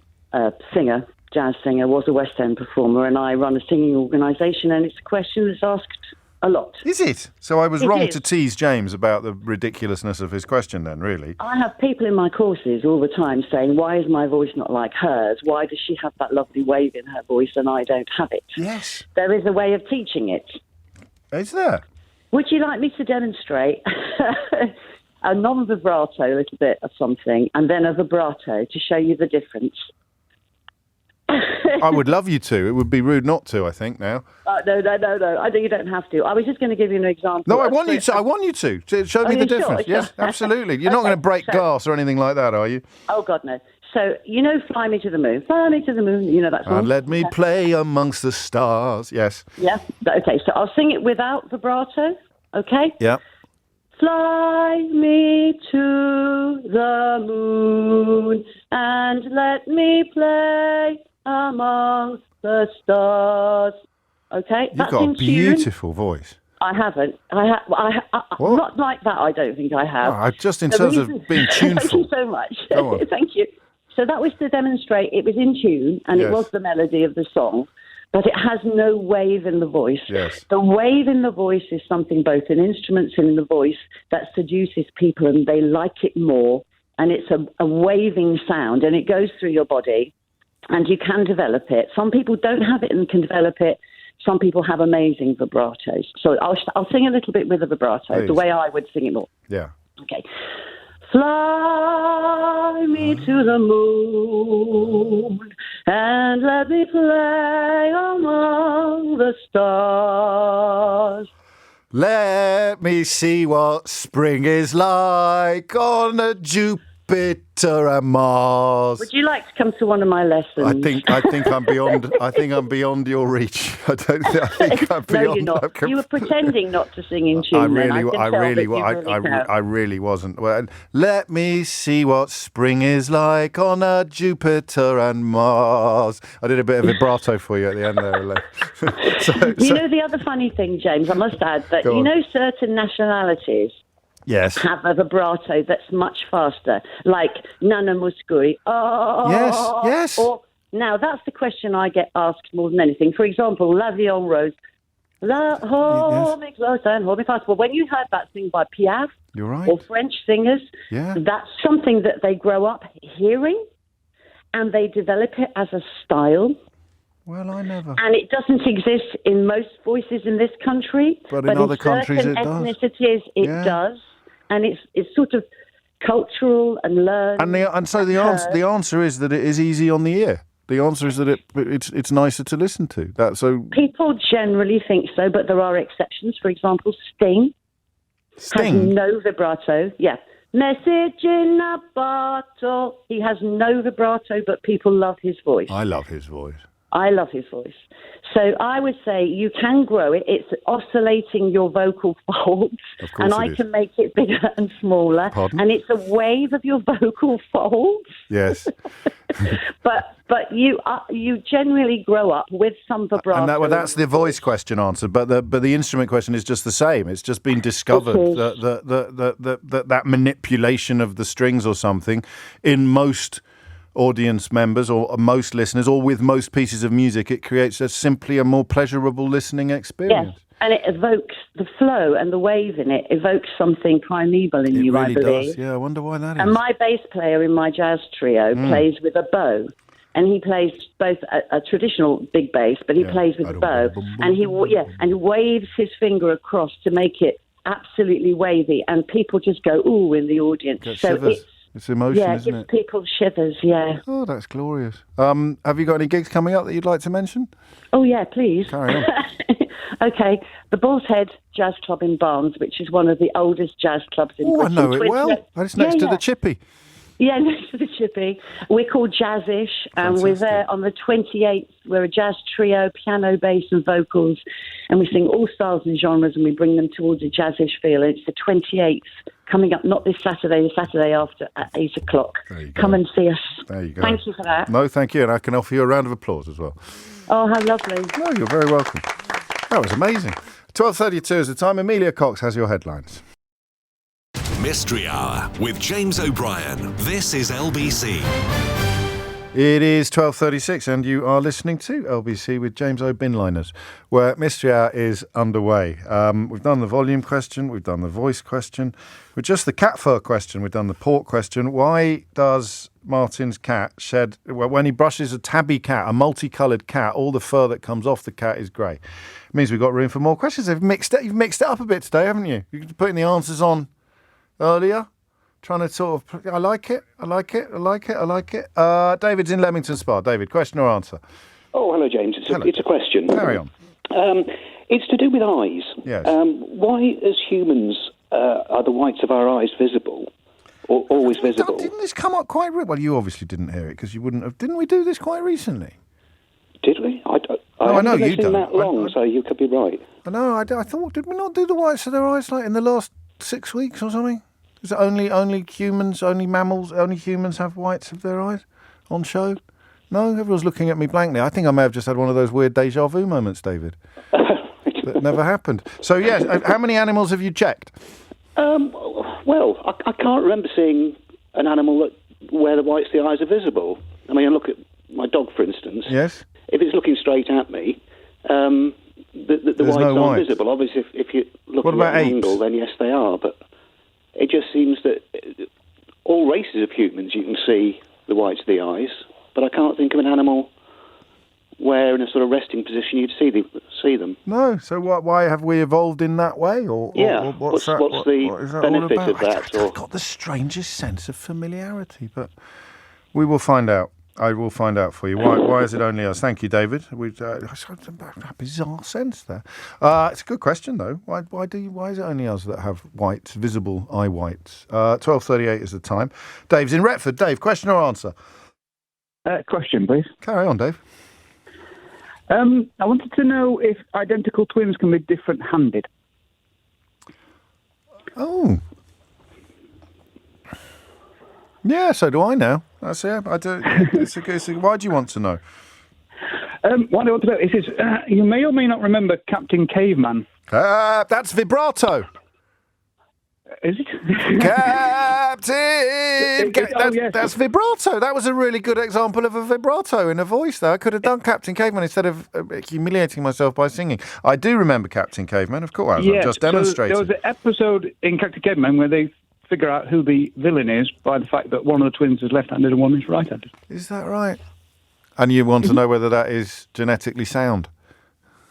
singer, jazz singer, was a West End performer, and I run a singing organisation, and it's a question that's asked a lot. Is it? So I was wrong to tease James about the ridiculousness of his question then, really? I have people in my courses all the time saying, why is my voice not like hers? Why does she have that lovely wave in her voice and I don't have it? Yes. There is a way of teaching it. Is there? Would you like me to demonstrate a non-vibrato, a little bit of something, and then a vibrato to show you the difference? I would love you to. It would be rude not to, I think, now. No. I think you don't have to. I was just going to give you an example. No, I want you to. Show me the difference. Sure? Yes, absolutely. You're not going to break glass or anything like that, are you? Oh, God, no. So, Fly Me to the Moon. Fly me to the moon. That song. And let me play amongst the stars. Yes. Yeah. Okay, so I'll sing it without vibrato. Okay? Yeah. Fly me to the moon and let me play among the stars. Okay, you've got a beautiful voice. I haven't. Not like that. I don't think I have. Just in terms of being tuneful. Thank you so much. Go on. Thank you. So that was to demonstrate it was in tune and it was the melody of the song, but it has no wave in the voice. Yes. The wave in the voice is something both in instruments and in the voice that seduces people and they like it more. And it's a waving sound and it goes through your body and you can develop it. Some people don't have it and can develop it. Some people have amazing vibratos. So I'll sing a little bit with a vibrato, Please. The way I would sing it more. Yeah. Okay. Fly me to the moon and let me play among the stars. Let me see what spring is like on a Jupiter and Mars. Would you like to come to one of my lessons? I think I'm beyond. I think I'm beyond your reach. I think I'm beyond. No, you're not. You were pretending not to sing in tune. I really wasn't. Well, let me see what spring is like on a Jupiter and Mars. I did a bit of vibrato for you at the end there. You know the other funny thing, James, I must add that certain nationalities have a vibrato that's much faster, like Nana Muscuri. Oh, yes. Or, now, that's the question I get asked more than anything. For example, La Vie en Rose. Hold me close and hold me fast. Well, when you heard that thing by Piaf You're right. or French singers, that's something that they grow up hearing and they develop it as a style. Well, I never. And it doesn't exist in most voices in this country. But in other countries it does. Ethnicities, it does. And it's sort of cultural and learned. And so the answer is that it is easy on the ear. The answer is that it's nicer to listen to. People generally think so, but there are exceptions. For example, Sting has no vibrato. Yeah. Message in a bottle. He has no vibrato, but people love his voice. I love his voice. I love his voice. So I would say you can grow it. It's oscillating your vocal folds, and I can make it bigger and smaller. Pardon? And it's a wave of your vocal folds. Yes. But you generally grow up with some vibrato. And that's the voice question answered. But the instrument question is just the same. It's just been discovered that manipulation of the strings or something in most audience members or most listeners or with most pieces of music, it creates simply a more pleasurable listening experience. Yes, and it evokes the flow and the wave in it evokes something primeval in you, really I believe. Does. Yeah, I wonder why that is. And my bass player in my jazz trio plays with a bow. And he plays both a traditional big bass, but he plays with a bow. And he waves his finger across to make it absolutely wavy. And people just go, ooh, in the audience. It's emotion, isn't it? Yeah, it gives people shivers, yeah. Oh, that's glorious. Have you got any gigs coming up that you'd like to mention? Oh, yeah, please. Carry on. Okay, the Bull's Head Jazz Club in Barnes, which is one of the oldest jazz clubs in Britain. I know it well. It's next to the Chippy. Yeah, next to the Chippy. We're called Jazzish, and we're there on the 28th. We're a jazz trio, piano, bass, and vocals, and we sing all styles and genres, and we bring them towards a jazzish feel. It's the 28th, coming up, not this Saturday, the Saturday after at 8 o'clock. Come and see us. There you go. Thank you for that. No, thank you, and I can offer you a round of applause as well. Oh, how lovely. No, you're very welcome. That was amazing. 12:32 is the time. Amelia Cox has your headlines. Mystery Hour with James O'Brien. This is LBC. It is 12:36 and you are listening to LBC with James O'Binliners, where Mystery Hour is underway. We've done the volume question, we've done the voice question, with just the cat fur question, we've done the port question. Why does Martin's cat shed, when he brushes a tabby cat, a multicoloured cat, all the fur that comes off the cat is grey? It means we've got room for more questions. You've mixed it up a bit today, haven't you? You're putting the answers on earlier, trying to sort of, I like it. David's in Leamington Spa. David, question or answer? Oh, hello, James. It's a question. Carry on. It's to do with eyes. Yes. Why, as humans, are the whites of our eyes visible, or always visible? Didn't this come up quite... Well, you obviously didn't hear it because you wouldn't have... Didn't we do this quite recently? Did we? I know you don't. That long, so you could be right. I know. I thought, did we not do the whites of their eyes like in the last 6 weeks or something? Is it only humans, only mammals, only humans have whites of their eyes on show? No, everyone's looking at me blankly. I think I may have just had one of those weird déjà vu moments, David. That never happened. So, yes, how many animals have you checked? Well, I can't remember seeing an animal that where the whites of the eyes are visible. I mean, I look at my dog, for instance. Yes. If it's looking straight at me, the whites no aren't whites. visible. Obviously, if you're What looking about at an apes? angle, then yes, they are. But it just seems that all races of humans, you can see the whites of the eyes, but I can't think of an animal where in a sort of resting position you'd see them. No. So why have we evolved in that way? Or What's that? the What is that all benefit about? of that? I've got the strangest sense of familiarity, but we will find out. I will find out for you. Why is it only us? Thank you, David. A bizarre sense there. It's a good question, though. Why is it only us that have whites, visible eye whites? 12:38 is the time. Dave's in Retford. Dave, question or answer? Question, please. Carry on, Dave. I wanted to know if identical twins can be different-handed. Oh. Yeah, so do I now. That's it. I do. Why do you want to know? What I want to know is, you may or may not remember Captain Caveman. That's vibrato. Is it? Captain! That's vibrato. That was a really good example of a vibrato in a voice there. I could have done Captain Caveman instead of humiliating myself by singing. I do remember Captain Caveman, of course. I've just demonstrated. So there was an episode in Captain Caveman where they figure out who the villain is by the fact that one of the twins is left-handed and one is right-handed. Is that right? And you want to know whether that is genetically sound?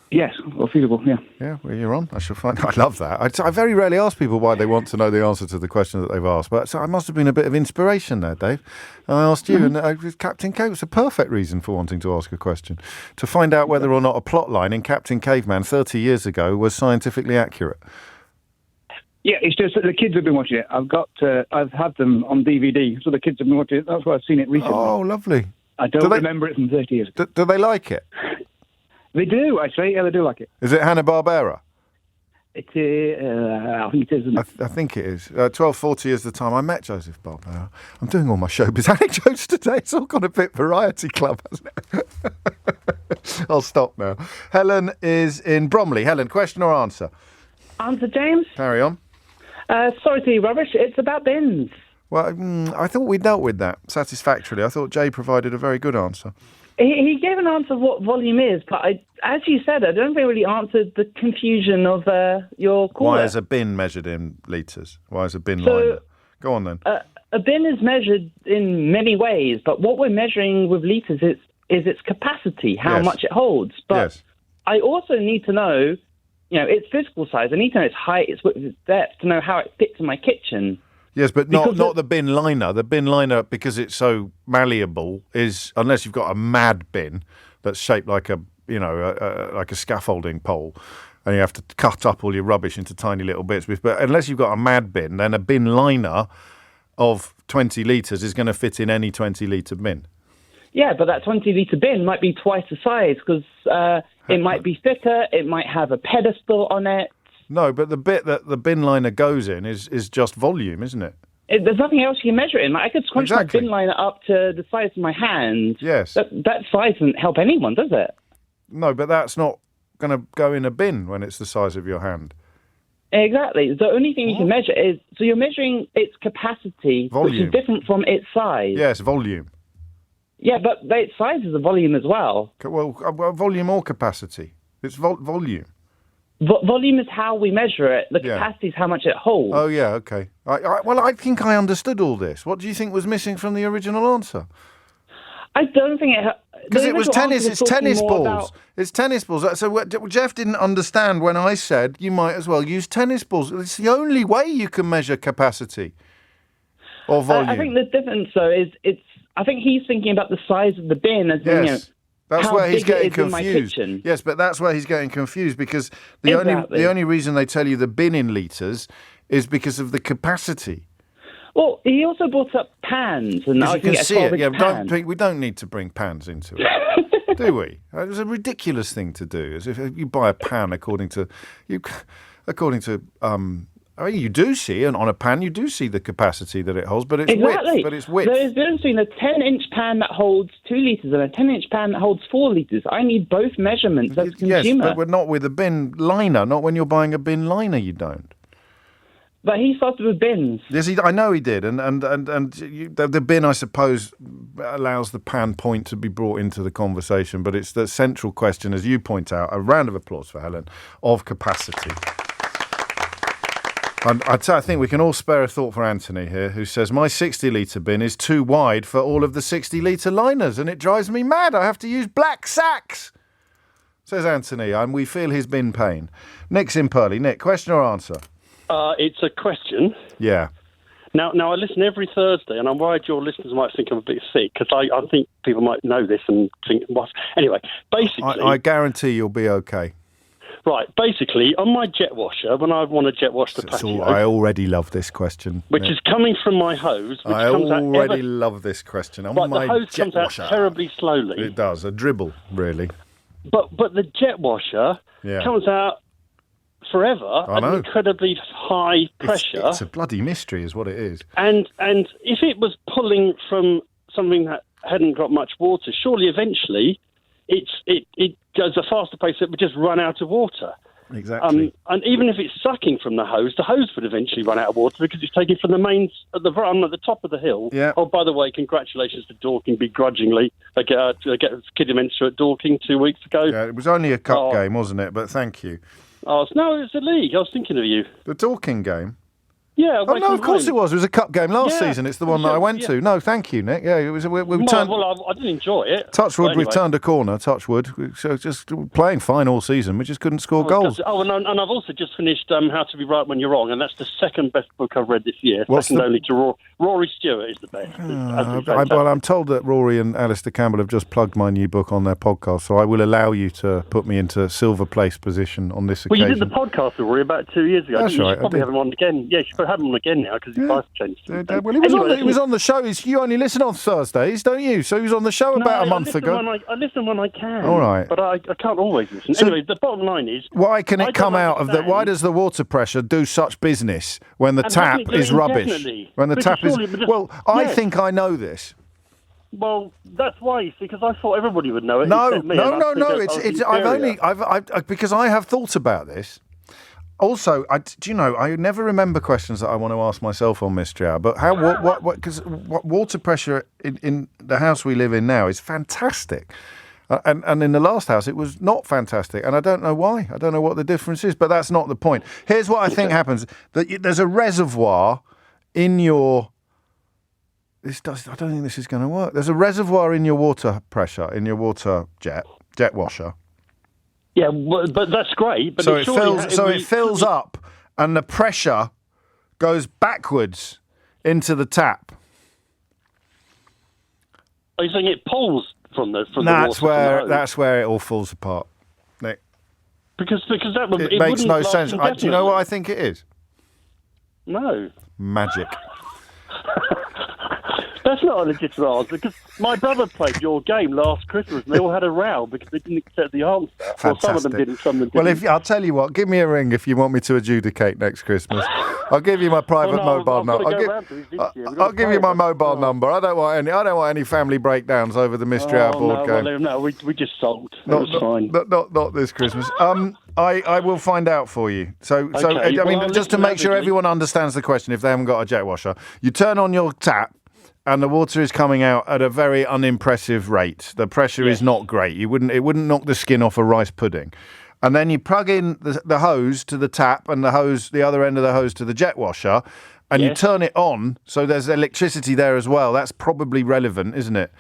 Yes, or feasible, yeah. Yeah, well, you're on. I shall find. I love that. I very rarely ask people why they want to know the answer to the question that they've asked, but so I must have been a bit of inspiration there, Dave. I asked you, and Captain Cave was a perfect reason for wanting to ask a question, to find out whether or not a plot line in Captain Caveman 30 years ago was scientifically accurate. Yeah, it's just that the kids have been watching it. I've had them on DVD, so the kids have been watching it. That's why I've seen it recently. Oh, lovely. I don't remember it from 30 years ago. Do they like it? They do, actually. Yeah, they do like it. Is it Hanna-Barbera? I think it is, isn't it? I think it is. 12:40 is the time. I met Joseph Barbera. I'm doing all my showbiz anecdotes today. It's all gone a bit variety club, hasn't it? I'll stop now. Helen is in Bromley. Helen, question or answer? Answer, James. Carry on. Sorry to be rubbish. It's about bins. Well, I thought we dealt with that satisfactorily. I thought Jay provided a very good answer. He gave an answer of what volume is, but as you said, I don't think it really answered the confusion of your caller. Why is a bin measured in litres? Why is a bin liner? Go on then. A bin is measured in many ways, but what we're measuring with litres is its capacity, how much it holds. But I also need to know, its physical size. I need to know its height, its width, its depth, to know how it fits in my kitchen. Yes, but not the bin liner. The bin liner, because it's so malleable, is, unless you've got a mad bin that's shaped like a scaffolding pole, and you have to cut up all your rubbish into tiny little bits. But unless you've got a mad bin, then a bin liner of 20 litres is going to fit in any 20-litre bin. Yeah, but that 20-litre bin might be twice the size because it might be thicker, it might have a pedestal on it. No, but the bit that the bin liner goes in is just volume, isn't it? There's nothing else you can measure it in. I could scrunch my bin liner up to the size of my hand. Yes. That size doesn't help anyone, does it? No, but that's not going to go in a bin when it's the size of your hand. Exactly. The only thing you can measure is, so you're measuring its capacity, volume, which is different from its size. Yes, volume. Yeah, but its size is a volume as well. Well, volume or capacity. It's volume. Volume is how we measure it. The capacity is how much it holds. Oh, yeah, okay. I think I understood all this. What do you think was missing from the original answer? I don't think it... Because it was tennis. It's tennis balls. It's tennis balls. So Jeff didn't understand when I said you might as well use tennis balls. It's the only way you can measure capacity or volume. I think the difference, though, is I think he's thinking about the size of the bin as that's where he's getting confused. In my yes, but that's where he's getting confused because the only reason they tell you the bin in litres is because of the capacity. Well, he also brought up pans, and I can see it. Yeah, we don't need to bring pans into it, do we? It was a ridiculous thing to do. As if you buy a pan according to. I mean, you do see, and on a pan, you do see the capacity that it holds, but it's width. But it's width. There's a difference between a 10-inch pan that holds 2 litres and a 10-inch pan that holds 4 litres. I need both measurements as a consumer. Yes, but we're not with a bin liner. Not when you're buying a bin liner, you don't. But he started with bins. Yes, I know he did, and the bin, I suppose, allows the pan point to be brought into the conversation. But it's the central question, as you point out. A round of applause for Helen, of capacity. I think we can all spare a thought for Anthony here, who says, my 60-litre bin is too wide for all of the 60-litre liners, and it drives me mad. I have to use black sacks, says Anthony, and we feel his bin pain. Nick's in Purley. Nick, question or answer? It's a question. Yeah. Now, I listen every Thursday, and I'm worried your listeners might think I'm a bit sick, because I think people might know this and think, what? Anyway, basically... I guarantee you'll be okay. Right, basically, on my jet washer, when I want to jet wash the patio... I already love this question. Which is coming from my hose, which comes out... love this question. On right, my the hose jet comes washer. out terribly slowly. It does, a dribble, really. But the jet washer comes out forever at incredibly high pressure. It's a bloody mystery is what it is. And if it was pulling from something that hadn't got much water, surely eventually it goes a faster pace, it would just run out of water. Exactly. And even if it's sucking from the hose would eventually run out of water because it's taken from the mains at the top of the hill. Yeah. Oh, by the way, congratulations to Dorking begrudgingly. They get a kid dementia at Dorking 2 weeks ago. Yeah, it was only a cup game, wasn't it? But thank you. Oh, no, it's a league. I was thinking of you. The Dorking game? Yeah. Oh, no, of course it was. It was a cup game last season. It's the one that I went to. No, thank you, Nick. Yeah, it was. We turned. Well, I didn't enjoy it. Touchwood, anyway. we've turned a corner. Touchwood, so just playing fine all season. We just couldn't score goals. And I've also just finished How to Be Right When You're Wrong, and that's the second best book I've read this year. Second only to Rory Stewart is the best. Well, I'm told that Rory and Alistair Campbell have just plugged my new book on their podcast, so I will allow you to put me into silver place position on this occasion. Well, you did the podcast with Rory about 2 years ago. That's You right. should probably have him on again. Yeah, you should have him on again now because his life's changed. Well, he was on the show. You only listen on Thursdays, don't you? So he was on the show about a month ago. I listen when I can. All right. But I can't always listen. So anyway, the bottom line is... Why can it come out of that? Why does the water pressure do such business when the tap is rubbish? When the tap is... Well, I think I know this. Well, that's why, you see, because I thought everybody would know it. No. It's because I have thought about this. Also, do you know, I never remember questions that I want to ask myself on Mystery Hour, but because water pressure in the house we live in now is fantastic. And in the last house, it was not fantastic. And I don't know why. I don't know what the difference is, but that's not the point. Here's what I think happens. There's a reservoir in your... I don't think this is going to work. There's a reservoir in your water pressure, in your water jet washer. Yeah, but that's great. But so it fills up, and the pressure goes backwards into the tap. Are you saying it pulls from the water? That's where it all falls apart, Nick. Because that would it makes no sense. Do you know what I think it is? No. Magic. That's not a legitimate answer, because my brother played your game last Christmas and they all had a row because they didn't accept the answer. Fantastic. Well, some of them didn't, some of them didn't. Well, I'll tell you what, give me a ring if you want me to adjudicate next Christmas. I'll give you my private mobile number. I'll give you my mobile number. I don't want any family breakdowns over the Mystery Hour board game. No, we just sulked. It was fine. Not this Christmas. I will find out for you. So Okay, I mean, just to make sure everyone understands the question, if they haven't got a jet washer, you turn on your tap, and the water is coming out at a very unimpressive rate. The pressure is not great. It wouldn't knock the skin off a rice pudding. And then you plug in the hose to the tap and the other end of the hose to the jet washer, and you turn it on, so there's electricity there as well. That's probably relevant, isn't it?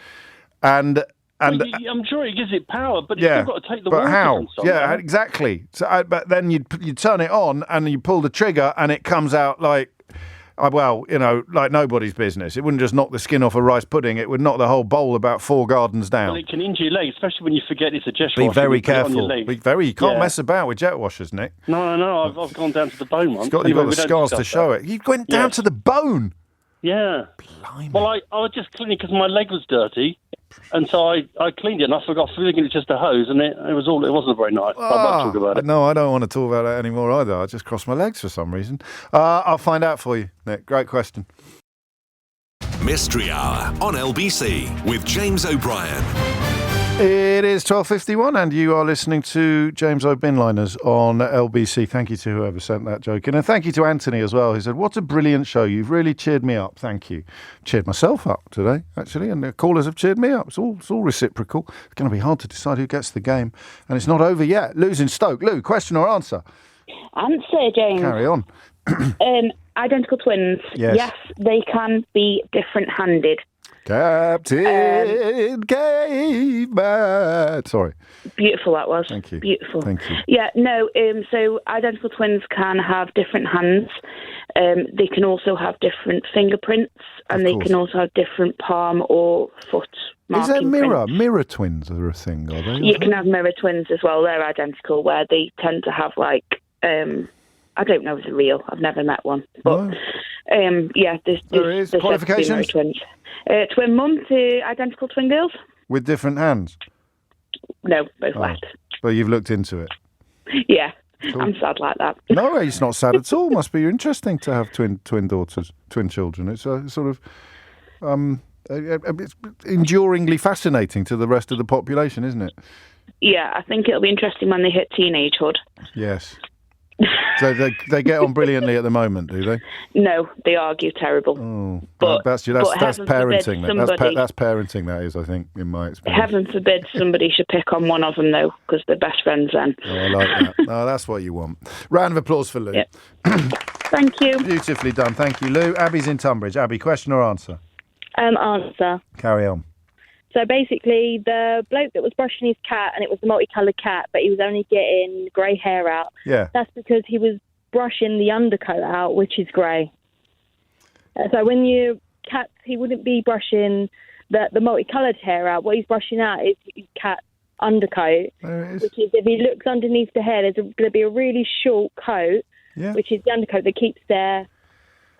And I'm sure it gives it power, but you've still got to take the water. But how? From somewhere. Yeah, exactly. So, but then you turn it on and you pull the trigger, and it comes out like... well, you know, like nobody's business. It wouldn't just knock the skin off a rice pudding. It would knock the whole bowl about 4 gardens down. Well, it can injure your leg, especially when you forget it's a jet washer. Be very careful. You can't Yeah. mess about with jet washers, Nick. No. I've gone down to the bone once. You've got the scars to show it. You went down to the bone? Yeah. Blimey. Well, I was just cleaning because my leg was dirty. And so I cleaned it, and I forgot thinking it was just a hose, and it wasn't very nice. I won't talk about it. No, I don't want to talk about that anymore either. I just crossed my legs for some reason. I'll find out for you, Nick. Great question. Mystery Hour on LBC with James O'Brien. It is 12:51 and you are listening to James O. Binliners on LBC. Thank you to whoever sent that joke in. And thank you to Anthony as well. He said, what a brilliant show. You've really cheered me up. Thank you. Cheered myself up today, actually, and the callers have cheered me up. It's all reciprocal. It's going to be hard to decide who gets the game. And it's not over yet. Lou's in Stoke. Lou, question or answer? Answer, James. Carry on. Identical twins. Yes, they can be different-handed. Captain Caveman. Sorry. Beautiful that was. Thank you. Beautiful. Thank you. Yeah, no, so identical twins can have different hands. They can also have different fingerprints, and they can also have different palm or foot marking. Is there mirror twins are a thing, are they? You can have mirror twins as well. They're identical, where they tend to have I don't know if they're real. I've never met one. But, there's qualifications? mirror twins. Twin mum to identical twin girls. With different hands? No, both left. But you've looked into it? Yeah, cool. I'm sad like that. No, it's not sad at all. Must be interesting to have twin daughters, twin children. It's a sort of it's enduringly fascinating to the rest of the population, isn't it? Yeah, I think it'll be interesting when they hit teenagehood. Yes. So they get on brilliantly at the moment, do they? No, they argue terrible. Oh, but that's parenting. That's parenting. That is, I think, in my experience. Heaven forbid somebody should pick on one of them though, because they're best friends then. Oh, I like that. Oh, that's what you want. Round of applause for Lou. Yep. Thank you. Beautifully done. Thank you, Lou. Abby's in Tunbridge. Abby, question or answer? Answer. Carry on. So basically, the bloke that was brushing his cat, and it was a multicoloured cat, but he was only getting grey hair out. Yeah. That's because he was brushing the undercoat out, which is grey. So when you cats, he wouldn't be brushing the multicoloured hair out. What he's brushing out is his cat's undercoat, which is, if he looks underneath the hair, there's going to be a really short coat, which is the undercoat that keeps their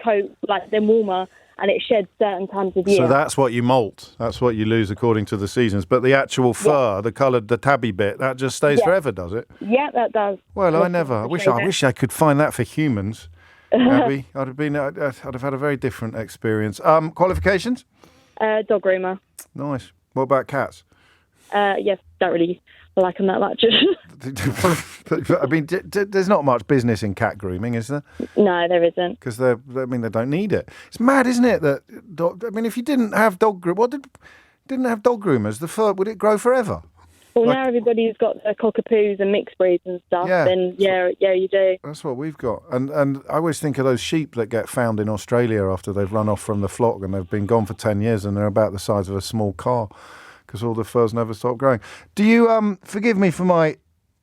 coat them warmer. And it sheds certain times of year. So that's what you molt. That's what you lose according to the seasons. But the actual fur, the coloured, the tabby bit, that just stays forever, does it? Yeah, that does. Well, I wish I could find that for humans, Abby. I'd have had a very different experience. Qualifications? Dog groomer. Nice. What about cats? Yes, don't really like them that much. I mean, there's not much business in cat grooming, is there? No, there isn't. Because they don't need it. It's mad, isn't it? That if you didn't have didn't have dog groomers, the fur would it grow forever? Well, now everybody's got cockapoos and mixed breeds and stuff. Yeah. Then you do. That's what we've got. And I always think of those sheep that get found in Australia after they've run off from the flock and they've been gone for 10 years and they're about the size of a small car, because all the furs never stop growing. Do you, forgive me for my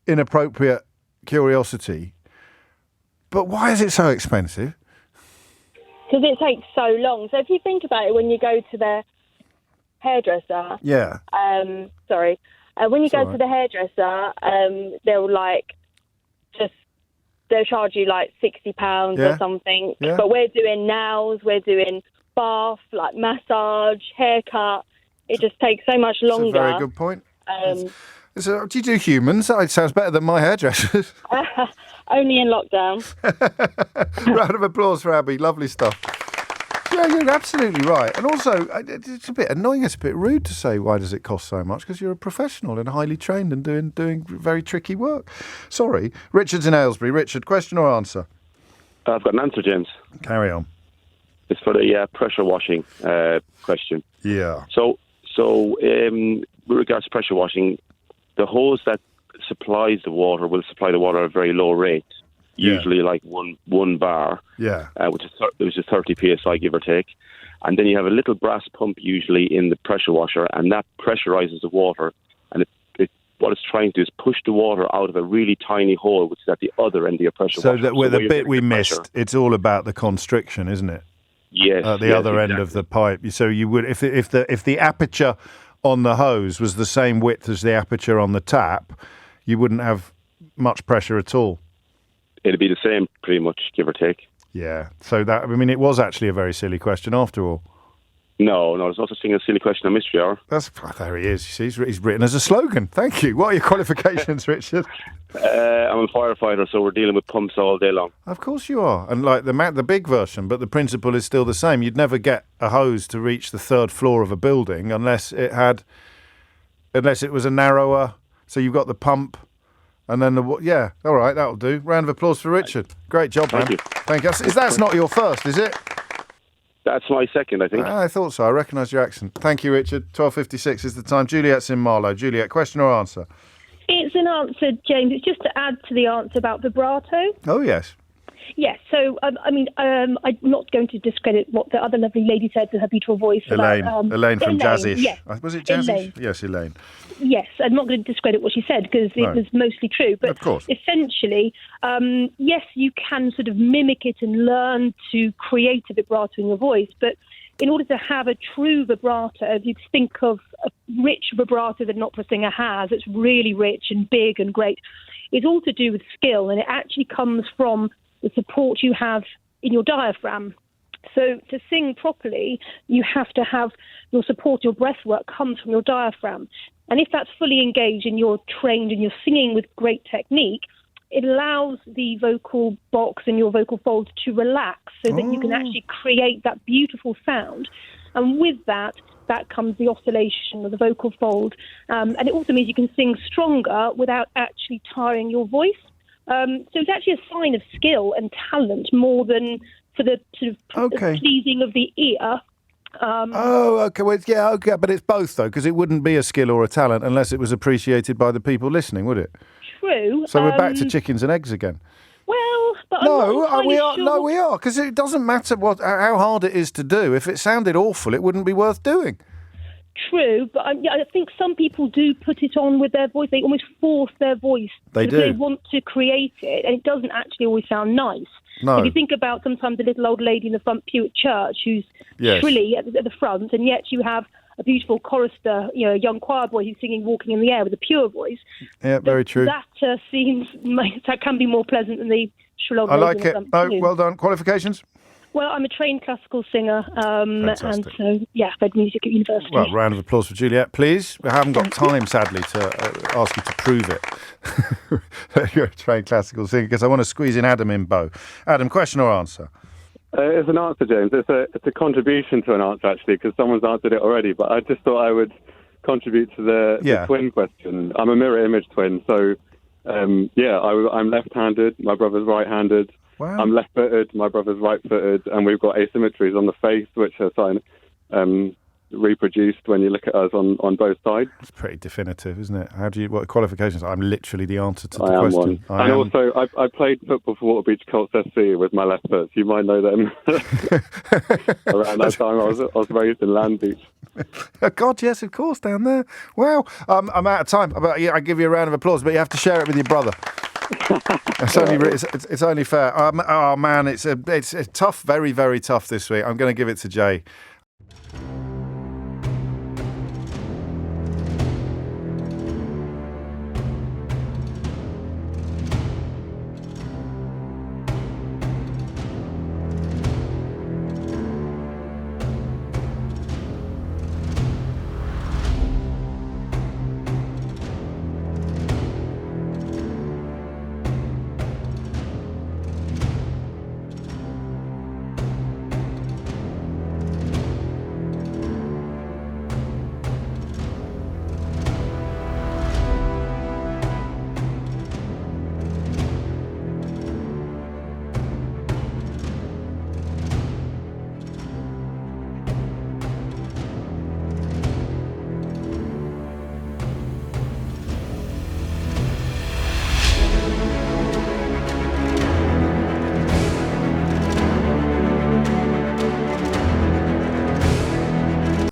inappropriate curiosity, but why is it so expensive? Because it takes so long. So if you think about it, when you go to the hairdresser... Yeah. When you go to the hairdresser, they'll charge you £60 or something. Yeah. But we're doing nails, we're doing bath, massage, haircut. It just takes so much longer. That's a very good point. Do you do humans? It sounds better than my hairdressers. Only in lockdown. Round of applause for Abby. Lovely stuff. Yeah, you're absolutely right. And also, it's a bit annoying. It's a bit rude to say, why does it cost so much? Because you're a professional and highly trained and doing very tricky work. Sorry. Richard's in Aylesbury. Richard, question or answer? I've got an answer, James. Carry on. It's for the pressure washing question. Yeah. So with regards to pressure washing, the hose that supplies the water will supply the water at a very low rate, usually one bar, which is 30 psi, give or take. And then you have a little brass pump usually in the pressure washer, and that pressurizes the water. And what it's trying to do is push the water out of a really tiny hole, which is at the other end of your pressure washer. So the bit we missed, it's all about the constriction, isn't it? Yes. At the other end of the pipe. So you would, if the aperture on the hose was the same width as the aperture on the tap, you wouldn't have much pressure at all. It'd be the same, pretty much, give or take. Yeah. So it was actually a very silly question after all. No, there's no such thing as silly question on Mystery Hour. There he is. You see, he's written as a slogan. Thank you. What are your qualifications, Richard? I'm a firefighter, so we're dealing with pumps all day long. Of course you are. And the big version, but the principle is still the same. You'd never get a hose to reach the third floor of a building unless it had unless it was a narrower. So you've got the pump, and then all right, that'll do. Round of applause for Richard. Great job, man. Thank you. That's not your first, is it? That's my second, I think. I thought so. I recognise your accent. Thank you, Richard. 12:56 is the time. Juliet's in Marlow. Juliet, question or answer? It's an answer, James. It's just to add to the answer about vibrato. Oh, yes. Yes, so, I'm not going to discredit what the other lovely lady said with her beautiful voice. Elaine Elaine from Jazzish. Yes. Was it Jazzish? Elaine. Yes, Elaine. Yes, I'm not going to discredit what she said because it was mostly true. But of course. Essentially, yes, you can sort of mimic it and learn to create a vibrato in your voice. But in order to have a true vibrato, if you think of a rich vibrato that an opera singer has, it's really rich and big and great. It's all to do with skill, and it actually comes from the support you have in your diaphragm. So to sing properly, you have to have your support, your breath work comes from your diaphragm. And if that's fully engaged and you're trained and you're singing with great technique, it allows the vocal box and your vocal folds to relax so that you can actually create that beautiful sound. And with that comes the oscillation of the vocal fold. And it also means you can sing stronger without actually tiring your voice. So it's actually a sign of skill and talent more than for the sort of pleasing of the ear. Okay. Well, okay. But it's both, though, because it wouldn't be a skill or a talent unless it was appreciated by the people listening, would it? True. So we're back to chickens and eggs again. Well, but we are, because it doesn't matter how hard it is to do. If it sounded awful, it wouldn't be worth doing. True, but I think some people do put it on with their voice. They almost force their voice. They do. They want to create it, and it doesn't actually always sound nice. No. If you think about sometimes the little old lady in the front pew at church who's shrilly at the front, and yet you have a beautiful chorister, a young choir boy who's singing "Walking in the Air" with a pure voice. Yeah, very true. That that can be more pleasant than the shrill old I lady like in the it. front Oh, pew. well done. Qualifications? Well, I'm a trained classical singer, and so, read music at university. Well, round of applause for Juliet, please. We haven't got time, sadly, to ask you to prove it. You're a trained classical singer, because I want to squeeze in Adam in Bow. Adam, question or answer? It's an answer, James. It's a contribution to an answer, actually, because someone's answered it already. But I just thought I would contribute to the twin question. I'm a mirror image twin, so I'm left-handed. My brother's right-handed. Wow. I'm left-footed. My brother's right-footed, and we've got asymmetries on the face, which are reproduced when you look at us on both sides. It's pretty definitive, isn't it? What qualifications? I'm literally the answer to the I am question. One. Also, I played football for Waterbeach Colts SC with my left foot. You might know them. Around that time, I was raised in Land Beach. Oh, God, yes, of course, down there. Wow. I'm out of time. I give you a round of applause, but you have to share it with your brother. It's only fair. Oh man, it's tough, very, very tough this week. I'm going to give it to Jay.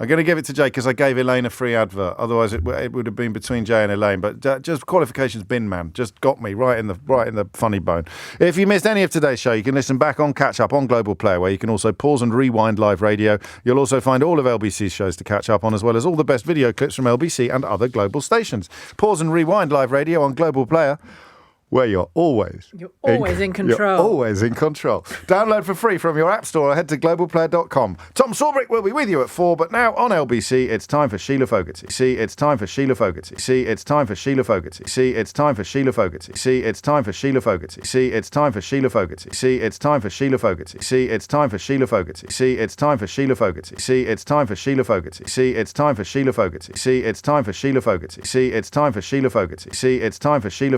I'm going to give it to Jay because I gave Elaine a free advert. Otherwise, it would have been between Jay and Elaine. But just qualifications bin, man. Just got me right in the funny bone. If you missed any of today's show, you can listen back on Catch Up on Global Player, where you can also pause and rewind live radio. You'll also find all of LBC's shows to catch up on, as well as all the best video clips from LBC and other global stations. Pause and rewind live radio on Global Player. where you're always in control. You're always in control. Download for free from your app store or head to globalplayer.com. Tom Sawbrick will be with you at 4, but now on LBC, it's time for Sheila Fogarty. See, it's time for Sheila Fogarty. See, it's time for Sheila Fogarty. See, it's time for Sheila Fogarty. See, it's time for Sheila Fogarty. See, it's time for Sheila Fogarty. See, it's time for Sheila Fogarty. See, it's time for Sheila Fogarty. See, it's time for Sheila Fogarty. See, it's time for Sheila Fogarty. See, it's time for Sheila Fogarty. See, it's time for Sheila Fogarty. See, it's time for Sheila Fogarty. See, it's time for Sheila